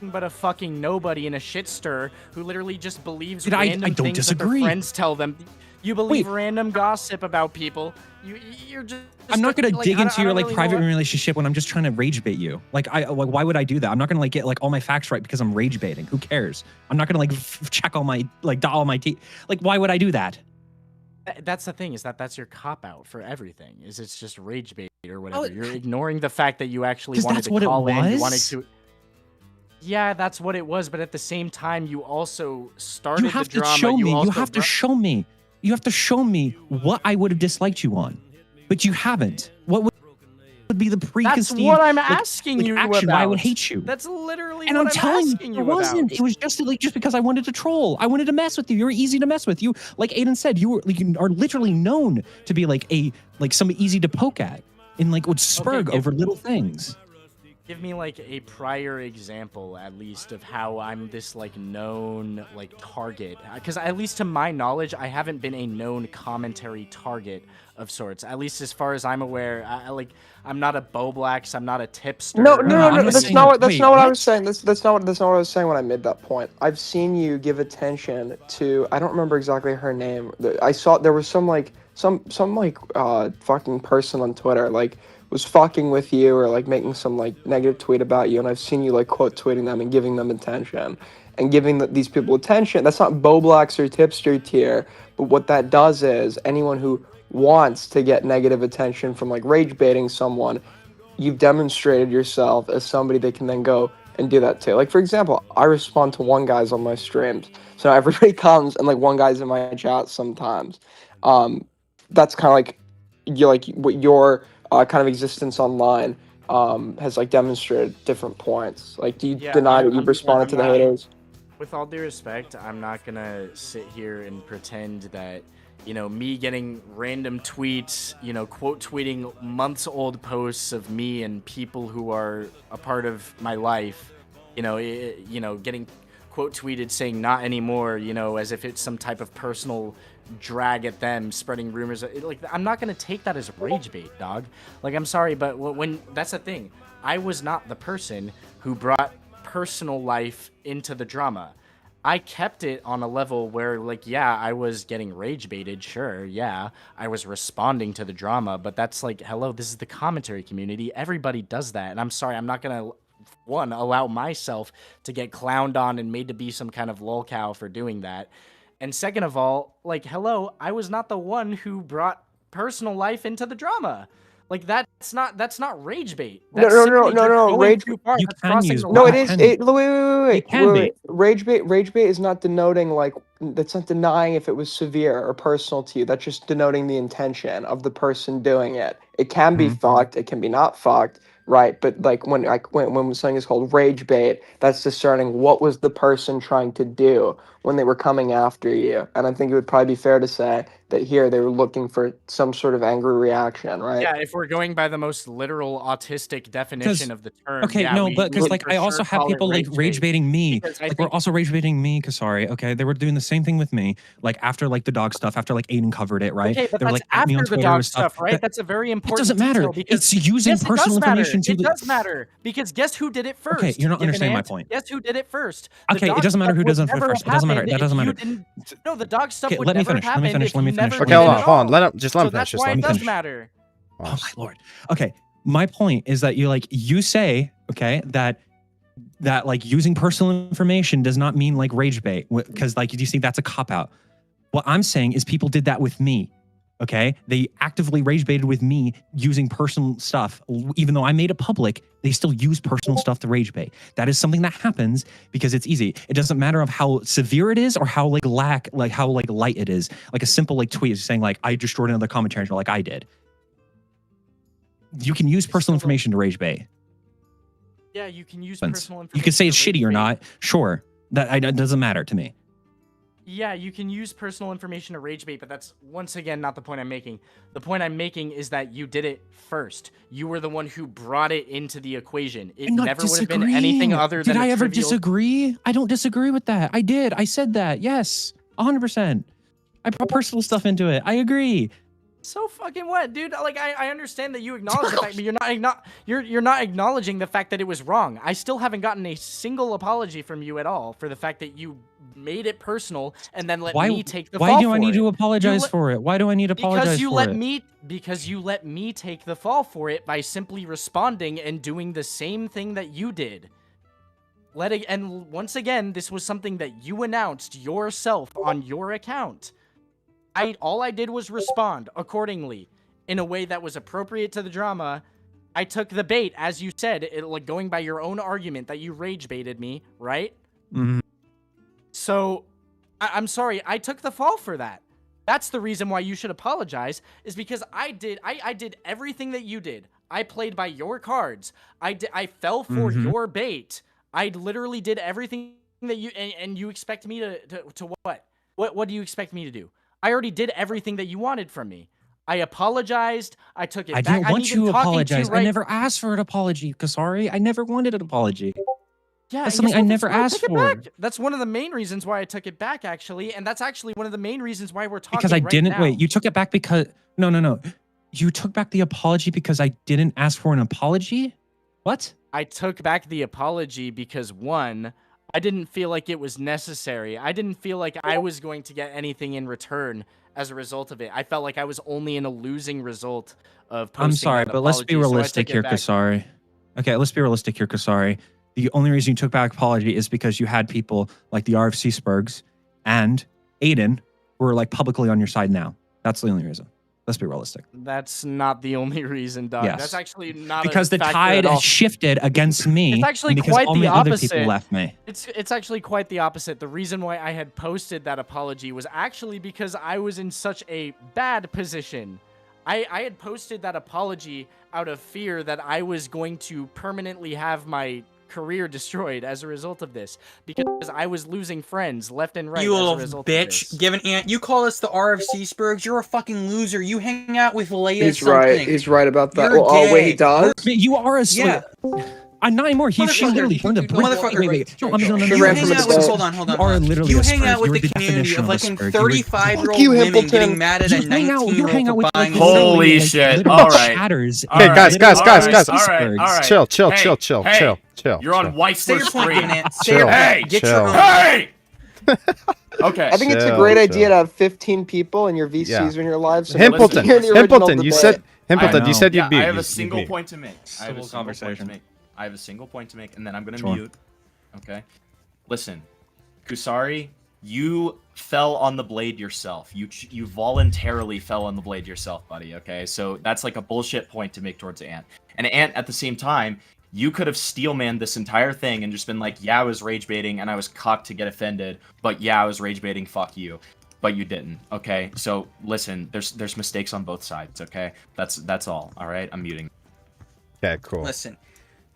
but a fucking nobody and a shitster who literally just believes Dude, I random don't things that disagree. their friends tell them. You believe random gossip about people. You're just... I'm not gonna like, dig I into your don't like really private know relationship when I'm just trying to rage bait you. Like why would I do that? I'm not gonna like get like all my facts right because I'm rage baiting. Who cares? I'm not gonna like check all my like dot all my teeth. Like why would I do that? That's the thing, is that's your cop out for everything. Is it's just rage bait or whatever. Oh, You're ignoring the fact that you actually 'Cause wanted that's to what it call in. You was? wanted to. Yeah, that's what it was. But at the same time, you also started You have the to drama. show me. You also have to show me. You have to show me what I would have disliked you on, but you haven't. What would be the preconceived? That's what I'm like, asking like you action about. why I would hate you. That's literally literally And what I'm telling you, asking it you wasn't. about. It was just like just because I wanted to troll. I wanted to mess with you. You were easy to mess with. You, like Aiden said, you are literally known to be like somebody easy to poke at and like would spurg over little things. Give me like a prior example, at least, of how I'm this like known like target. Because at least to my knowledge, I haven't been a known commentary target of sorts. At least as far as I'm aware, I'm not a Boblax, I'm not a tipster. No, that's not what I was saying. That's not what I was saying when I made that point. I've seen you give attention to, I don't remember exactly her name. I saw there was some fucking person on Twitter like was fucking with you or like making some like negative tweet about you, and I've seen you like quote tweeting them and giving them attention and giving these people attention. That's not Boblax or tipster tier, but what that does is anyone who wants to get negative attention from like rage baiting someone, you've demonstrated yourself as somebody they can then go and do that to. Like, for example, I respond to one guy's on my streams, so everybody comes and like one guy's in my chat sometimes. That's kind of like what your kind of existence online has like demonstrated different points. Like, do you deny that you've responded to the haters? With all due respect, I'm not gonna sit here and pretend that, you know, me getting random tweets, you know, quote tweeting months old posts of me and people who are a part of my life, getting quote tweeted saying not anymore, you know, as if it's some type of personal drag at them, spreading rumors. Like, I'm not gonna take that as rage bait, dog. Like, I'm sorry, but when that's the thing, I was not the person who brought personal life into the drama. I kept it on a level where, like, yeah, I was getting rage baited, sure, yeah, I was responding to the drama, but that's like, hello, this is the commentary community. Everybody does that, and I'm sorry, I'm not gonna, one, allow myself to get clowned on and made to be some kind of lolcow for doing that. And second of all, like, hello, I was not the one who brought personal life into the drama. Like, that's not rage bait. That's No. Rage. You can use. No, it is. Wait. Rage bait is not denoting like. That's not denying if it was severe or personal to you. That's just denoting the intention of the person doing it. It can be fucked. It can be not fucked. Right, but like when something is called rage bait, that's discerning what was the person trying to do when they were coming after you. And I think it would probably be fair to say that here they were looking for some sort of angry reaction, right? Yeah, if we're going by the most literal autistic definition of the term. Okay, yeah, no, but because like I also have people like rage baiting me. Like we're also rage baiting me, Kusari. Okay, they were doing the same thing with me. Like after like the dog stuff, after like Aiden covered it, right? Okay, but they were, that's like, at me on after the Twitter dog and stuff, right? That's a very important. It doesn't matter. It's using personal information to. It does matter because guess who did it first? Okay, you're not understanding my point. Guess who did it first? Okay, it doesn't matter who does it first. It doesn't matter. That doesn't matter. No, the dog stuff Okay, would let me never finish. Let happen. me finish. Okay, hold on. Let him finish. That's why it does matter. Oh my lord. Okay, my point is that you say, okay, that like using personal information does not mean like rage bait, because like you see that's a cop out. What I'm saying is people did that with me. Okay, they actively rage baited with me using personal stuff. Even though I made it public, they still use personal stuff to rage bait. That is something that happens because it's easy. It doesn't matter of how severe it is or how how light it is. Like a simple like tweet is saying like I destroyed another commentary like I did. You can use personal information to rage bait. Yeah, you can use personal information. You can say it's to rage shitty or bait. not. Sure, that doesn't matter to me. Yeah, you can use personal information to rage bait, but that's, once again, not the point I'm making. The point I'm making is that you did it first. You were the one who brought it into the equation. It never would have been anything other than Did I ever trivial... disagree? I don't disagree with that. I did. I said that. Yes, 100%. I brought personal stuff into it. I agree. So fucking what, dude? Like, I understand that you acknowledge the fact, but you're not acknowledging the fact that it was wrong. I still haven't gotten a single apology from you at all for the fact that you made it personal and then let me take the fall for it. Why do I need to apologize for it? Why do I need to apologize for it? Because you let me take the fall for it by simply responding and doing the same thing that you did. And once again, this was something that you announced yourself on your account. All I did was respond accordingly in a way that was appropriate to the drama. I took the bait, as you said, like going by your own argument that you rage baited me, right? Mm-hmm. So, I'm sorry, I took the fall for that. That's the reason why you should apologize, is because I did everything that you did. I played by your cards. I fell for your bait. I literally did everything that you and you expect me to what? What do you expect me to do? I already did everything that you wanted from me. I apologized. I took it back. I didn't want you to apologize. Right... I never asked for an apology, Kusari. I never wanted an apology. Yeah, that's something I never asked for. That's one of the main reasons why I took it back, actually, and that's actually one of the main reasons why we're talking. Because I didn't now. wait. You took it back because no. You took back the apology because I didn't ask for an apology. What? I took back the apology because one, I didn't feel like it was necessary. I didn't feel like I was going to get anything in return as a result of it. I felt like I was only in a losing result of posting. I'm sorry, but let's be realistic here, Kusari. Okay, let's be realistic here, Kusari. The only reason you took back apology is because you had people like the RFC Spurgs and Aiden who are like publicly on your side now. That's the only reason. Let's be realistic. That's not the only reason, Doug. Yes. That's actually not because the tide has shifted against me. It's actually because quite all the my other opposite. people left me. It's actually quite the opposite. The reason why I had posted that apology was actually because I was in such a bad position. I had posted that apology out of fear that I was going to permanently have my career destroyed as a result of this, because I was losing friends left and right. You as a little result bitch, Givenant. You call us the RFC Spurgs. You're a fucking loser. You hang out with Leia. He's something. right. He's right about that. You're Oh, wait, he gay. does? You are a Yeah. I'm not anymore. She literally turned the Motherfucker. wait. No, You ran hang from out with, hold on. You are literally You a hang Spurg. out with You're the community definition of a like Spurg. 35-year-old women getting mad at a 19-year-old for buying Holy shit. All right. Chatters. Okay, guys. All right. Chill. Hey, you're on Weissler's screen. Hey, get chill. your own. Hey. Okay. I think it's a great idea to have 15 people in your VCs in your lives. So Himpleton, you said you said you'd be. I have a single point to make. I have a single point to make, and then I'm gonna mute. Okay. Listen, Kusari, you fell on the blade yourself. You voluntarily fell on the blade yourself, buddy. Okay, so that's like a bullshit point to make towards Ant. And Ant, at the same time, you could have steelmanned this entire thing and just been like, yeah, I was rage baiting and I was cocked to get offended, but yeah, I was rage baiting. Fuck you. But you didn't. Okay, so listen, there's mistakes on both sides. Okay, that's all. All right, I'm muting. Okay, cool. Listen,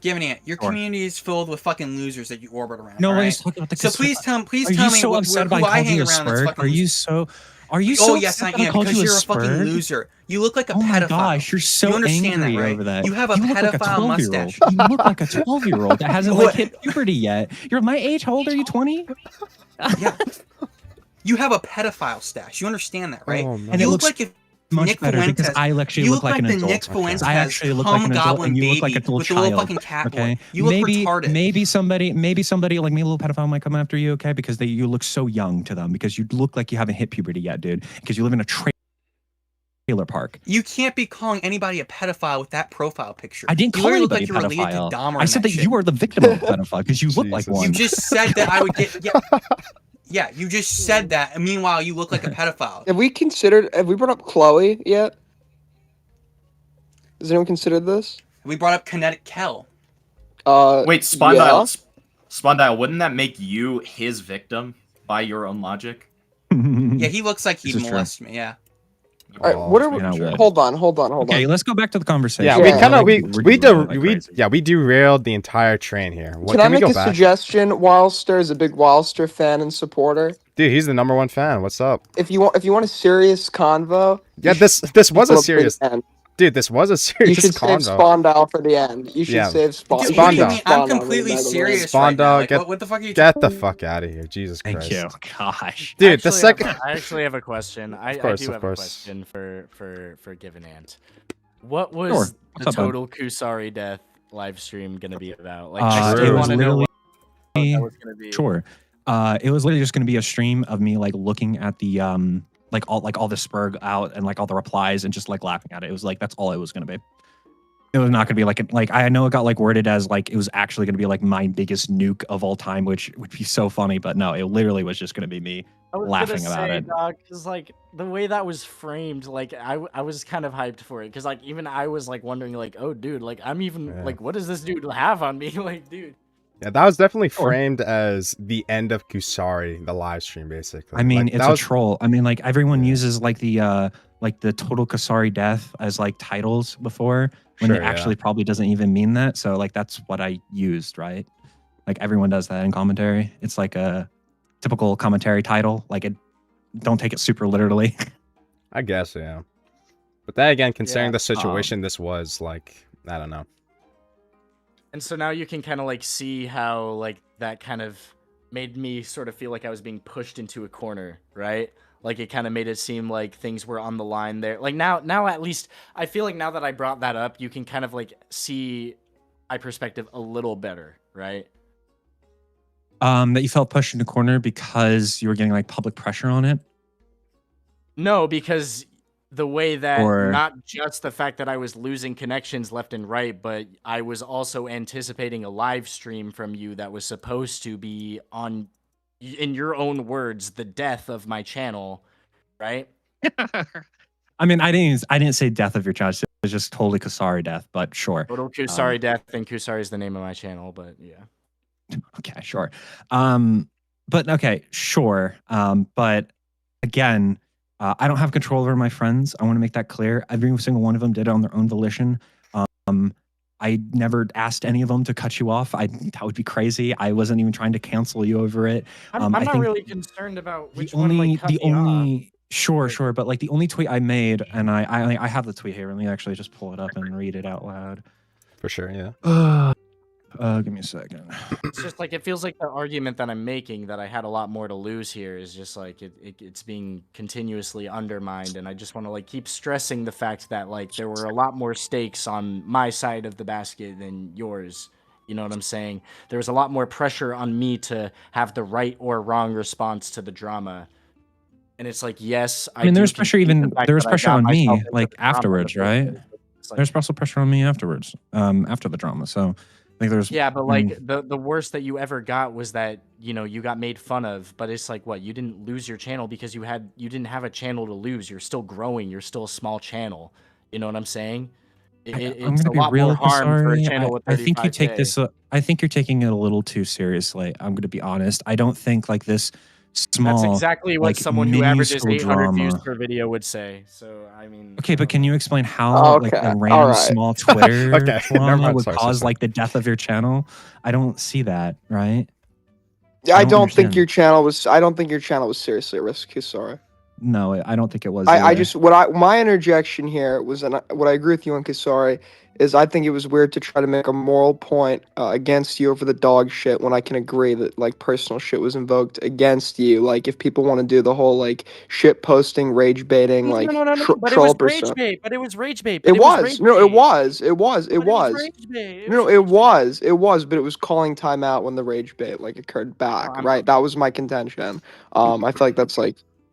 Givenant, your community is filled with fucking losers that you orbit around. No all one's right? talking about the. So please tell me so who I hang around. That's fucking. Are you so? Oh yes, I am, because you're a fucking loser. You look like a pedophile. Oh my gosh, you're so you understand angry that, right? over that. You have a pedophile mustache. You look like a 12-year-old that hasn't like hit puberty yet. You're my age. How old are you? 20? Yeah. You have a pedophile stash. You understand that, right? Oh, and you it look looks like if much Nick better Fuentes, because I actually you look like an the adult. Nick Fuentes I actually look like an adult, and you look like a little with the little child. fucking cat Okay, boy. You look retarded. Maybe somebody like me, a little pedophile, might come after you. Okay, because you look so young to them because you look like you haven't hit puberty yet, dude. Because you live in a trailer park. You can't be calling anybody a pedophile with that profile picture. I didn't call anybody look like you're related to pedophile. Dahmer I said that shit. you are the victim of a pedophile because you look like one. You just said that I would get. Yeah, you just said that. And meanwhile, you look like a pedophile. Have we brought up Chloe yet? Has anyone considered this? We brought up Kinetic Kel. Wait, Spondyle, wouldn't that make you his victim by your own logic? Yeah, he looks like he'd molest me. Yeah. All right, what are we? Hold on. Okay, let's go back to the conversation. Yeah, we derailed the entire train here. Can I make a suggestion? Wilster is a big Wilster fan and supporter. Dude, he's the #1 fan. What's up? If you want a serious convo, yeah, this was a serious. Dude, this was a serious. You should save Spondyle for the end. You should save Spondyle. I'm completely serious right now. Like, what the fuck are you get the fuck out of here, Jesus Christ. Thank you. Gosh, dude, the second. I actually have a question. I do have a question for Givenant. What was the total Kusari death live stream gonna be about? Like, I still want to know what that was gonna be. Sure. It was literally just gonna be a stream of me like looking at the like all the Spurg out and like all the replies and just like laughing at it. It was like that's all it was gonna be. It was not gonna be like I know it got like worded as like it was actually gonna be like my biggest nuke of all time, which would be so funny, but no, it literally was just gonna be me laughing about it. Because like the way that was framed, like I was kind of hyped for it because like even I was like wondering like, oh dude, like I'm even like what does this dude have on me? Like dude. Yeah, that was definitely framed as the end of Kusari, the live stream, basically. I mean, like, it's a troll. I mean, like everyone uses like the total Kusari death as like titles before, when it actually probably doesn't even mean that. So like that's what I used, right? Like everyone does that in commentary. It's like a typical commentary title. Like don't take it super literally. I guess, yeah. But then again, considering Yeah, the situation this was, like, I don't know. And so now you can kind of like see how like that kind of made me sort of feel like I was being pushed into a corner, right? Like it kind of made it seem like things were on the line there. Like now at least I feel like now that I brought that up, you can kind of like see my perspective a little better, right? That you felt pushed in the corner because you were getting like public pressure on it? No, because the way that Or- not just the fact that I was losing connections left and right, but I was also anticipating a live stream from you that was supposed to be on, in your own words, the death of my channel, right? I mean, I didn't say death of your child. It was just totally Kusari death, but sure. Total Kusari death, and Kusari is the name of my channel, but yeah. Okay, sure. But okay, sure. But again, I don't have control over my friends. I want to make that clear. Every single one of them did it on their own volition. I never asked any of them to cut you off. That would be crazy. I wasn't even trying to cancel you over it. I'm I not think really concerned about which the only, one like cut the me only, sure. But like the only tweet I made, and I have the tweet here. Let me actually just pull it up and read it out loud. For sure, yeah. Give me a second. It's just like it feels like the argument that I'm making that I had a lot more to lose here is just like it's being continuously undermined, and I just want to like keep stressing the fact that like there were a lot more stakes on my side of the basket than yours. You know what I'm saying? There was a lot more pressure on me to have the right or wrong response to the drama. And it's like, yes, I mean, do there's pressure concede the even fact there was that I pressure got on me myself into like the drama in the afterwards, first right? place. It's like- There's also pressure on me afterwards, after the drama. So like there's Yeah, but like the worst that you ever got was that, you know, you got made fun of, but it's like what, you didn't lose your channel because you didn't have a channel to lose. You're still growing, you're still a small channel. You know what I'm saying? I'm It's gonna a be lot real, more harm for a Kusari. channel with 35K. I think you take this. I think you're taking it a little too seriously. I'm gonna be honest. I don't think like this small. That's exactly what like, someone who averages minuscule 800 views drama. per video would say. So I mean, Okay, but can you explain how like a random small Twitter Okay, never drama mind, would sorry, cause sorry. like the death of your channel? I don't see that, right? I don't don't think understand. your channel was. I don't think your channel was seriously at risk. Kusari. No, I don't think it was. I either. just my interjection here was, and what I agree with you on Kusari is I think it was weird to try to make a moral point against you over the dog shit when I can agree that like personal shit was invoked against you. Like if people want to do the whole like shit posting, rage baiting, like no, but it troll was rage persona. bait. But it was rage bait. It was. No, it was. It was. It was. Rage bait. No, it was. It was, but it was calling time out when the rage bait like occurred back, right? That was my contention.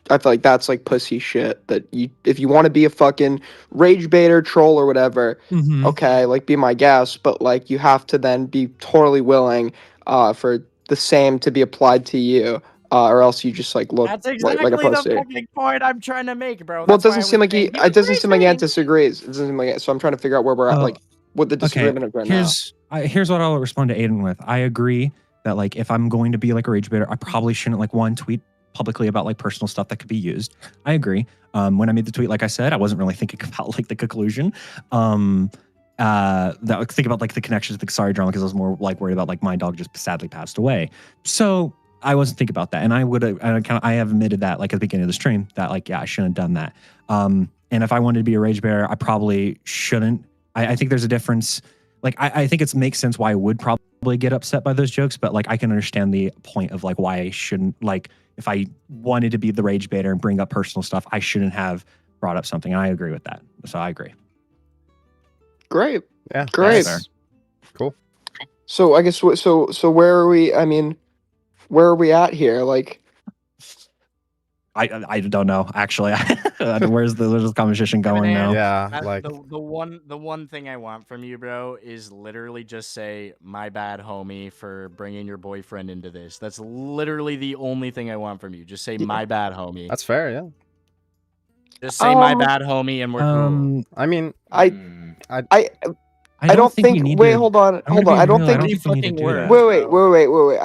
I feel like that's like pussy shit that if you want to be a fucking rage baiter, troll or whatever, okay, like be my guest, but like you have to then be totally willing for the same to be applied to you. Or else you just like look That's like a exactly the pussy. fucking point I'm trying to make, bro. Well, it That's why doesn't I seem was like saying it doesn't seem like Ant disagrees. It doesn't seem like so I'm trying to figure out where we're at, like what the disagreement is right now. Here's what I'll respond to Aiden with. I agree that like if I'm going to be like a rage baiter, I probably shouldn't like tweet publicly about like personal stuff that could be used. I agree. When I made the tweet, like I said, I wasn't really thinking about like the conclusion. Think about like the connections to the Kusari drama because I was more like worried about like my dog just sadly passed away. So I wasn't thinking about that, and I have admitted that like at the beginning of the stream that like I shouldn't have done that. And if I wanted to be a rage bearer, I probably shouldn't. I think there's a difference. Like I think it makes sense why I would probably get upset by those jokes, but like I can understand the point of like why I shouldn't, like if I wanted to be the rage baiter and bring up personal stuff, I shouldn't have brought up something. And I agree with that. So I agree. Great. Yeah. Great. Cool. So I guess so where are we? I mean, where are we at here? Like, I don't know actually. Where's the conversation going now? Yeah, like the one thing I want from you, bro, is literally just say my bad, homie, for bringing your boyfriend into this. That's literally the only thing I want from you. Just say my bad, homie. That's fair, yeah. Just say my bad, homie, and we're cool. I mean, I don't think. Wait, hold on. I don't think. Wait.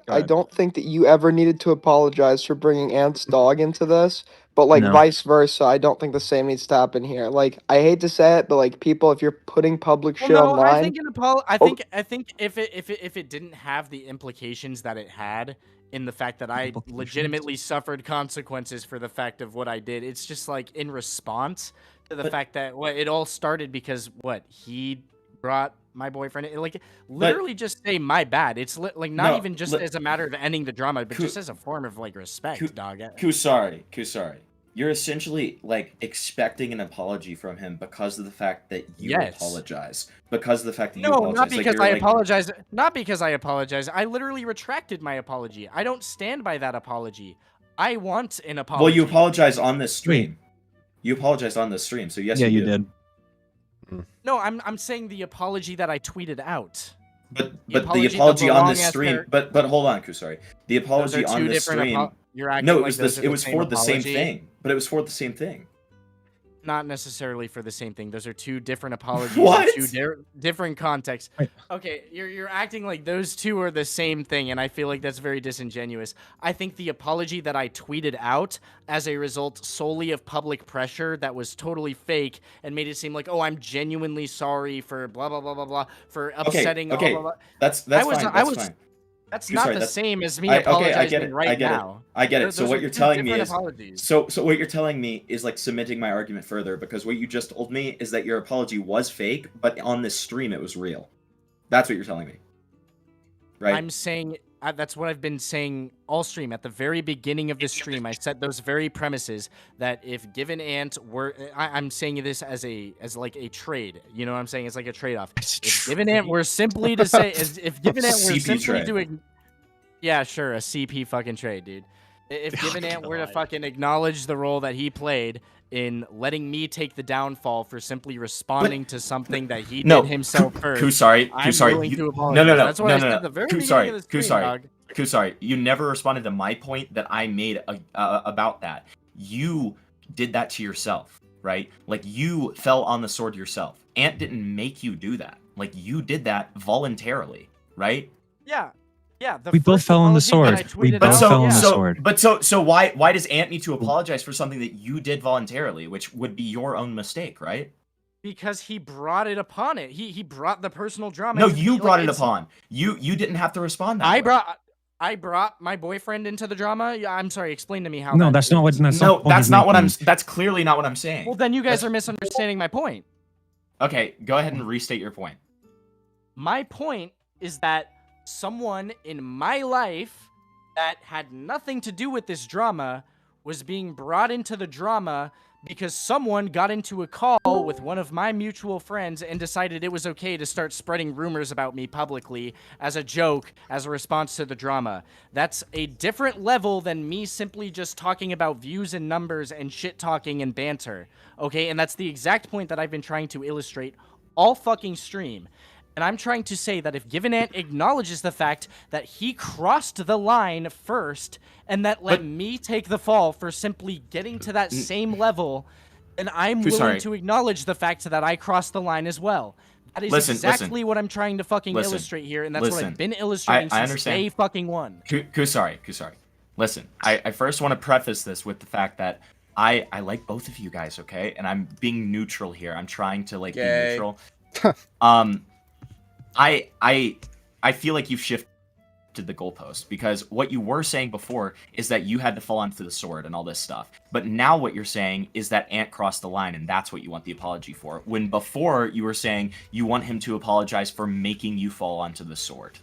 I don't think that you ever needed to apologize for bringing Ant's dog into this. but like No. vice versa, I don't think the same needs to happen here. Like I hate to say it, but like people, if you're putting public Well, shit no, I online, think I think if it didn't have the implications that it had in the fact that I legitimately suffered consequences for the fact of what I did, it's just like in response to the fact that it all started because he brought my boyfriend like literally just say my bad. It's like not even just as a matter of ending the drama, but just as a form of like respect, dog. Kusari, you're essentially like expecting an apology from him because of the fact that you apologize. Because of the fact that you apologize. Not because I apologize. Not because I apologize. I literally retracted my apology. I don't stand by that apology. I want an apology. Well, you apologize on this stream. You apologized on this stream, so yes, you did. No, I'm saying the apology that I tweeted out. But the apology on this stream. But hold on, Kusari. The apology on this stream. No, it was for the same thing. But it was for the same thing. Not necessarily for the same thing. Those are two different apologies. What? Two different contexts. Okay, you're acting like those two are the same thing, and I feel like that's very disingenuous. I think the apology that I tweeted out as a result solely of public pressure that was totally fake and made it seem like, oh, I'm genuinely sorry for blah blah blah blah blah for upsetting. Okay, blah, blah, blah. that's fine. That's not the same as me apologizing right now. I get it. So what you're telling me is, apologies. so what you're telling me is like cementing my argument further, because what you just told me is that your apology was fake, but on this stream it was real. That's what you're telling me, right? I'm saying that's what I've been saying all stream. At the very beginning of the stream, I set those very premises that if Givenant were, I'm saying this as like a trade. You know what I'm saying? It's like a trade-off. If Givenant were simply to say, if Givenant were simply to, yeah, sure, a CP fucking trade, dude. If Givenant were to fucking acknowledge the role that he played in letting me take the downfall for simply responding to something that he did himself first. Kusari, I'm willing to apologize. No. That's what I said at the very beginning of the stream, dog. Kusari, you never responded to my point that I made about that. You did that to yourself, right? Like you fell on the sword yourself. Ant didn't make you do that. Like you did that voluntarily, right? Yeah. Yeah, we both fell on the sword. We both fell on the sword. But so why does Ant need to apologize for something that you did voluntarily, which would be your own mistake, right? Because he brought it upon it. He brought the personal drama. No, you brought it upon. You didn't have to respond that way. I brought my boyfriend into the drama. Yeah, I'm sorry. Explain to me how. No, that's not what. That's clearly not what I'm saying. Well, then you guys are misunderstanding my point. Okay, go ahead and restate your point. My point is that someone in my life that had nothing to do with this drama was being brought into the drama because someone got into a call with one of my mutual friends and decided it was okay to start spreading rumors about me publicly as a joke, as a response to the drama. That's a different level than me simply just talking about views and numbers and shit talking and banter. Okay, and that's the exact point that I've been trying to illustrate all fucking stream. And I'm trying to say that if Givenant acknowledges the fact that he crossed the line first and that let me take the fall for simply getting to that same level, then I'm willing to acknowledge the fact that I crossed the line as well. That is exactly what I'm trying to fucking illustrate here, and that's what I've been illustrating since day fucking one. Kusari. Listen, I first want to preface this with the fact that I like both of you guys, okay? And I'm being neutral here. I'm trying to like be neutral. I feel like you've shifted the goalpost, because what you were saying before is that you had to fall onto the sword and all this stuff. But now what you're saying is that Ant crossed the line and that's what you want the apology for. When before you were saying you want him to apologize for making you fall onto the sword.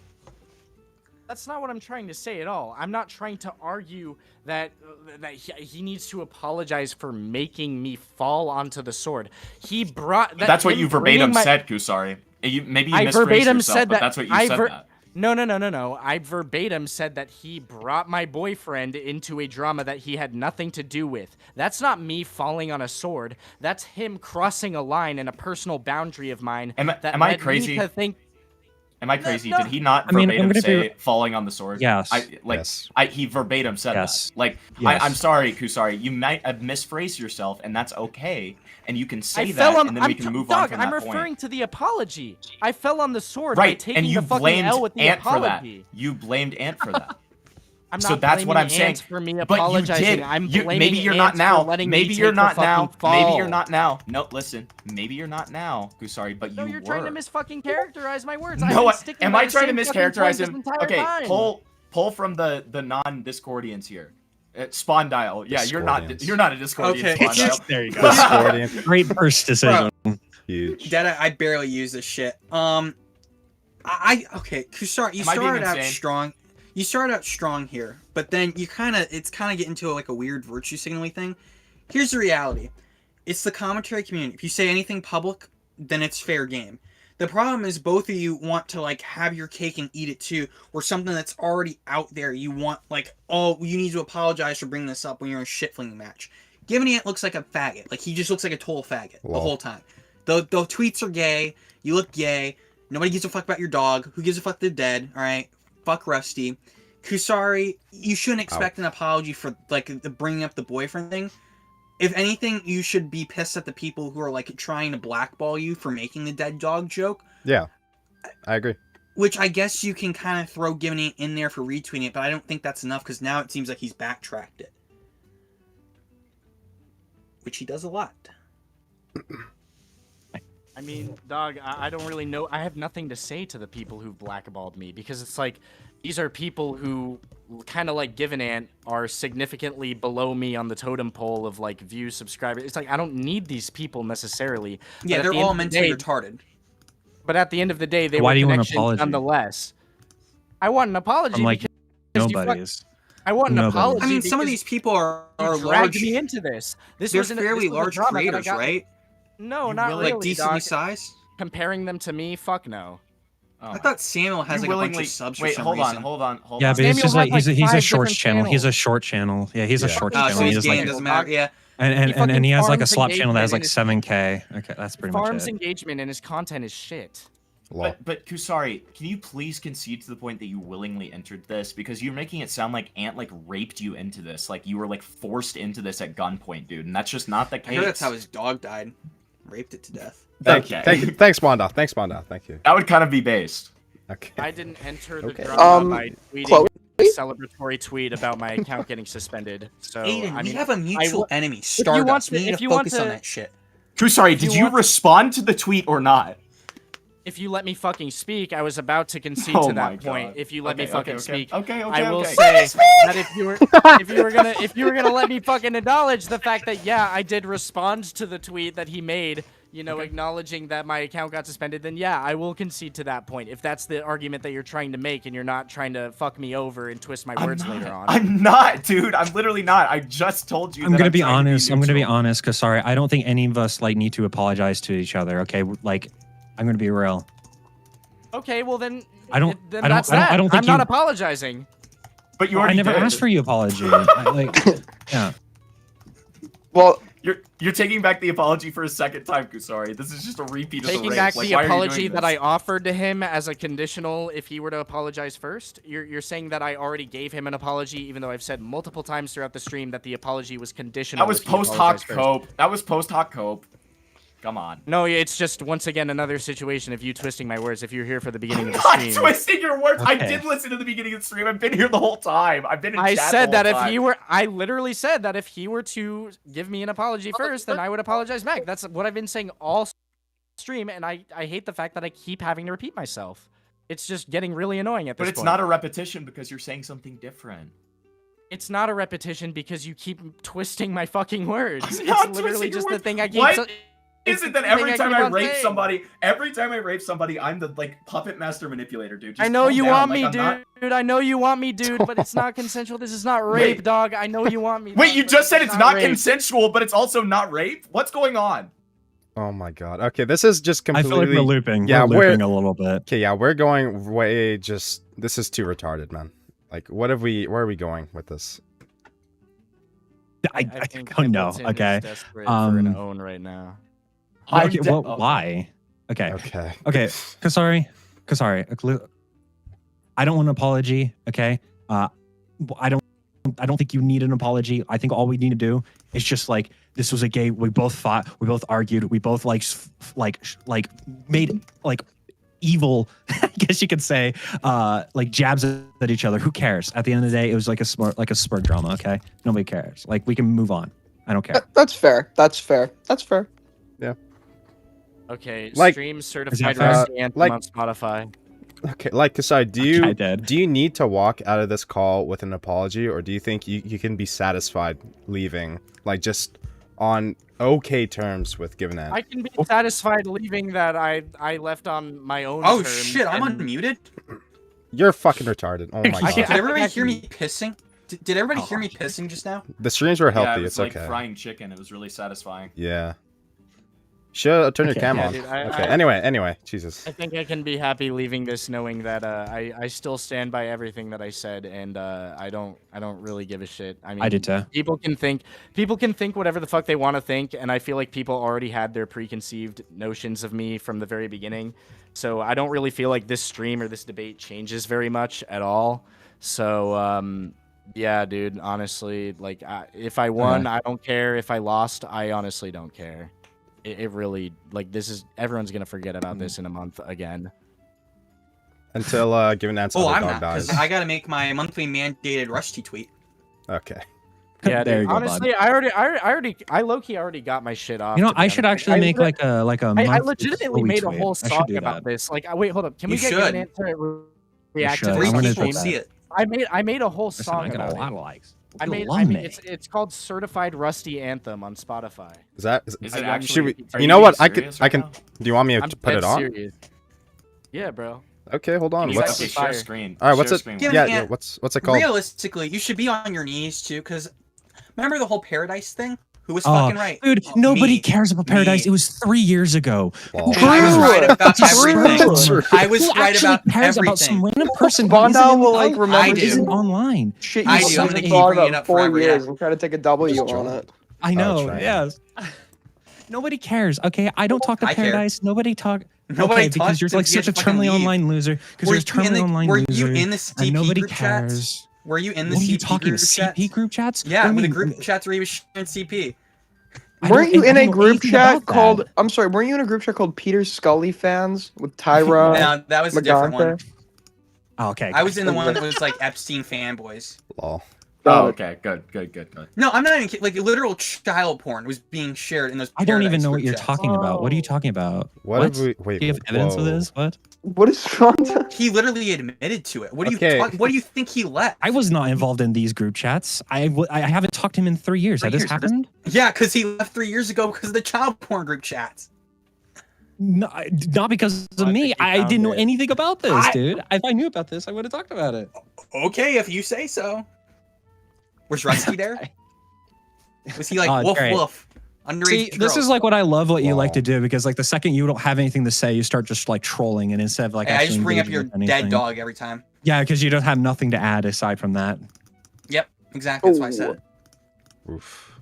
That's not what I'm trying to say at all. I'm not trying to argue that he needs to apologize for making me fall onto the sword. He brought that. That's what you verbatim said, Kusari. Maybe you misphrased yourself, but that's what you said that. No. I verbatim said that he brought my boyfriend into a drama that he had nothing to do with. That's not me falling on a sword. That's him crossing a line and a personal boundary of mine. Am I crazy? Am I crazy? Did he not verbatim say falling on the sword? Yes. He verbatim said that. Like, yes. I'm sorry, Kusari. You might have misphrased yourself, and that's okay. And you can say that, and then we can move on from that point. I'm referring to the apology. I fell on the sword by taking the fucking L with the apology. You blamed Ant for that. I'm So not that's what I'm blaming saying. Ant for me But you apologizing. did. I'm You, blaming maybe you're Ant not now. for letting Maybe me you're take not the now. fucking fall. Maybe you're not now. No, listen. Maybe you're not now, Kusari, but No, you you're were. trying to misfucking characterize my words. No, I've been sticking am by I the trying to same fucking mischaracterize point him? this entire Okay, time. pull from the non-Discordians here. Spawn dial. Yeah, you're not a Discordian. Okay. Spawn dial. There you go. Discordian. Great first decision. Huge. Dad, I barely use this shit. Okay, Kusari, you Am I being started out insane? strong. You started out strong here, but then it's kind of getting to like a weird virtue signaling thing. Here's the reality: it's the commentary community. If you say anything public, then it's fair game. The problem is both of you want to like have your cake and eat it too, or something that's already out there. You want like, oh, you need to apologize for bringing this up when you're in a shit flinging match. Givenant looks like a faggot. Like he just looks like a total faggot the whole time. The tweets are gay. You look gay. Nobody gives a fuck about your dog. Who gives a fuck they're dead? All right. Fuck Rusty. Kusari, you shouldn't expect an apology for like the bringing up the boyfriend thing. If anything, you should be pissed at the people who are like trying to blackball you for making the dead dog joke. Yeah, I agree. Which I guess you can kind of throw Givenant in there for retweeting it, but I don't think that's enough because now it seems like he's backtracked it. Which he does a lot. I mean, dog, I don't really know. I have nothing to say to the people who blackballed me because it's like these are people who kind of like Givenant are significantly below me on the totem pole of like views, subscribers. It's like I don't need these people necessarily. Yeah, they're all mentally retarded. But at the end of the day, they Why were do you want an connections apology? nonetheless. I want an apology From like because you nobody's. I want an Nobody. apology. I mean, some of because these people are you dragged large. me into this. They're wasn't- fairly was a large drama that I creators, got- right? No, You not will, really. like decently dog. sized. Comparing them to me, fuck no. I thought Samuel has like a bunch of subs for some reason. hold on. Yeah, but it's just like he's a five shorts different channel. He's a channels. short channel. Yeah, he's a short Oh, channel. so He his does game like, doesn't matter. Yeah. and he has like a farms slop channel that has like engagement 7K. Okay, that's pretty much Farms it. engagement and his content is shit. But Kusari, can you please concede to the point that you willingly entered this? Because you're making it sound like Ant like raped you into this, like you were like forced into this at gunpoint, dude, and that's just not the I case. heard that's how his dog died. Raped it to death. Thanks, Bonda. Thanks, Bonda. Thank you. That would kind of be based. Okay. I didn't enter the Okay. drama by tweeting Chloe? a celebratory tweet about my account getting suspended. So Aiden, I we want have a mutual enemy, If Stardust. you want to, We need if to you want focus to, on that shit. Kusari, If did you you want- respond to the tweet or not? if you let me fucking speak, I was about to concede Oh to my that point. God. If you let me Okay, fucking okay, speak, okay, I will okay. say that if you were gonna let me fucking acknowledge the fact that yeah, I did respond to the tweet that he made, you know, acknowledging that my account got suspended, then yeah, I will concede to that point. If that's the argument that you're trying to make and you're not trying to fuck me over and twist my words later on. I'm not, dude. I'm literally not. I just told you. I'm that gonna be trying to honest. I'm gonna be neutral. honest, cause sorry, I don't think any of us like need to apologize to each other. Okay, like I'm gonna be real. Okay, well then, I don't- then I don't- that's I don't- that. I don't think I'm not you- apologizing. But you I already never did. asked for your apology. Yeah. Well, you're taking back the apology for a second time, Kusari. This is just a repeat of the Taking rape. back Like, the why are you apology doing that this? I offered to him as a conditional if he were to apologize first? You're saying that I already gave him an apology, even though I've said multiple times throughout the stream that the apology was conditional. That was if he post hoc apologized first. cope. That was post hoc cope. Come on. No, it's just once again another situation of you twisting my words. If you're here for the beginning of the I'm stream, twisting your words. I Okay. did listen to the beginning of the stream. I've been here the whole time. I've been in I chat said the that whole if time. he were, I literally said that if he were to give me an apology first, then I would apologize back. That's what I've been saying all stream, and I hate the fact that I keep having to repeat myself. It's just getting really annoying at this But point. it's not a repetition because you're saying something different. It's not a repetition because you keep twisting my fucking words. I'm It's not literally twisting just your the words. thing I keep. Why is it that the every thing time keep I on rape saying. somebody, I'm the like puppet master manipulator, dude? Just I know calm you down. want Like, me, I'm not- dude. I know you want me, dude. But it's not consensual. This is not rape, Wait. dog. I know you want me. Wait, dog, you but just said this it's is not rape. consensual, but it's also not rape? What's going on? Oh my god. Okay, this is just I completely. feel like we're looping. Yeah, we're looping a little bit. Okay, yeah, we're going way. Just this is too retarded, man. Like, what have we? Where are we going with this? I think don't know. Hamilton is Okay. desperate for an own right now. Okay, well, why? Okay. Okay. Okay. Kasari. I don't want an apology. Okay. I don't think you need an apology. I think all we need to do is just like this was a gay. We both fought. We both argued. We both made like evil, I guess you could say, like jabs at each other. Who cares? At the end of the day, it was like a spur drama. Okay, nobody cares. Like we can move on. I don't care. That's fair. That's fair. That's fair. Yeah. Okay, Like- stream Is certified that fair? Rusty Anthem Like- on Spotify. Okay, like Kusari, I did. do you need to walk out of this call with an apology, or do you think you can be satisfied leaving, like just on okay terms with Givenant? I can be satisfied leaving that I left on my own. Oh terms shit, I'm and- unmuted. You're fucking retarded. Oh my Did god. everybody hear me pissing? Did everybody hear me pissing just now? The streams were Yeah, healthy. it was It's like okay. frying chicken. It was really satisfying. Yeah. Should turn your Okay. camera Yeah, on. dude, Okay. Anyway, Jesus. I think I can be happy leaving this knowing that I still stand by everything that I said, and I don't really give a shit. I mean, I did too. People can think whatever the fuck they want to think, and I feel like people already had their preconceived notions of me from the very beginning. So I don't really feel like this stream or this debate changes very much at all. So yeah, dude. Honestly, like if I won, I don't care. If I lost, I honestly don't care. It really, like, everyone's gonna forget about this in a month again. Until Givenant's Oh, other I'm dog not, because dies. I gotta make my monthly mandated Rusty tweet. Okay. Yeah, There dude, you go, honestly, I low-key already got my shit off. You know, to be I should honest. actually make like a I monthly legitimately story made a tweet. whole I should song do about that. this. Like, wait, hold up. Can we You get should. an answer? You React should. to I'm this? gonna People do see that. it. I made a whole Listen, song I got about a lot it. of likes. I You'll made love me. it's called Certified Rusty Anthem on Spotify. Is it it should actually- we, are you you know what? being I serious can. right now? Do you want me to I'm put dead it on? serious. Yeah, bro. Okay, hold on. Can you What's guys share fire? screen? all right? What's Share it? screen. Yeah. What's it called? Realistically, you should be on your knees too, because remember the whole Paradise thing? Who was Oh, fucking right? dude, Oh, nobody me. cares about Paradise. Me. It was 3 years ago. Well, And I was right about True. everything. I was Who right actually about cares about some everything. random person who Bondo isn't, will like I remember do. isn't online? shit I you do. I'm haven't gonna keep thought bringing it about up 4 forever, years yeah. and try to take a W Just on join. it. I know. trying. Yes. Nobody cares. Okay, I don't talk to I care. Paradise. Nobody talk. Nobody okay, because talks you're to like you, such a fucking terminally leave. online loser. Because Were you're a you in terminally the- online were loser. you in the CP and nobody group chats? cares. Were you in the What are you CP talking? group CP chats? group chats? Yeah, What do with the you mean? group chats where he was sharing CP. I Weren't don't- you in I a don't know group anything chat about that. called? I'm sorry. Weren't you in a group chat called Peter Scully fans with Tyra? No, that was a different one. Magante? Oh, okay. I was in the one that was like Epstein fanboys. Lol. Oh, okay. Good. No, I'm not even kidding. Like literal child porn was being shared in those. I don't even Paradise know what group you're chats. talking about. What are you talking about? What have we? Wait. Do you have evidence of whoa. this? What? What is Fronta? He literally admitted to it. What do you Okay. what do you think he left? I was not involved in these group chats. I haven't talked to him in 3 years. Has this happened? Yeah, because he left 3 years ago because of the child porn group chats. No, not because of me. I didn't know anything about this, dude. If I knew about this, I would have talked about it. Okay, if you say so. Was Rusty there? Was he like Oh, woof great. woof? Underage See, this girls? is like what I love what you like Wow. to do, because like the second you don't have anything to say, you start just like trolling, and instead of like Hey, I actually just bring up engaging your with anything. dead dog every time. Yeah, because you don't have nothing to add aside from that. Yep, exactly. That's why I said it. Oof.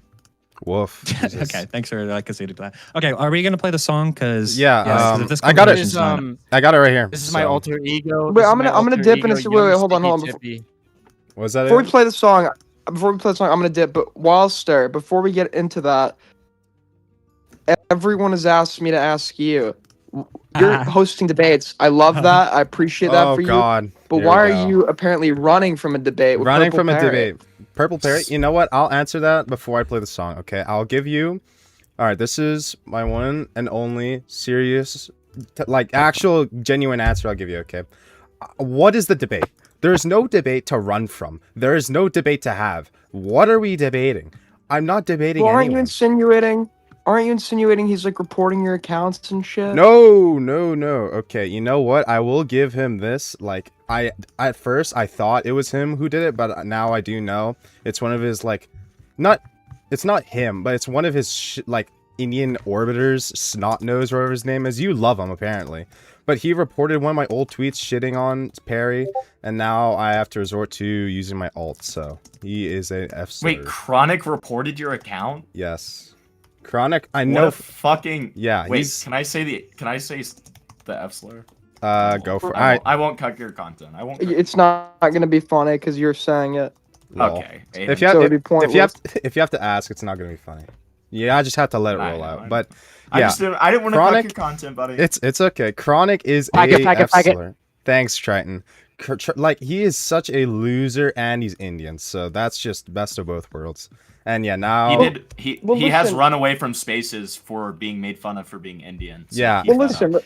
Woof. Jesus. Okay, thanks for conceding to that. Okay, are we gonna play the song? Because Yeah, 'cause if this I got it. conversation's not- I got it right here. This is my so- alter ego. Wait, This I'm is my gonna alter dip in ego, a wait, young hold on, Sticky hold on. Tippy. Was that Before it? we play the song, I'm gonna dip. But Wildster, before we get into that, everyone has asked me to ask you. You're hosting debates. I love that. I appreciate that Oh for you. God. But Here why we are go. you apparently running from a debate? With Running Purple from a Parrot? debate? Purple Parrot. You know what? I'll answer that before I play the song. Okay, I'll give you. All right, this is my one and only serious, like actual genuine answer. I'll give you. Okay, what is the debate? There is no debate to run from. There is no debate to have. What are we debating? I'm not debating Well, aren't you anyone. insinuating? Aren't you insinuating he's like reporting your accounts and shit? No. Okay, you know what? I will give him this. Like, at first I thought it was him who did it, but now I do know it's one of his like, it's not him, but it's one of his like Indian orbiters, snot nose, whatever his name is. You love him apparently, but he reported one of my old tweets shitting on Perry, and now I have to resort to using my alt. So he is a F slur. Wait, Chronic reported your account? Yes. Chronic, I What know. a fucking Yeah, Wait, he's. can I say the F slur? Go for it. I won't cut your content. I won't. It's not gonna be funny because you're saying it. Lol. Okay. If So it'd be you have pointless. if you have to ask, it's not gonna be funny. Yeah, I just had to let it roll out. But yeah, I didn't want to cook your content, buddy. It's okay. Chronic is Faggot. F-slur. Thanks, Triton. Like, he is such a loser, and he's Indian, so that's just best of both worlds. And yeah, now he has run away from spaces for being made fun of for being Indian. So yeah. Well, listen.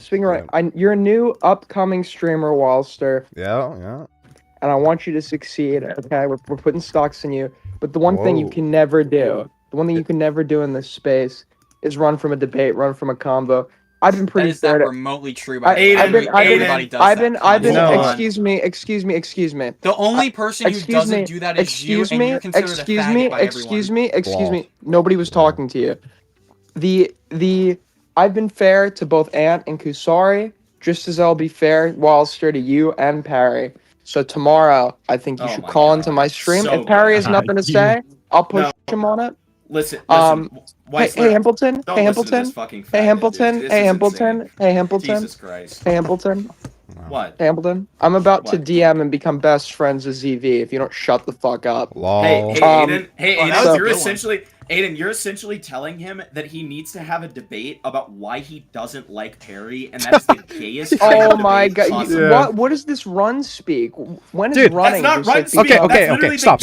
Speaking right, you're a new upcoming streamer, Wildster. Yeah. And I want you to succeed. Okay, we're putting stocks in you. But the one thing you can never do, in this space, is run from a debate, run from a combo. I've been pretty fair. That remotely true by everybody does that. Excuse me. The only person who doesn't do that is you, and you're considered a faggot by everyone. Excuse me. Nobody was talking to you. I've been fair to both Ant and Kusari, just as I'll be fair, Wildster, to you and Parry. So tomorrow, I think you should call into my stream. If Parry has nothing to say, I'll push him on it. Listen. Hey, Hamilton. Hey, Hamilton. Jesus Christ. Hey, Hamilton. What? Hamilton. I'm about to DM and become best friends with ZV if you don't shut the fuck up. Hey, Aiden. Aiden, you're essentially telling him that he needs to have a debate about why he doesn't like Perry, and that is the gayest. Oh my god! What does this run speak? When is running? That's not run speak. Okay. Stop.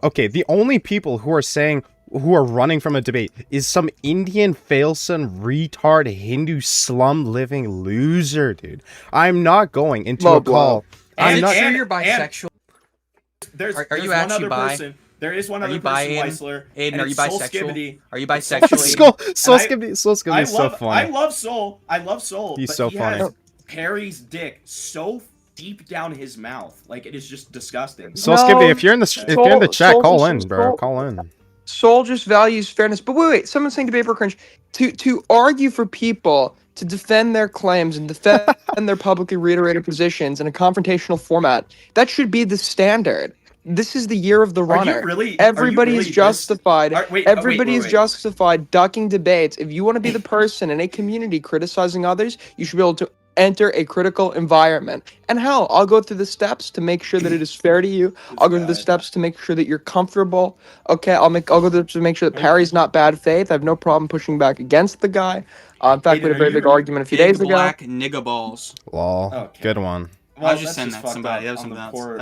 Okay, the only people who are saying who are running from a debate is some Indian failson retard Hindu slum living loser, dude. I'm not going into a call. I'm not sure you're bisexual. Are you actually bi? There is one other person, Weisler. Aiden, are you bisexual? Skibidi. Are you bisexual? Soul Skibidi is so funny. I love Soul. He's but so he funny. Has Perry's dick so deep down his mouth, like it is just disgusting. Soul Skibidi, if you're in the chat, call in, bro. Call in. Soul just values fairness. But wait. Someone's saying debate for cringe. To argue for people to defend their claims and defend their publicly reiterated positions in a confrontational format, that should be the standard. This is the year of the runner. Everybody is justified. Everybody is justified ducking debates. If you want to be the person in a community criticizing others, you should be able to enter a critical environment. And hell, I'll go through the steps to make sure that it is fair to you. I'll go through the steps to make sure that you're comfortable. Okay, I'll go through to make sure that Parry's not bad faith. I have no problem pushing back against the guy. In fact, we had a very big argument a few days ago. Black nigga balls. Lol. Good one. I was just saying that somebody. That was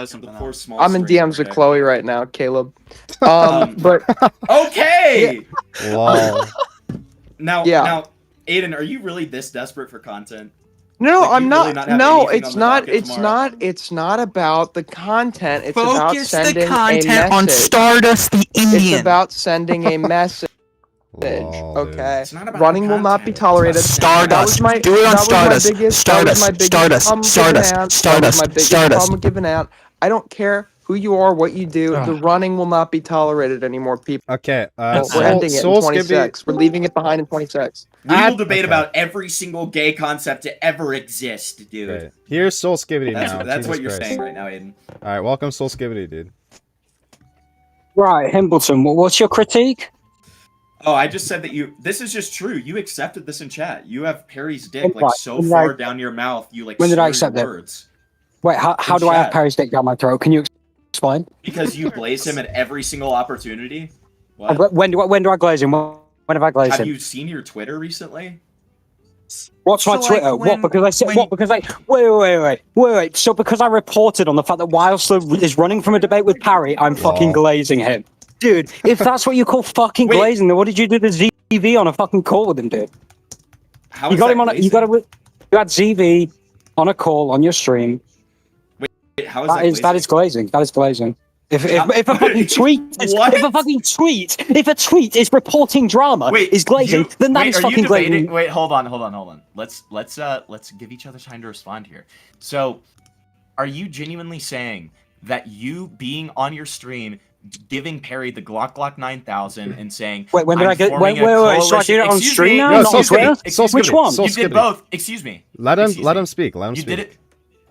something else. I'm in DMs with Chloe right now, Caleb. But okay. Lol. Now, Aiden, are you really this desperate for content? No, Like, I'm not. Really No, it's not. It's not about the content. It's about sending the content a message. on Stardust the Indian. It's about sending a message. Lol, okay. About running will not be tolerated. Stardust. Do it on Stardust. Stardust. Giving out. I don't care who you are, what you do. The running will not be tolerated anymore, people. Okay. We're ending it in 26. We're leaving it behind in 26. We will debate about every single gay concept to ever exist, dude. Okay. Here's Soul Skibidi now. That's Jesus what you're Christ. saying right now, Aiden. All right, welcome Soul Skibidi, dude. Right, Hambleton, what's your critique? Oh, I just said that this is just true. You accepted this in chat. You have Perry's dick like so far down your mouth, you like when did I slur accept your it? words. Wait, how do I have Perry's dick down my throat? Can you explain? Because you blaze him at every single opportunity. What? When do I glaze him? When have I glazed him? Have you seen your Twitter recently? What's my Twitter? What? Because I said what? Because I wait. So because I reported on the fact that Wildsler is running from a debate with Parry, I'm fucking glazing him, dude. If that's what you call fucking glazing, then what did you do to ZV on a fucking call with him, dude? How you got him on. You had ZV on a call on your stream. Wait, how is that is glazing? That is glazing. If a fucking tweet is reporting drama is glazing, then that is fucking glazing. Wait, hold on. Let's give each other time to respond here. So, are you genuinely saying that you being on your stream, giving Perry the Glock 9000 and saying, wait, when did I get? Wait, so I did it on stream now? No, not on Twitter? Which one? You did both. Excuse me. Let him speak. Let him speak. Did it.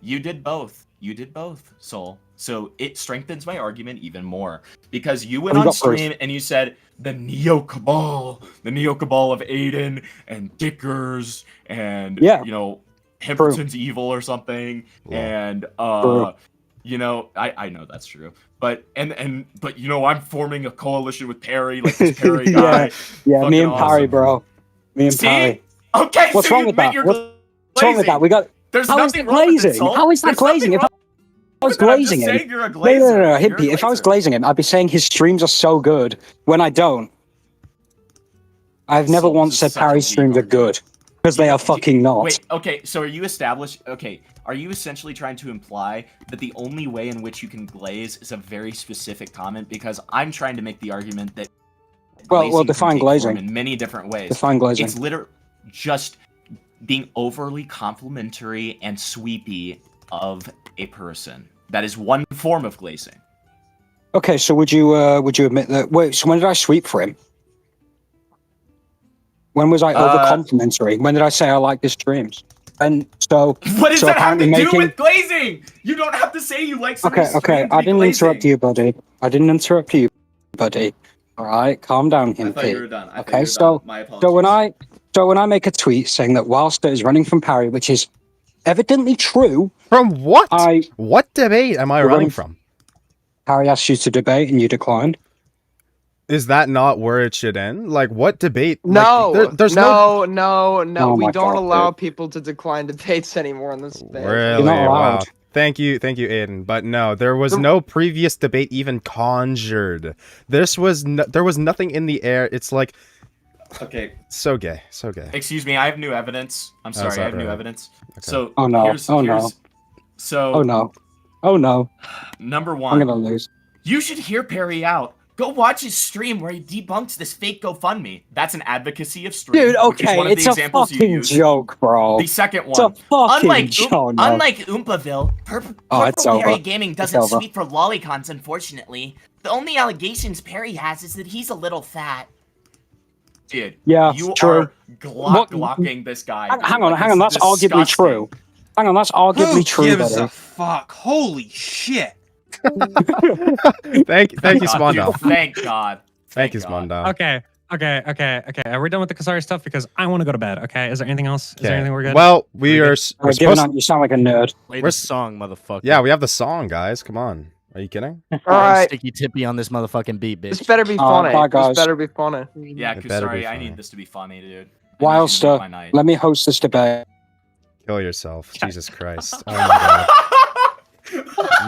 You did both. You did both, Soul. So it strengthens my argument even more because you went on stream and you said the Neo Cabal of Aiden and Dickers and you know Hempleton's evil or something, and You know, I know that's true. But but you know, I'm forming a coalition with Perry, like this Perry guy. Yeah, me and Fucking Parry, awesome. bro. Me and See? Parry. Okay, What's so wrong you with admit that? you're What's wrong with that? We got. There's How is nothing that wrong with it, glazing? Sol. How is that There's nothing glazing? If wrong I was with it. I'm just glazing him. saying you're a glazer. No, You're a Hippie, if I was glazer. glazing him, I'd be saying his streams are so good when I don't. I've never Sol, once this said is such a Parry's weak streams are good. Because they are fucking not. Wait, okay, so are you are you essentially trying to imply that the only way in which you can glaze is a very specific comment? Because I'm trying to make the argument that Well, glazing define can take glazing. form in many different ways. Define glazing. It's literally just being overly complimentary and sweepy of a person. That is one form of glazing. Okay, so would you admit that? Wait, so when did I sweep for him? When was I over complimentary? When did I say I like his streams? And so What does so that have to apparently do with glazing? You don't have to say you like somebody's Okay, stream to I be didn't glazing. interrupt you, buddy. I didn't interrupt you, buddy. All right, calm down, Himpy. I thought you were done. I thought Okay, you were so done. My so apologies. when I make a tweet saying that Wilster is running from Parry, which is evidently true. From what? What debate am I running from? Parry asked you to debate and you declined. Is that not where it should end? Like, what debate? No, Like, there's no. Oh We my don't God, allow dude. people to decline debates anymore in this space. Really? Wow. Thank you, Aiden. But no, there was no previous debate even conjured. There was nothing in the air. It's like, Okay. So gay. Excuse me, I have new evidence. I'm sorry, I have new evidence. Okay. So Oh no! here's Oh no! So Oh no! Oh no! Number one, I'm gonna lose. you should hear Perry out. Go watch his stream where he debunks this fake GoFundMe. That's an advocacy of stream. Dude, which is okay, one of it's the a examples you fucking use. joke, bro. The second It's a one, fucking joke. No. unlike Oompaville, Oh, it's Purple Perry over. Gaming It's doesn't over. sweep for lolicons, unfortunately. The only allegations Perry has is that he's a little fat. Dude, Yeah, you true. are glocking this guy. dude. Hang on, Like, hang on. this That's is arguably disgusting. true. Hang on, that's arguably Who true, gives buddy. a fuck? Holy shit! Thank you, God, Smondo. dude, thank God. Thank you, Smondo. Okay. Are we done with the Kusari stuff? Because I want to go to bed. Okay. Is there anything else? Is there anything we're good? Well, we're supposed Givenant, you sound like a nerd. Play We're the song, motherfucker. Yeah, we have the song, guys. Come on. Are you kidding? All right. Sticky tippy on this motherfucking beat, bitch. This better be funny. This better be funny. Yeah, It better be Kusari, I funny. need this to be funny, dude. Wilster, let me host this debate. Kill yourself. Jesus Christ. Oh my god.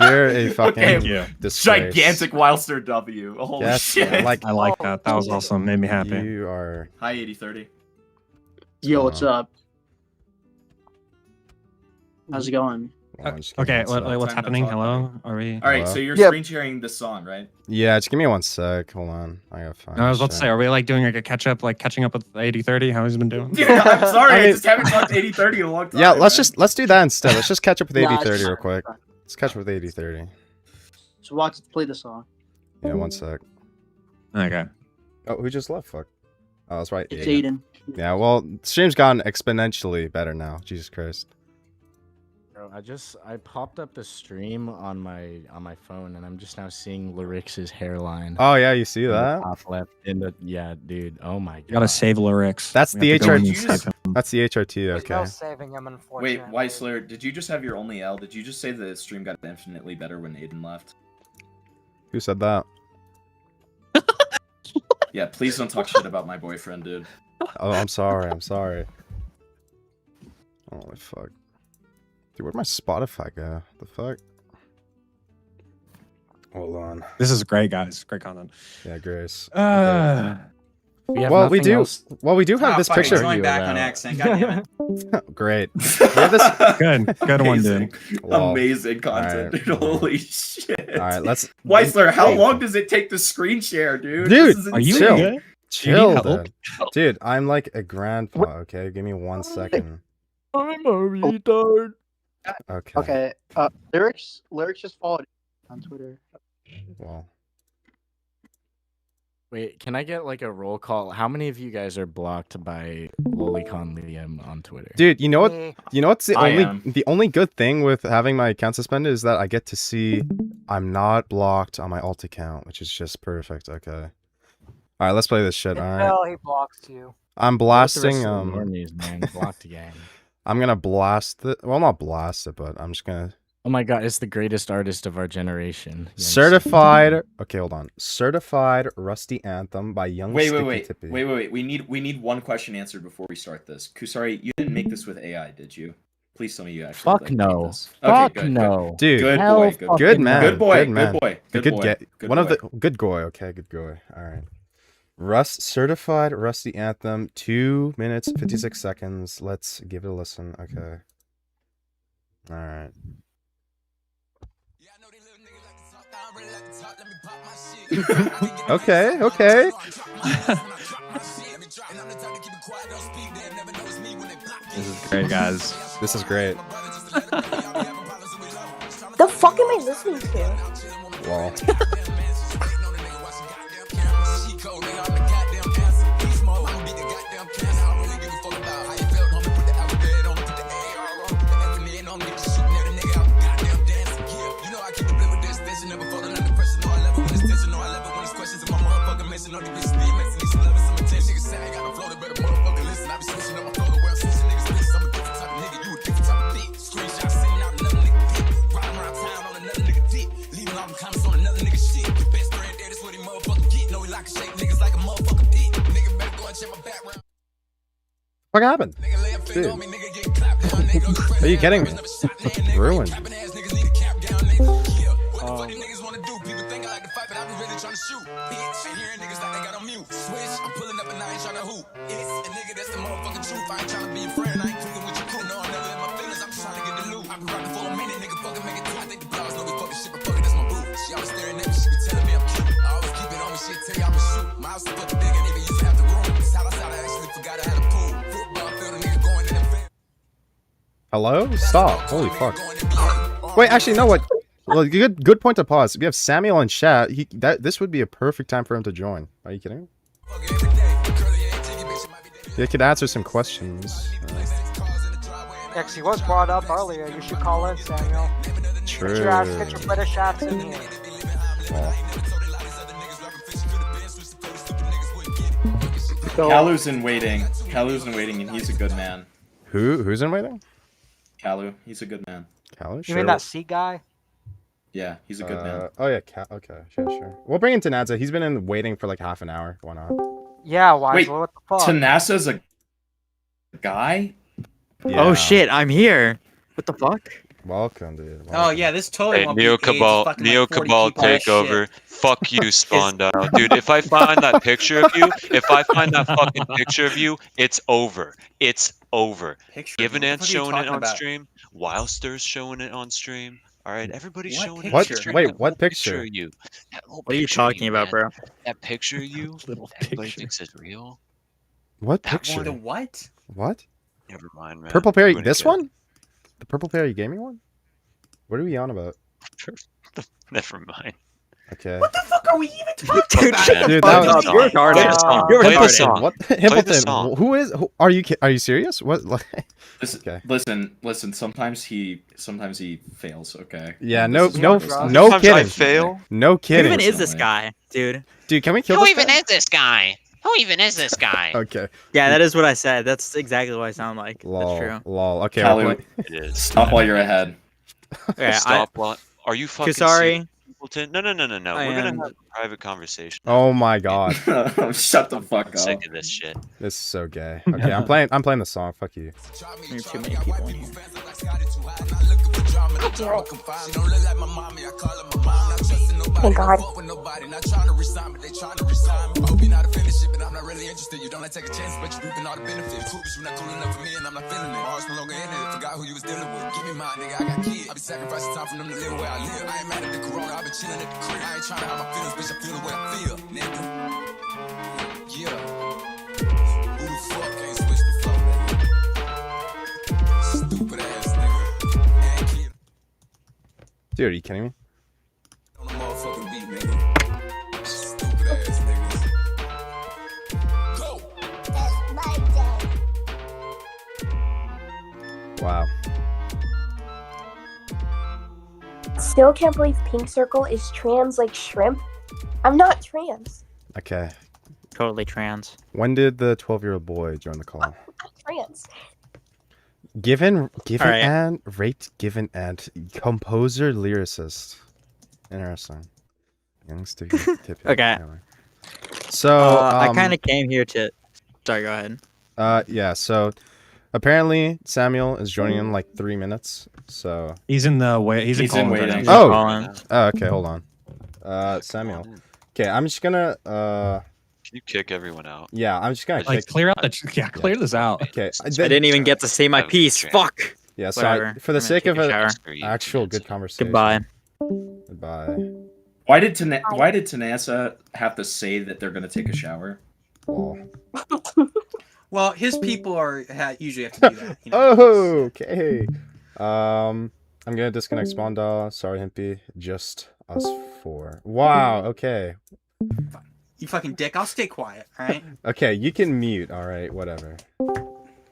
You're a fucking disgrace. Gigantic Wilster W. Holy Yes, shit. I like that. That was awesome. Made me happy. You are. Hi, 8030. Yo, what's up? How's it going? Okay. What's happening? Hello. Are we? All right, so you're Yeah. screen sharing this song, right? Yeah, just give me 1 sec. Hold on. I gotta find No, I was this about to shit. say, are we like doing like a catch up, like catching up with 8030? How he's been doing? Dude, I'm sorry, I I, mean- just haven't talked to 8030 in a long time. Yeah, let's man. just do that instead. Let's just catch up with Nah, 8030 it's real fine, quick. it's fine. Let's catch up with 8030. So watch play the song. Yeah, 1 sec. Okay. Oh, who just left? Fuck. Oh, that's right. It's Aiden. Yeah, well, stream's gone exponentially better now. Jesus Christ. Bro, I popped up the stream on my phone, and I'm just now seeing Lerix's hairline. Oh yeah, you see in the that? top left. Yeah, dude. Oh my god. You gotta save Lerix. That's We the have to go in HRT. and save him. That's the HRT. There's Okay. no saving him, unfortunately. Wait, Weisler, did you just have your only L? Did you just say the stream got infinitely better when Aiden left? Who said that? Yeah, please don't talk shit about my boyfriend, dude. Oh, I'm sorry. I'm sorry. Holy fuck. Dude, where'd my Spotify go? The fuck? Hold on. This is great, guys. Great content. Yeah, Grace. We have Well, we nothing do. else Well, we do have Ah, this fuck, picture. he's going back on accident. God damn it. Great. We have this. Good one, dude. Lol. Amazing content, Alright. dude. Holy shit. All right, let's. Weisler, how long does it take to screen share, dude? Dude, This is Are you insane. good? Chill, Do you need dude. Dude, I'm like a grandpa. Okay, give me 1 second. I'm a retard. Okay. Okay. Lerix just followed on Twitter. Well. Wait, can I get like a roll call? How many of you guys are blocked by Lolicon Liam on Twitter? Dude, you know what? Me. You know what's the I only am. the only good thing with having my account suspended is that I get to see I'm not blocked on my alt account, which is just perfect. Okay. All right, let's play this shit. All right. Until he blocks you. I'm What the rest blasting. of the normies, man, blocked again. I'm gonna blast it. Well, not blast it, but I'm just gonna. Oh my god, it's the greatest artist of our generation. Certified. Okay, hold on. Certified Rusty Anthem by Young Sticky Tippy. Wait. We need one question answered before we start this. Kusari, you didn't make this with AI, did you? Please tell me you actually. Fuck like, made no. this. Fuck good, no. Dude, Good Hell boy. Good man. Good boy. Good man. Good boy. Good Good boy. get. Good One boy. of the good goy. Okay, good goy. All right. Certified Rusty Anthem. 2 minutes 56 seconds. Let's give it a listen. Okay. All right. Okay. This is great, guys. This is great. The fuck am I listening to? Wow. What happened? Dude. Are you kidding me? Ruined. Hello? Stop. Holy fuck. Wait, actually, no, what? Well, good point to pause. We have Samuel in chat. This would be a perfect time for him to join. Are you kidding me? He could answer some questions. Yeah, 'cause he was brought up earlier. You should call in, Samuel. True. Get your British accent in here. Kalu's in waiting. And he's a good man. Who's in waiting? Kalu, he's a good man. Kalu, You sure. mean that C guy? Yeah, he's a good man. Oh yeah, okay, sure. We'll bring in Tanadza. He's been in waiting for like half an hour. Why not? Yeah, why? Wait, What the fuck? Tanasa's a guy? Yeah. Oh shit, I'm here. What the fuck? Welcome, dude. Oh yeah, this totally Hey, won't Neo be AIDS, Cabal, fucking, Neo like 40 Cabal people. Oh, takeover. shit. Fuck you, spawned out, dude. If I find that picture of you, picture of you, it's over. It's over. Givenant's showing it on stream. Wildster's showing it on stream. All right, everybody's showing it on stream. Wait, what picture? Of you? What are you talking about, bro? That picture of you. Everybody thinks it's real. What That picture? one? The what? What? Never mind, man. Purple Perry, I'm gonna this get- one? The Purple Perry gaming one? What are we on about? Never mind. Okay. What the fuck are we even talking about? Dude, Play that the was song. Play the song. You're Play the retarded. song. What? Play the Himpleton, song. who are you serious? What? Listen. Sometimes he fails. Okay. Yeah, And no this is kidding. Sometimes I fail. No Who kidding. even is this guy, dude? Dude, can we kill Who this even guy? is this guy? Who even is this guy? Okay. Yeah, that is what I said. That's exactly what I sound like. Lol. That's true. Lol. Okay. Kalu, we're playing- It is. Stop while you're ahead. Yeah, Stop. Are you fucking Kusari? serious, Himpleton? No. I We're gonna am. have a private conversation. Oh my god. Shut the fuck I'm up. sick of this shit. This is so gay. Okay, I'm playing the song. Fuck you. There are too many people in here. Thank God. Dude, are you kidding me? Wow. Still can't believe Pink Circle is trans like shrimp. I'm not trans. Okay. Totally trans. When did the 12-year-old boy join the call? I'm trans. Given Alright. and rate given and composer lyricist. Interesting. Youngster tip. Okay. So I kind of came here to. Sorry, go ahead. Yeah. So apparently Samuel is joining in like 3 minutes. So he's in the way. He's in calling right now. Oh, okay. Hold on. Samuel. Okay, I'm just gonna. Can you kick everyone out? Yeah, I'm just gonna Like clear out the. Yeah, clear this out. Okay. I didn't even get to say my piece. Fuck. Yeah, sorry. Whatever. For the I'm gonna sake take of a an shower. actual good conversation. Goodbye. Goodbye. Why did Tanasa have to say that they're gonna take a shower? Well, his people usually have to do that. You know? Okay. I'm gonna disconnect Spawn Doll. Sorry, Himpy. Just us 4. Wow. Okay. You fucking dick. I'll stay quiet. All right. Okay, you can mute. All right, whatever.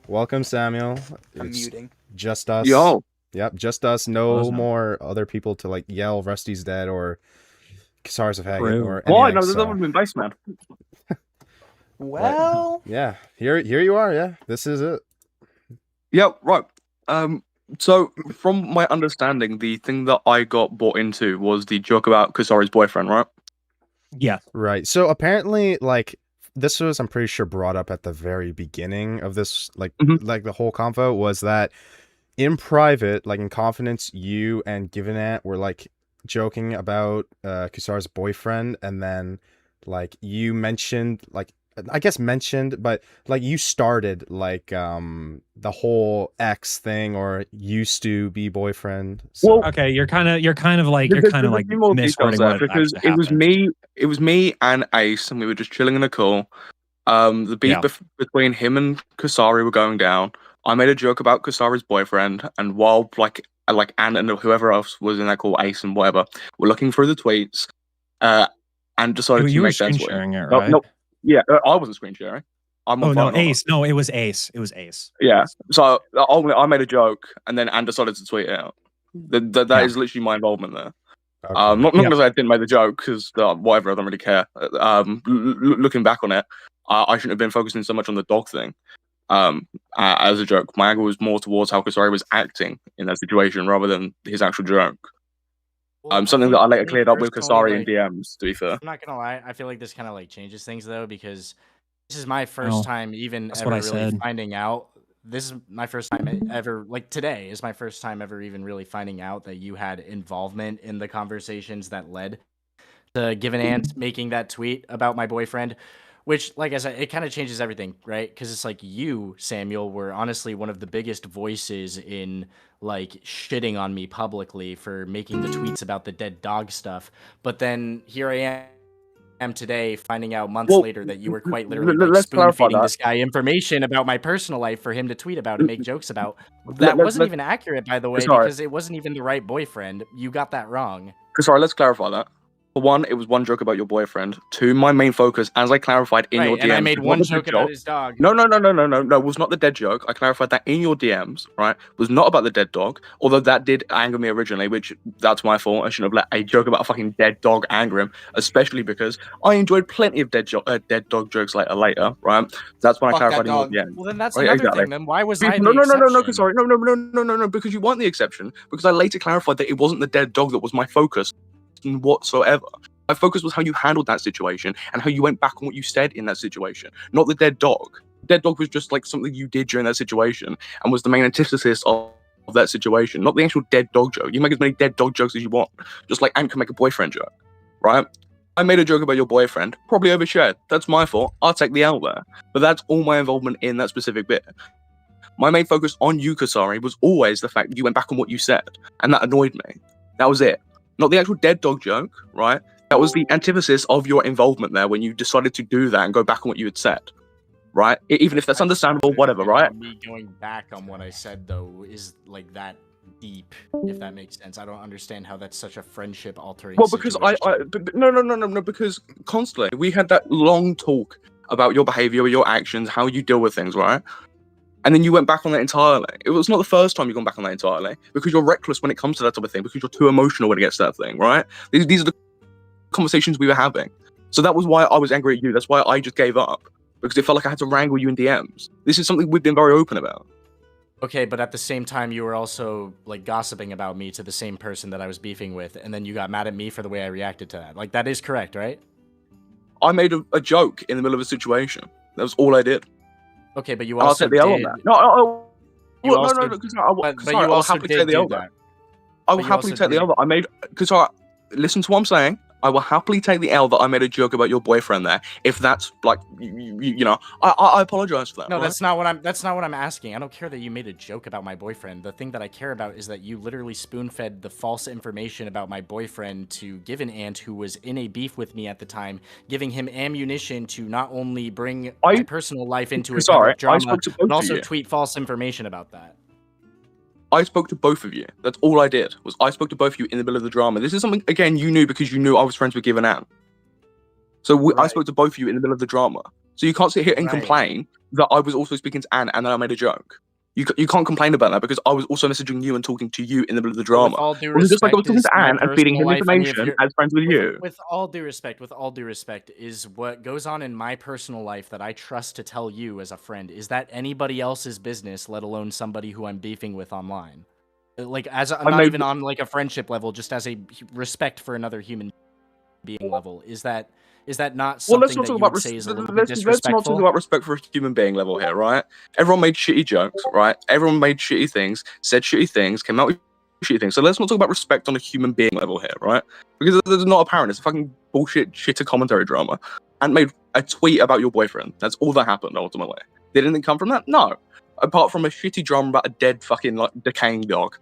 Welcome, Samuel. I'm It's muting. Just us. Yo. Yep, just us. No more other people to like yell Rusty's dead or Kusari's of Haggard or anything. Why? No, that so- would have been base, man. Well. Yeah, here you are. Yeah, this is it. Yeah, right. So from my understanding, the thing that I got bought into was the joke about Kusari's boyfriend, right? Yeah. Right. So apparently, like, this was, I'm pretty sure, brought up at the very beginning of this, like the whole convo was that in private, like in confidence, you and Givenant were like joking about Kusari's boyfriend, and then like you mentioned, like I guess mentioned, but like you started like the whole ex thing or used to be boyfriend. So. Okay, you're kind of like There's a like few more details miswording there what because actually it was happened. me and Ace, and we were just chilling in a call. The beef between him and Kusari were going down. I made a joke about Kusari's boyfriend, and while like Anne and whoever else was in that call, Ace and whatever, were looking through the tweets, and decided You to were make sense screen with sharing it, No, right? no, yeah, I wasn't screen sharing. I'm Oh on no, phone, Ace. No, it was Ace. It was Ace. Yeah, so I made a joke, and then Anne decided to tweet it out. That is literally my involvement there. Not gonna say I didn't make the joke because whatever, I don't really care. Looking back on it, I shouldn't have been focusing so much on the dog thing. As a joke, my angle was more towards how Kusari was acting in that situation rather than his actual joke. Something that I later cleared up with Kusari in DMs. To be fair, I'm not gonna lie. I feel like this kind of like changes things though, because this is my first time even that's ever what I really said. finding out. This is my first time ever, like today is my first time ever even really finding out that you had involvement in the conversations that led to Givenant making that tweet about my boyfriend. Which, like I said, it kind of changes everything, right? Because it's like you, Samuel, were honestly one of the biggest voices in like shitting on me publicly for making the tweets about the dead dog stuff. But then here I am today, finding out months later that you were quite literally like, let's clarify spoon-feeding that. this guy information about my personal life for him to tweet about and make jokes about. That wasn't even accurate, by the way, Sorry. because it wasn't even the right boyfriend. You got that wrong. Sorry, let's clarify that. For one, it was one joke about your boyfriend. Two, my main focus, as I clarified in your DMs, and I made was one not the joke dead about his dog. No, was not the dead joke. I clarified that in your DMs, right? Was not about the dead dog, although that did anger me originally, which that's my fault. I shouldn't have let a joke about a fucking dead dog anger him, especially because I enjoyed plenty of dead dog jokes later, right? That's when I Fuck clarified that in your dog. DMs. Well, then that's Right, another exactly. thing. Then why was I No, the exception? sorry, no, because you weren't the exception. Because I later clarified that it wasn't the dead dog that was my focus whatsoever. My focus was how you handled that situation and how you went back on what you said in that situation, not the dead dog. Dead dog was just like something you did during that situation and was the main antithesis of that situation, not the actual dead dog joke. You make as many dead dog jokes as you want, just like Ant can make a boyfriend joke, right? I made a joke about your boyfriend, probably overshared. That's my fault. I'll take the L there. But that's all my involvement in that specific bit. My main focus on you, Kusari, was always the fact that you went back on what you said, and that annoyed me. That was it. Not the actual dead dog joke, right? That was the antithesis of your involvement there when you decided to do that and go back on what you had said, right? Even if that's understandable, whatever, right? Me going back on what I said though is like that deep, if that makes sense. I don't understand how that's such a friendship altering. Well, because no, because constantly we had that long talk about your behavior, your actions, how you deal with things, right? And then you went back on that entirely. It was not the first time you've gone back on that entirely because you're reckless when it comes to that type of thing, because you're too emotional when it gets to that thing, right? These are the conversations we were having. So that was why I was angry at you. That's why I just gave up, because it felt like I had to wrangle you in DMs. This is something we've been very open about. Okay, but at the same time, you were also like gossiping about me to the same person that I was beefing with, and then you got mad at me for the way I reacted to that. Like, that is correct, right? I made a joke in the middle of a situation. That was all I did. Okay, but you And I'll also take the L on did. that. No, You no, also- no, because I will but you also happily did take the do L. that. I will But you happily also take the did- L that I made. Because listen to what I'm saying. I will happily take the L that I made a joke about your boyfriend there. If that's like, you know, I apologize for that. No, right? that's not what I'm asking. I don't care that you made a joke about my boyfriend. The thing that I care about is that you literally spoon-fed the false information about my boyfriend to Givenant, who was in a beef with me at the time, giving him ammunition to not only bring my personal life into a Sorry, public drama, spoke to both but of also you. tweet false information about that. I spoke to both of you. That's all I did. Was I spoke to both of you in the middle of the drama. This is something again you knew because you knew I was friends with Givenant. So I spoke to both of you in the middle of the drama. So you can't sit here and complain that I was also speaking to Anne and then I made a joke. You can't complain about that because I was also messaging you and talking to you in the middle of the drama. With all due Well, just like I was respect, talking to is my Anne and feeding personal him life any of information your- as friends with you. With all due respect, is what goes on in my personal life that I trust to tell you as a friend, is that anybody else's business, let alone somebody who I'm beefing with online? Like, not even on like a friendship level, just as a respect for another human being level. Is that not Well, let's something not that talk you about would say is a little bit let's not disrespectful? talk about respect for a human being level here, right? Everyone made shitty jokes, right? Everyone made shitty things, said shitty things, came out with shitty things. So let's not talk about respect on a human being level here, right? Because it's not apparent. It's a fucking bullshit, shitter commentary drama. And made a tweet about your boyfriend. That's all that happened ultimately. Did anything come from that? No. Apart from a shitty drama about a dead fucking like decaying dog.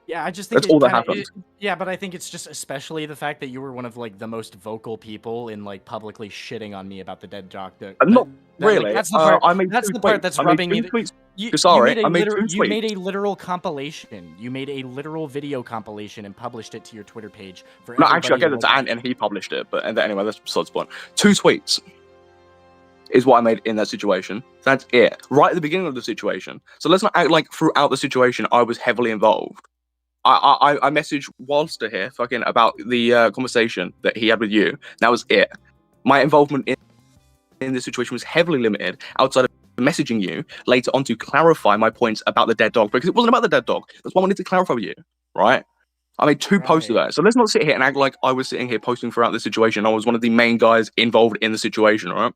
Yeah, I just think That's all that happened. Yeah, but I think it's just especially the fact that you were one of like the most vocal people in like publicly shitting on me about the dead dog. Not like, really. that's the part. I made That's two the part tweets. that's I made rubbing two me. tweets. You Sorry, made I made literal, two you tweets. made a literal compilation. You made a literal video compilation and published it to your Twitter page for No, everybody. actually, I gave it to Ant and he published it. But anyway, that's besides the point. 2 tweets is what I made in that situation. That's it. Right at the beginning of the situation. So let's not act like throughout the situation I was heavily involved. I messaged Walster here fucking about the conversation that he had with you. That was it. My involvement in this situation was heavily limited outside of messaging you later on to clarify my points about the dead dog, because it wasn't about the dead dog. That's why I wanted to clarify with you, right? I made 2 posts of that. So let's not sit here and act like I was sitting here posting throughout the situation. I was one of the main guys involved in the situation, right?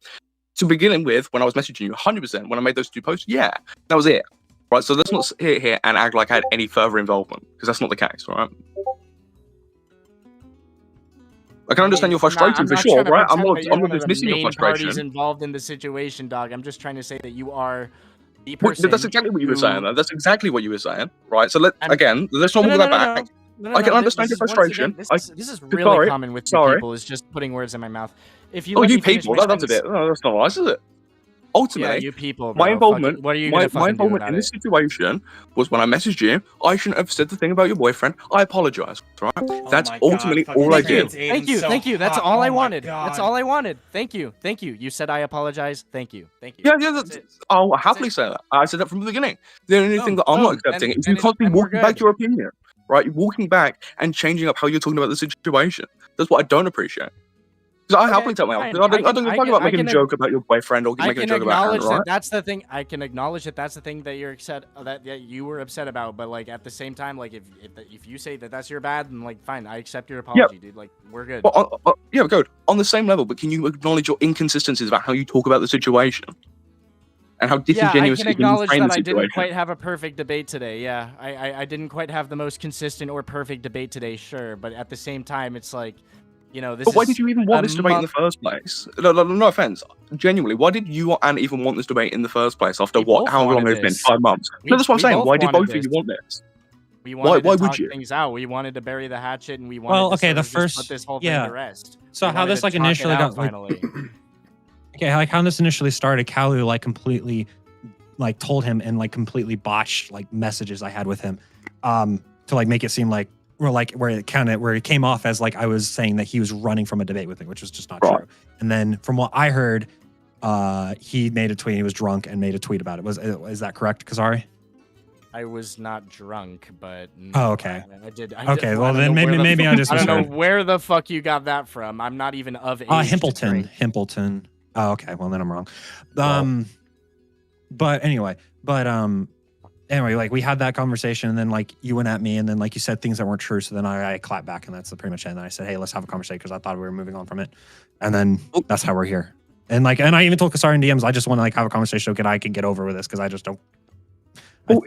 To begin with, when I was messaging you, 100%, when I made those 2 posts, yeah, that was it. Right, so let's not sit here and act like I had any further involvement, because that's not the case, right? I can understand your frustration for sure, right? I'm not dismissing your frustration. Involved in the situation, dog. I'm just trying to say that you are the Well, person. that's exactly what you were saying. That's exactly what you were saying, right? So let's not move that back. I can understand your frustration. This is really common with you people, is just putting words in my mouth. If you Oh, let you me finish people, my that's a bit. sentence- No, that's not nice, is it? Ultimately, Yeah, you people, my bro. involvement, Fucking- what are you gonna my fucking do involvement about in this it? situation was when I messaged you. I shouldn't have said the thing about your boyfriend. I apologize, right? That's my ultimately God, all I fucking did. Thank you. That's all I wanted. That's all I wanted. Thank you. You said I apologize. Thank you. Yeah, I'll happily say that. I said that from the beginning. The only thing that I'm not accepting is you constantly walking back your opinion, right? You're walking back and changing up how you're talking about the situation. That's what I don't appreciate. Because I happily tell my I don't give a fuck about making a joke about your boyfriend or I making a can joke about Aaron, acknowledge right? that that's the thing. I can acknowledge that that's the thing that you're upset that you were upset about. But like at the same time, like if you say that that's your bad, then like fine, I accept your apology, dude. Like we're good. Yeah, good. On the same level, but can you acknowledge your inconsistencies about how you talk about the situation? And how disingenuous I you can acknowledge frame that the I situation? didn't quite have a perfect debate today. Yeah, I didn't quite have the most consistent or perfect debate today, sure. But at the same time, it's like, you know, this But why is did you even want a this debate in the first place? No offense. Genuinely, why did you and even want this debate in the first place after both how long wanted it's been? this. 5 months. We- No, that's what I'm we saying. both Why did wanted both of you this. want this? We wanted Why to would talk you? things out. We wanted to bury the hatchet, and we wanted Well, to okay, sort the of just first, put this whole yeah. thing to rest. So We how wanted this to like talk it initially out got like, finally. okay, like how this initially started, Kalu like completely like told him and like completely botched like messages I had with him, to like make it seem like where it came off as like I was saying that he was running from a debate with me, which was just not true. And then from what I heard, he made a tweet. He was drunk and made a tweet about it. Is that correct, Kusari? I was not drunk, but Oh, okay. I did. Okay, well, I don't then know maybe I just I don't know misheard. where the fuck you got that from. I'm not even of age. Himpleton. Oh, okay. Well, then I'm wrong. But anyway, But anyway, like we had that conversation, and then like you went at me, and then like you said things that weren't true. So then I clapped back, and that's pretty much it. And then I said, hey, let's have a conversation because I thought we were moving on from it, and then that's how we're here. And like, and I even told Kusari in DMs, I just want to like have a conversation so I can get over with this because I just don't.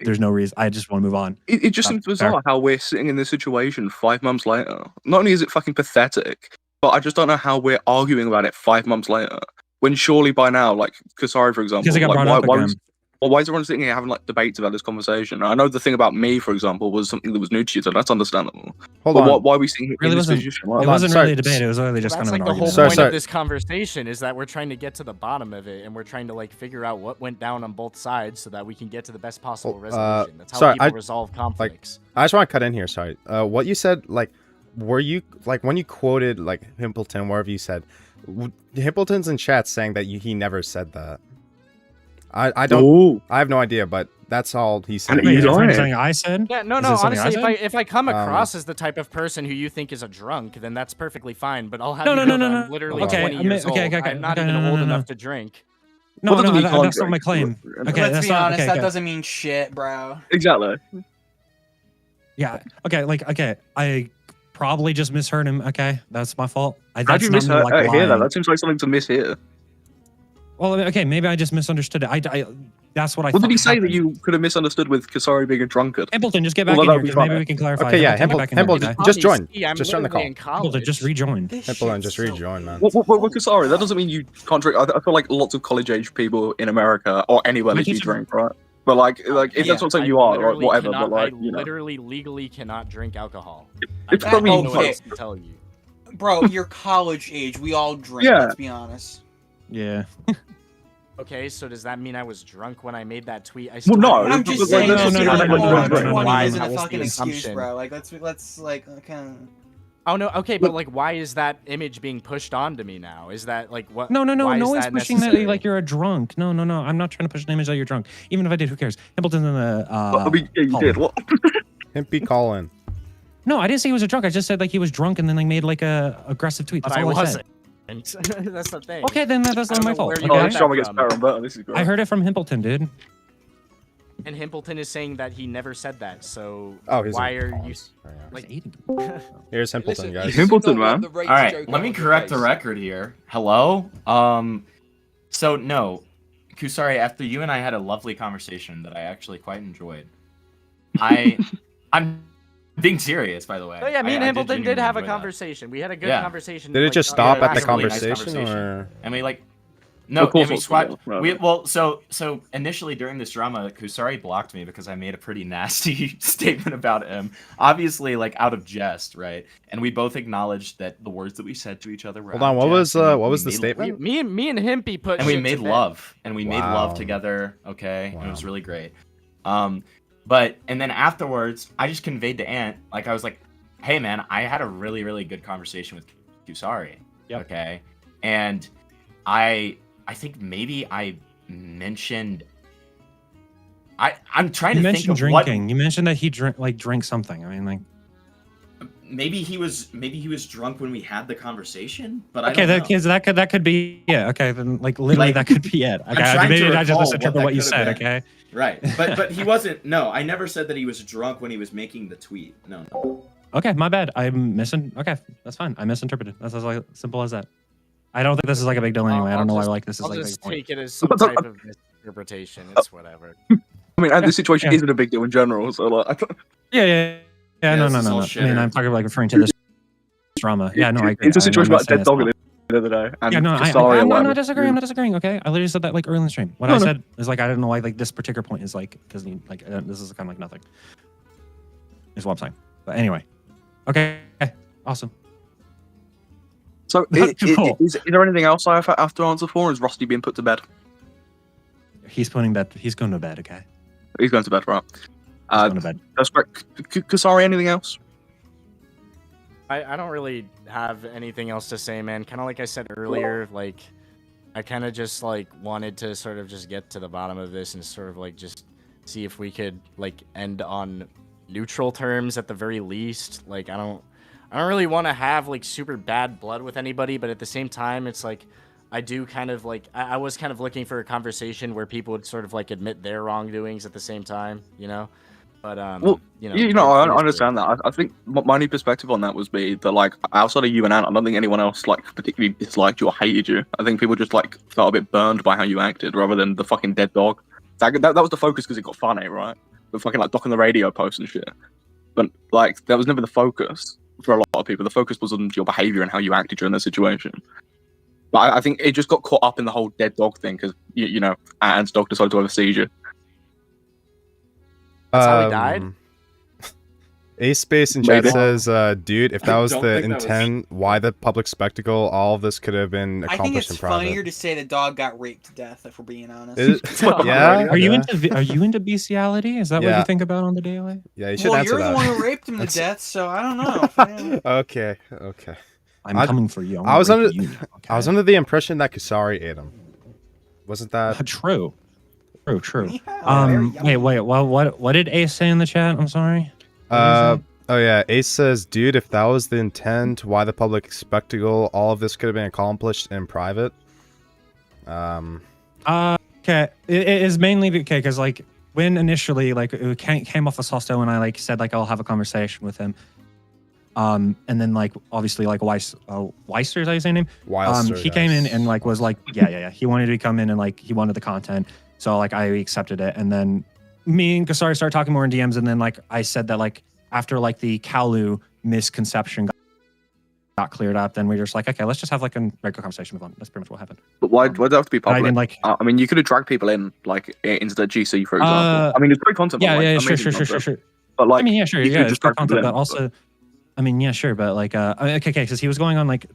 There's no reason. I just want to move on. It just seems bizarre how we're sitting in this situation 5 months later. Not only is it fucking pathetic, but I just don't know how we're arguing about it 5 months later. When surely by now, like Kusari, for example, Because it got like, brought up again. why is everyone sitting here having like debates about this conversation? I know the thing about me, for example, was something that was new to you, so that's understandable. Hold but on. Why are we sitting here Really in this wasn't- position? it wasn't really a debate. It was really just That's kind of like an the whole argument. point of this conversation is that we're trying to get to the bottom of it, and we're trying to like figure out what went down on both sides so that we can get to the best possible resolution. That's how people resolve conflicts. I just want to cut in here. Sorry. What you said, like, were you like when you quoted like Himpleton, wherever you said, Himpleton's in chat saying that he never said that. I don't. Ooh. I have no idea, but that's all he said. Wait, is it something I said? Yeah, no, Is no. it something I Honestly, said? if I come across as the type of person who you think is a drunk, then that's perfectly fine. But I'll have No, you no, know no, that no, I'm no. literally Okay, 20 years old. I'm not even old enough to drink. No, What no, does it mean that's not my drink? claim. Okay, Let's that's be not, honest, okay, that okay. doesn't mean shit, bro. Exactly. Yeah. Okay. Like. Okay. I probably just misheard him. Okay, that's my fault. How That's do you not me, like, hear that? lying. That seems like something to mishear. Well, okay, maybe I just misunderstood it. I that's what I. What did thought he say that happened. you could have misunderstood with Kusari being a drunkard? Himpleton, just get back Although in that here would be because maybe fine. we can clarify. Okay, yeah, Himpleton, get back in Himple, here, okay? just join. I'm Just join the call. literally in college. Himpleton, just rejoin. Himpleton, just rejoin, man. What, Kusari, that doesn't mean you can't drink. I feel like lots of college-age people in America or anywhere let you drink, right? But like if that's what you are, or whatever. But like, you know, literally legally cannot drink alcohol. It's I probably don't know what okay. else to tell you. Bro, you're college age. We all drink, Yeah. let's be honest. Yeah. Okay, so does that mean I was drunk when I made that tweet? I Well, no, I'm just saying, no, just no, like, no, oh, no, I'm no, no, 20 no, isn't that a was the fucking excuse, assumption. bro. Like, let's like, kind of. Oh no, okay, but like, why is that image being pushed onto me now? Is that like what? No, why no is one's that pushing that necessary? like you're a drunk. No. I'm not trying to push an image that you're drunk. Even if I did, who cares? Himpleton's in the. I mean, yeah, you did. What? Himpy Colin. No, I didn't say he was a drunk. I just said like he was drunk and then like made like a aggressive tweet. But That's I all I said. wasn't. That's the thing. Okay, then that's I not don't my know fault. where you Okay? got this that drama gets from. better and better. This is great. I heard it from Himpleton, dude. And Himpleton is saying that he never said that. So Oh, he's why in are you pause. like? Here's Himpleton, guys. Himpleton, man. All right, let me correct the record here. Hello. So no, Kusari. After you and I had a lovely conversation that I actually quite enjoyed. I'm being serious, by the way. Oh yeah, me and I Himpleton did genuinely have a enjoy that. conversation. We had a good Yeah. conversation. Did it like, just yeah, stop it at the was a really nice conversation, or? And we like, no, Of course and we it's squad. not. Right, We right. well, so initially during this drama, Kusari blocked me because I made a pretty nasty statement about him. Obviously, like out of jest, right? And we both acknowledged that the words that we said to each other were. Hold out on, of what jest, was and what we was the made- statement? Me and Himpy put. And we shit made to bed. love, and we made love Wow. together. Okay, and it was really great. But and then afterwards, I just conveyed to Ant, like I was like, "Hey man, I had a really really good conversation with Kusari." Yep. Okay, and I think maybe I mentioned. I'm trying You to think mentioned of drinking. You mentioned that he drank something. I mean, like. maybe he was drunk when we had the conversation, but Okay, I don't know. that could be yeah. Okay, then like literally that could be it. I'm Okay, trying maybe to I just recall misinterpreted what you that said. could have Okay. Right, but he wasn't. No, I never said that he was drunk when he was making the tweet. No. Okay, my bad. Okay, that's fine. I misinterpreted. That's as like simple as that. I don't think this is like a big deal anyway. I don't know why like this is I'll like a big just point. take it as some type of misinterpretation. It's whatever. I mean, and this situation Yeah. isn't a big deal in general. So like, I don't- Yeah. No. this is all I mean, shitter. I'm talking like referring to this drama. Yeah, no, I agree. it's a I'm situation not about a saying dead it's dog not. at the other day. And Yeah, no, Kusari I'm or not whatever. disagreeing. I'm not disagreeing. Okay, I literally said that like early in the stream. What No, I no. said is like I don't know why like this particular point is like because like this is kind of like nothing. Is what I'm saying. But anyway, okay, awesome. So Cool. is there anything else I have to answer for? Or is Rusty being put to bed? He's going to bed. Okay. He's going to bed, right? He's going to bed. That's correct. Kusari, anything else? I don't really have anything else to say, man. Kind of like I said earlier, like I kind of just like wanted to sort of just get to the bottom of this and sort of like just see if we could like end on neutral terms at the very least. Like I don't really want to have like super bad blood with anybody, but at the same time, it's like I do kind of like I was kind of looking for a conversation where people would sort of like admit their wrongdoings at the same time, you know. But Well, I understand that. I think my only perspective on that was be that like outside of you and Ant, I don't think anyone else like particularly disliked you or hated you. I think people just like felt a bit burned by how you acted rather than the fucking dead dog. That was the focus because it got funny, right? The fucking like Doc on the radio post and shit. But like that was never the focus for a lot of people. The focus was on your behavior and how you acted during the situation. But I think it just got caught up in the whole dead dog thing because you know Ant's dog decided to have a seizure. That's how he died? Ace Space in chat says, dude, if that was the intent, why the public spectacle? All of this could have been I think accomplished it's in private. funnier to say the dog got raped to death, if we're being honest. Yeah. Are you into bestiality? Is that what you think about on the daily? Yeah, you should Well, answer you're that. the one who raped him to death, so I don't know. Okay. I'm coming for you. I was under the impression that Kusari ate him. Wasn't that true? True. Wait. Well, what did Ace say in the chat? I'm sorry. Oh yeah, Ace says, dude, if that was the intent, why the public spectacle? All of this could have been accomplished in private. Okay, it is mainly because like when initially like it came off the hostel when I like said like I'll have a conversation with him. And then like obviously like Weister, is that his name? Weister, he came in and like was like yeah. He wanted to come in and like he wanted the content. So like I accepted it, and then me and Kusari started talking more in DMs, and then like I said that like after like the Kalu misconception got cleared up, then we were just like, okay, let's just have like a regular conversation with him. That's pretty much what happened. But why does it have to be public? I mean, like, I mean, you could have dragged people in like into the GC, for example. I mean, it's great content. Yeah, but, like, sure. amazing content. But like, I mean, yeah, sure, you could yeah, just it's good drag people content, in, but also, I mean, yeah, sure, but like, okay, because he was going on like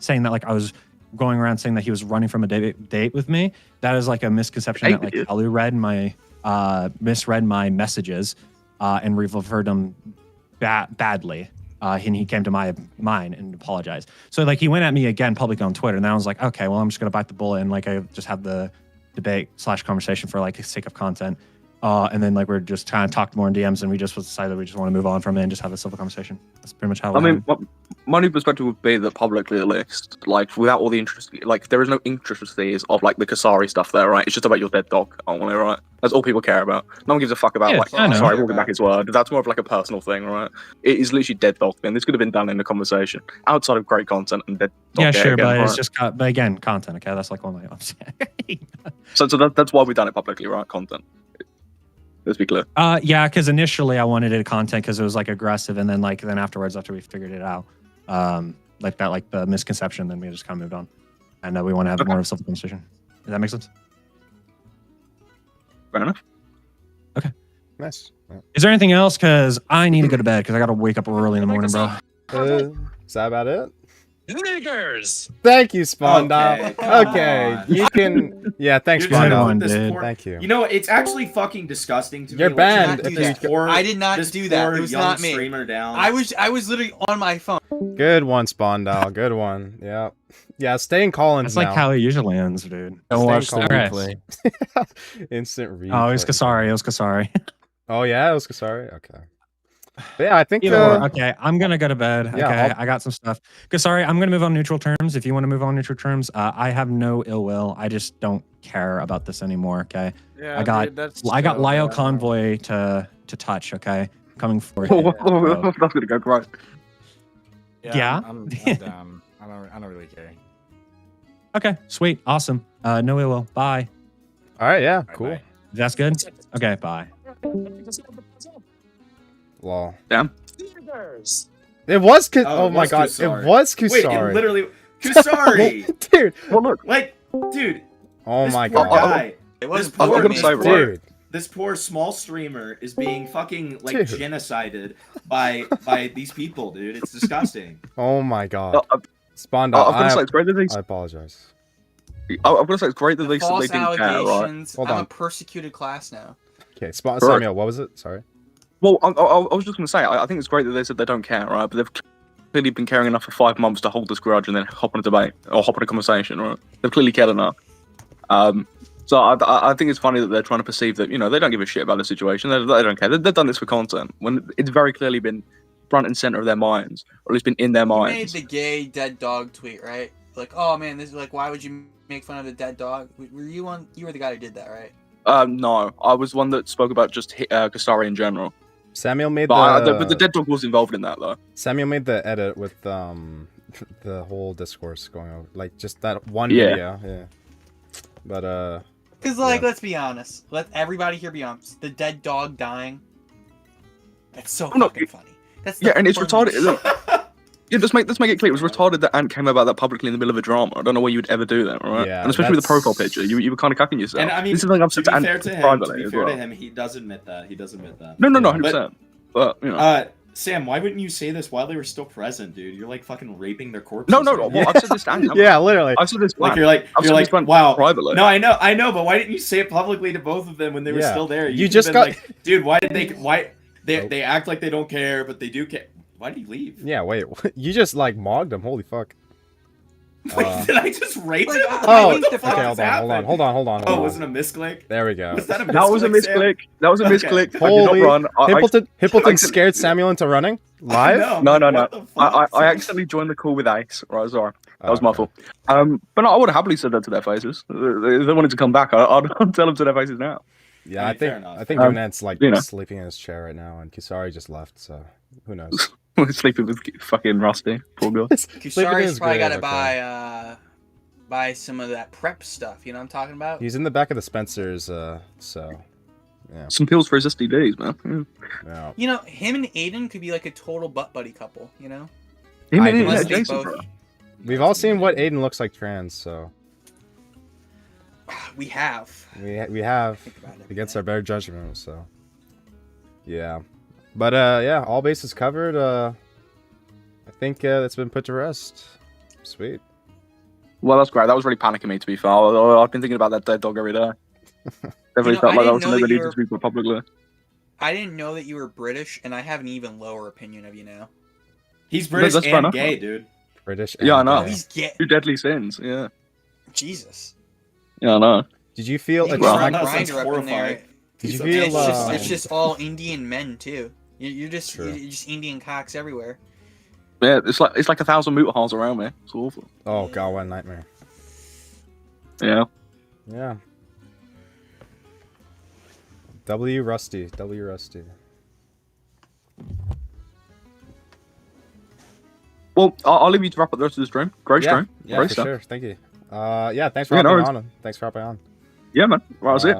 saying that like I was going around saying that he was running from a date with me. That is like a misconception that like Kalu misread my messages and referred them badly. And he came to my mind and apologized. So like he went at me again publicly on Twitter, and then I was like, okay, well I'm just gonna bite the bullet and like I just have the debate / conversation for like the sake of content. And then like we're just trying to talk more in DMs, and we just decided we just want to move on from it and just have a civil conversation. That's pretty much how. I mean, my new perspective would be that publicly at least, like without all the interest, like there is no intricacies of like the Kusari stuff there, right? It's just about your dead dog only, right? That's all people care about. No one gives a fuck about like Kusari walking back his word. That's more of like a personal thing, right? It is literally dead dog thing. This could have been done in the conversation outside of great content and dead dog. Yeah, sure, again, but right? it's just but again, content. Okay, that's like one of my options. So that's why we've done it publicly, right? Content. Let's be clear. Yeah, because initially I wanted it content because it was like aggressive, and then afterwards, after we figured it out, like the misconception, then we just kind of moved on, and we want to have more of a civil conversation. Does that make sense? Fair enough. Okay. Nice. Is there anything else? Because I need to go to bed because I got to wake up early in the morning, bro. Is that about it? Snickers. Thank you, Spawndog. Okay, you can. Yeah, thanks, Spawndog. Thank you. You know, it's actually fucking disgusting to me. You're banned. I did not do that. It was not me. Down. I was literally on my phone. Good one, Spawndog. Good one. Yeah. Yeah, stay in Collins. That's like how it usually ends, dude. Don't watch the replay. Instant replay. Oh, it was Kusari. Oh yeah, it was Kusari. Okay. But yeah, I think. Okay, I'm gonna go to bed. Yeah, okay, I got some stuff. Kusari, I'm gonna move on neutral terms. If you want to move on neutral terms, I have no ill will. I just don't care about this anymore. Okay. Yeah, I got Lyo Convoy to touch. Okay, coming for you. That's gonna go great. Yeah. I'm down. I don't really care. Okay, sweet, awesome. No ill will. Bye. All right. Yeah. Cool. That's good. Okay. Bye. Lol. Damn. It was. Oh my god. Kusari. It was Kusari. Wait, it literally Kusari. Dude. Well, look. Like, dude. Oh this my poor god. Guy, Dude. This poor small streamer is being fucking like Dude. genocided by these people, dude. It's disgusting. Oh my god. Spawndog. I apologize. I'm gonna say it's great that they False didn't care, right? allegations. Hold I'm on. a persecuted class now. Okay, Samuel, what was it? Sorry. Well, I was just gonna say, I think it's great that they said they don't care, right? But they've clearly been caring enough for 5 months to hold this grudge and then hop on a debate or hop on a conversation, right? They've clearly cared enough. So I think it's funny that they're trying to perceive that, you know, they don't give a shit about the situation. They don't care. They've done this for content when it's very clearly been front and center of their minds, or at least been in their You minds. made the gay dead dog tweet, right? like, oh man, this is like, why would you make fun of the dead dog? Were you on? You were the guy who did that, right? No, I was one that spoke about just Kusari in general. Samuel made but the dead dog was involved in that though. Samuel made the edit with the whole discourse going over, like just that one Yeah. video. Yeah. But Because like, let's be honest. Let everybody here be honest. The dead dog dying. That's so fucking funny. That's the and it's funniest retarded. shit. Yeah, let's make it clear. It was retarded that Ant came about that publicly in the middle of a drama. I don't know why you would ever do that, right? Yeah, and especially with the that's- profile picture, you were kind of cacking yourself. And I mean, this is something I've to said be to Ant fair to him, privately to as be fair well. to him, he does admit that. He does admit that. No, But- 100%. But you know. Sam, why wouldn't you say this while they were still present, dude? You're like fucking raping their corpses. No, right well, now. I've said this to Ant. Yeah, literally. I've said this. Like I've said this to Ant wow. privately. No, I know, but why didn't you say it publicly to both of them when they were Yeah. still there? You could've just been got- like, dude, why did they act like they don't care, but they do care. Why did he leave? yeah, wait, you just like mogged him. Holy fuck. Wait, did I just rape him? Oh, What the okay, fuck just happened? hold on. Oh, was it a misclick? There we go. Was that a misclick? That was a misclick. That was a Okay. misclick. I did Holy, not run. Hippleton scared Samuel into running live. No. I accidentally joined the call with Ace. Right, sorry. That was my fault. But no, I would have happily said that to their faces. If they wanted to come back, I'd tell them to their faces now. Yeah, I mean, fair enough. I think Givenant's like sleeping in his chair right now, and Kusari just left, so who knows? Sleeping with fucking Rusty. Poor girl. Kusari's probably got to buy some of that prep stuff. You know what I'm talking about? He's in the back of the Spencers, so yeah. Some pills for his STDs, man. Yeah. You know, him and Aiden could be like a total butt buddy couple. You know? Him and I Aiden, Unless yeah, they Jason, both- bro. We've all seen what Aiden looks like trans, so We have. we have against our better judgment, so yeah. But yeah, all bases covered. I think that's been put to rest. Sweet. Well, that's great. That was really panicking me, to be fair. I've been thinking about that dead dog every day. Definitely felt like that was something that needed to be put publicly. I didn't know that you were British, and I have an even lower opinion of you now. He's British that's fair and enough, gay, man. dude. British. Yeah, I and know. gay. He's gay. Two deadly sins, yeah. Jesus. Yeah, I know. Did you feel You attracted? got Grindr up in there. Did you And feel? it's just all Indian men too. You're just Indian cocks everywhere. Yeah, it's like 1,000 motor halls around me. It's awful. Oh god, what a nightmare. Yeah. Yeah. W Rusty. Well, I'll leave you to wrap up the rest of the stream. Great stream. Yeah, Great for stuff. sure. Thank you. Yeah, thanks for Yeah, no hopping worries. on. Thanks for hopping on. Yeah, man. Right, that's it.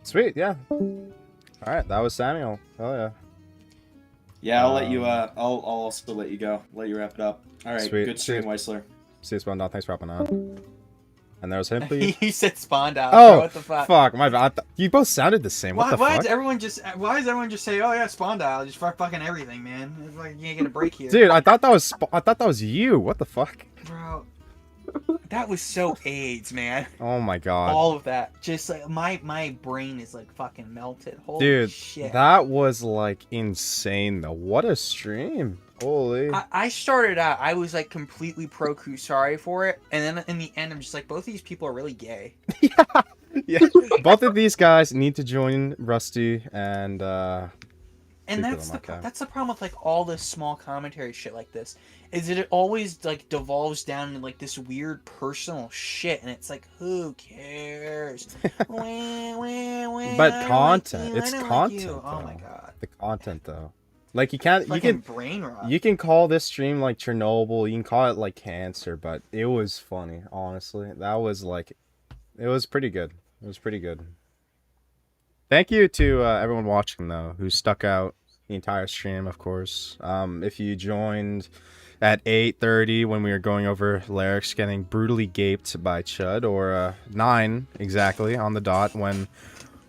Sweet, yeah. All right, that was Samuel. Oh yeah. Yeah, I'll let you. I'll also let you go. Let you wrap it up. All right. Sweet. Good stream, Weisler. See you, Spawn. Thanks for hopping on. And there was him, please. He said spawned out. Oh, bro, what the fuck? My bad. You both sounded the same. What Why, the why fuck? does everyone just say, oh yeah, spawn dial, just fucking everything, man? It's like you ain't get a break here. Dude, I thought that was you. What the fuck? Bro, that was so AIDS, man. Oh my god. All of that, just like my brain is like fucking melted. Holy Dude, shit. that was like insane though. What a stream. Holy. I started out, I was like completely pro Kusari for it, and then in the end, I'm just like, both these people are really gay. Yeah. Both of these guys need to join Rusty and And that's the problem with like all this small commentary shit like this, is that it always like devolves down into like this weird personal shit, and it's like, who cares? But content. It's content. Oh my god. The content though. Like you can't you Fucking can brain rot. you can call this stream like Chernobyl, you can call it like cancer, but it was funny, honestly. That was like it was pretty good. It was pretty good. Thank you to everyone watching though who stuck out the entire stream, of course. If you joined at 8:30 when we were going over Lerix getting brutally gaped by Chud, or 9 exactly on the dot when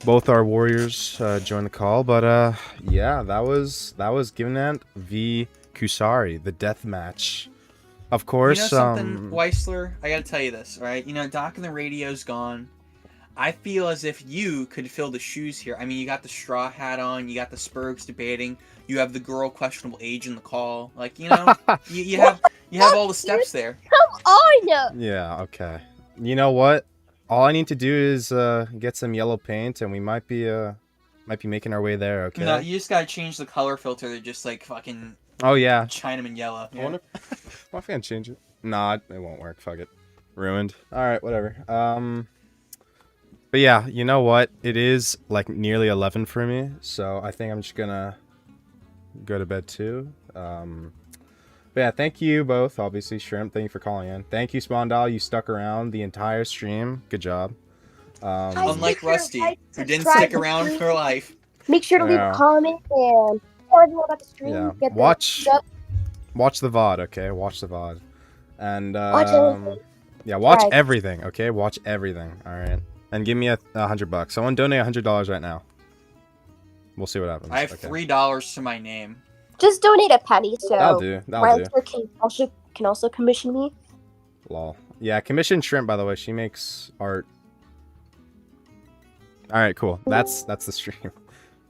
both our warriors joined the call. But yeah, that was Givenant v Kusari, the death match. Of course, You know something, Weisler? I gotta tell you this, alright? You know, Doc and the radio's gone. I feel as if you could fill the shoes here. I mean, you got the straw hat on, you got the Spurgs debating, you have the girl questionable age in the call. Like, you know, you have all the steps there. Come on! Yeah, okay. You know what? All I need to do is get some yellow paint, and we might be making our way there. Okay. No, you just gotta change the color filter to just like fucking. Oh yeah. Chinaman yellow. I wonder if I can change it. Nah, it won't work. Fuck it. Ruined. All right, whatever. But yeah, you know what? It is like nearly 11 for me, so I think I'm just gonna go to bed too. But yeah, thank you both. Obviously, Shrimp, thank you for calling in. Thank you, Spondal. You stuck around the entire stream. Good job. Unlike Rusty, who didn't stick around for life. Make sure to leave a comment and tell everyone about the stream. Yeah, Get the watch up. the VOD, okay? Watch the VOD. And Watch everything. yeah, watch Right. everything, okay? Watch everything. All right. And give me $100. Someone donate $100 right now. We'll see what happens. I have okay. $3 to my name. Just donate a penny, so That'll do. That'll do. Wilester can also commission me. Lol. Yeah, commission Shrimp, by the way. She makes art. All right, cool. That's the stream.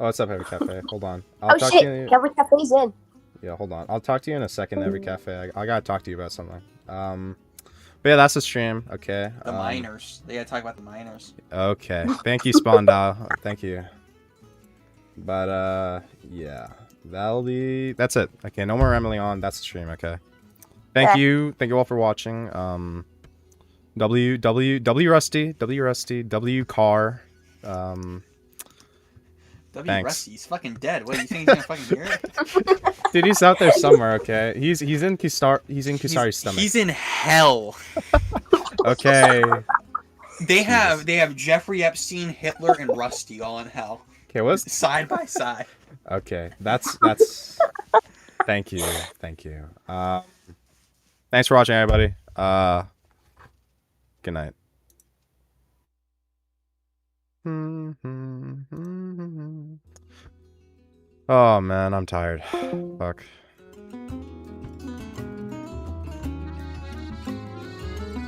Oh, what's up, Every Cafe? Hold on. I'll talk shit! to you. Every cafe's in. Yeah, hold on. I'll talk to you in a second, Every Cafe. I gotta talk to you about something. But yeah, that's the stream. Okay. The miners. They gotta talk about the miners. Okay. Thank you, Spondal. Thank you. But yeah, that's it. Okay, no more rambling on. That's the stream. Okay. Thank you all for watching. W Rusty, W Car. Thanks. Rusty, he's fucking dead. What do you think he's gonna fucking hear it? Dude, he's out there somewhere. Okay, he's in Kusari's stomach. He's in hell. Okay. They have Jeffrey Epstein, Hitler, and Rusty all in hell. Okay, what's side by side? Okay, that's. Thank you. Thanks for watching, everybody. Good night. Oh man, I'm tired. Fuck.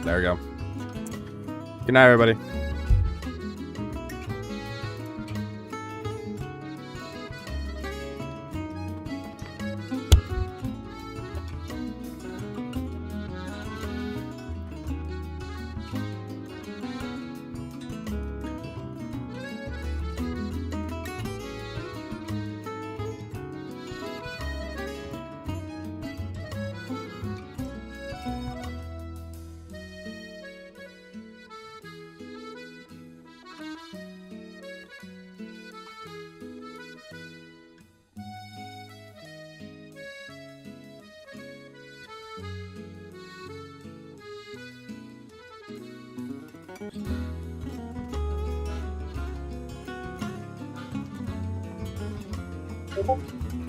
There we go. Good night, everybody. Okay.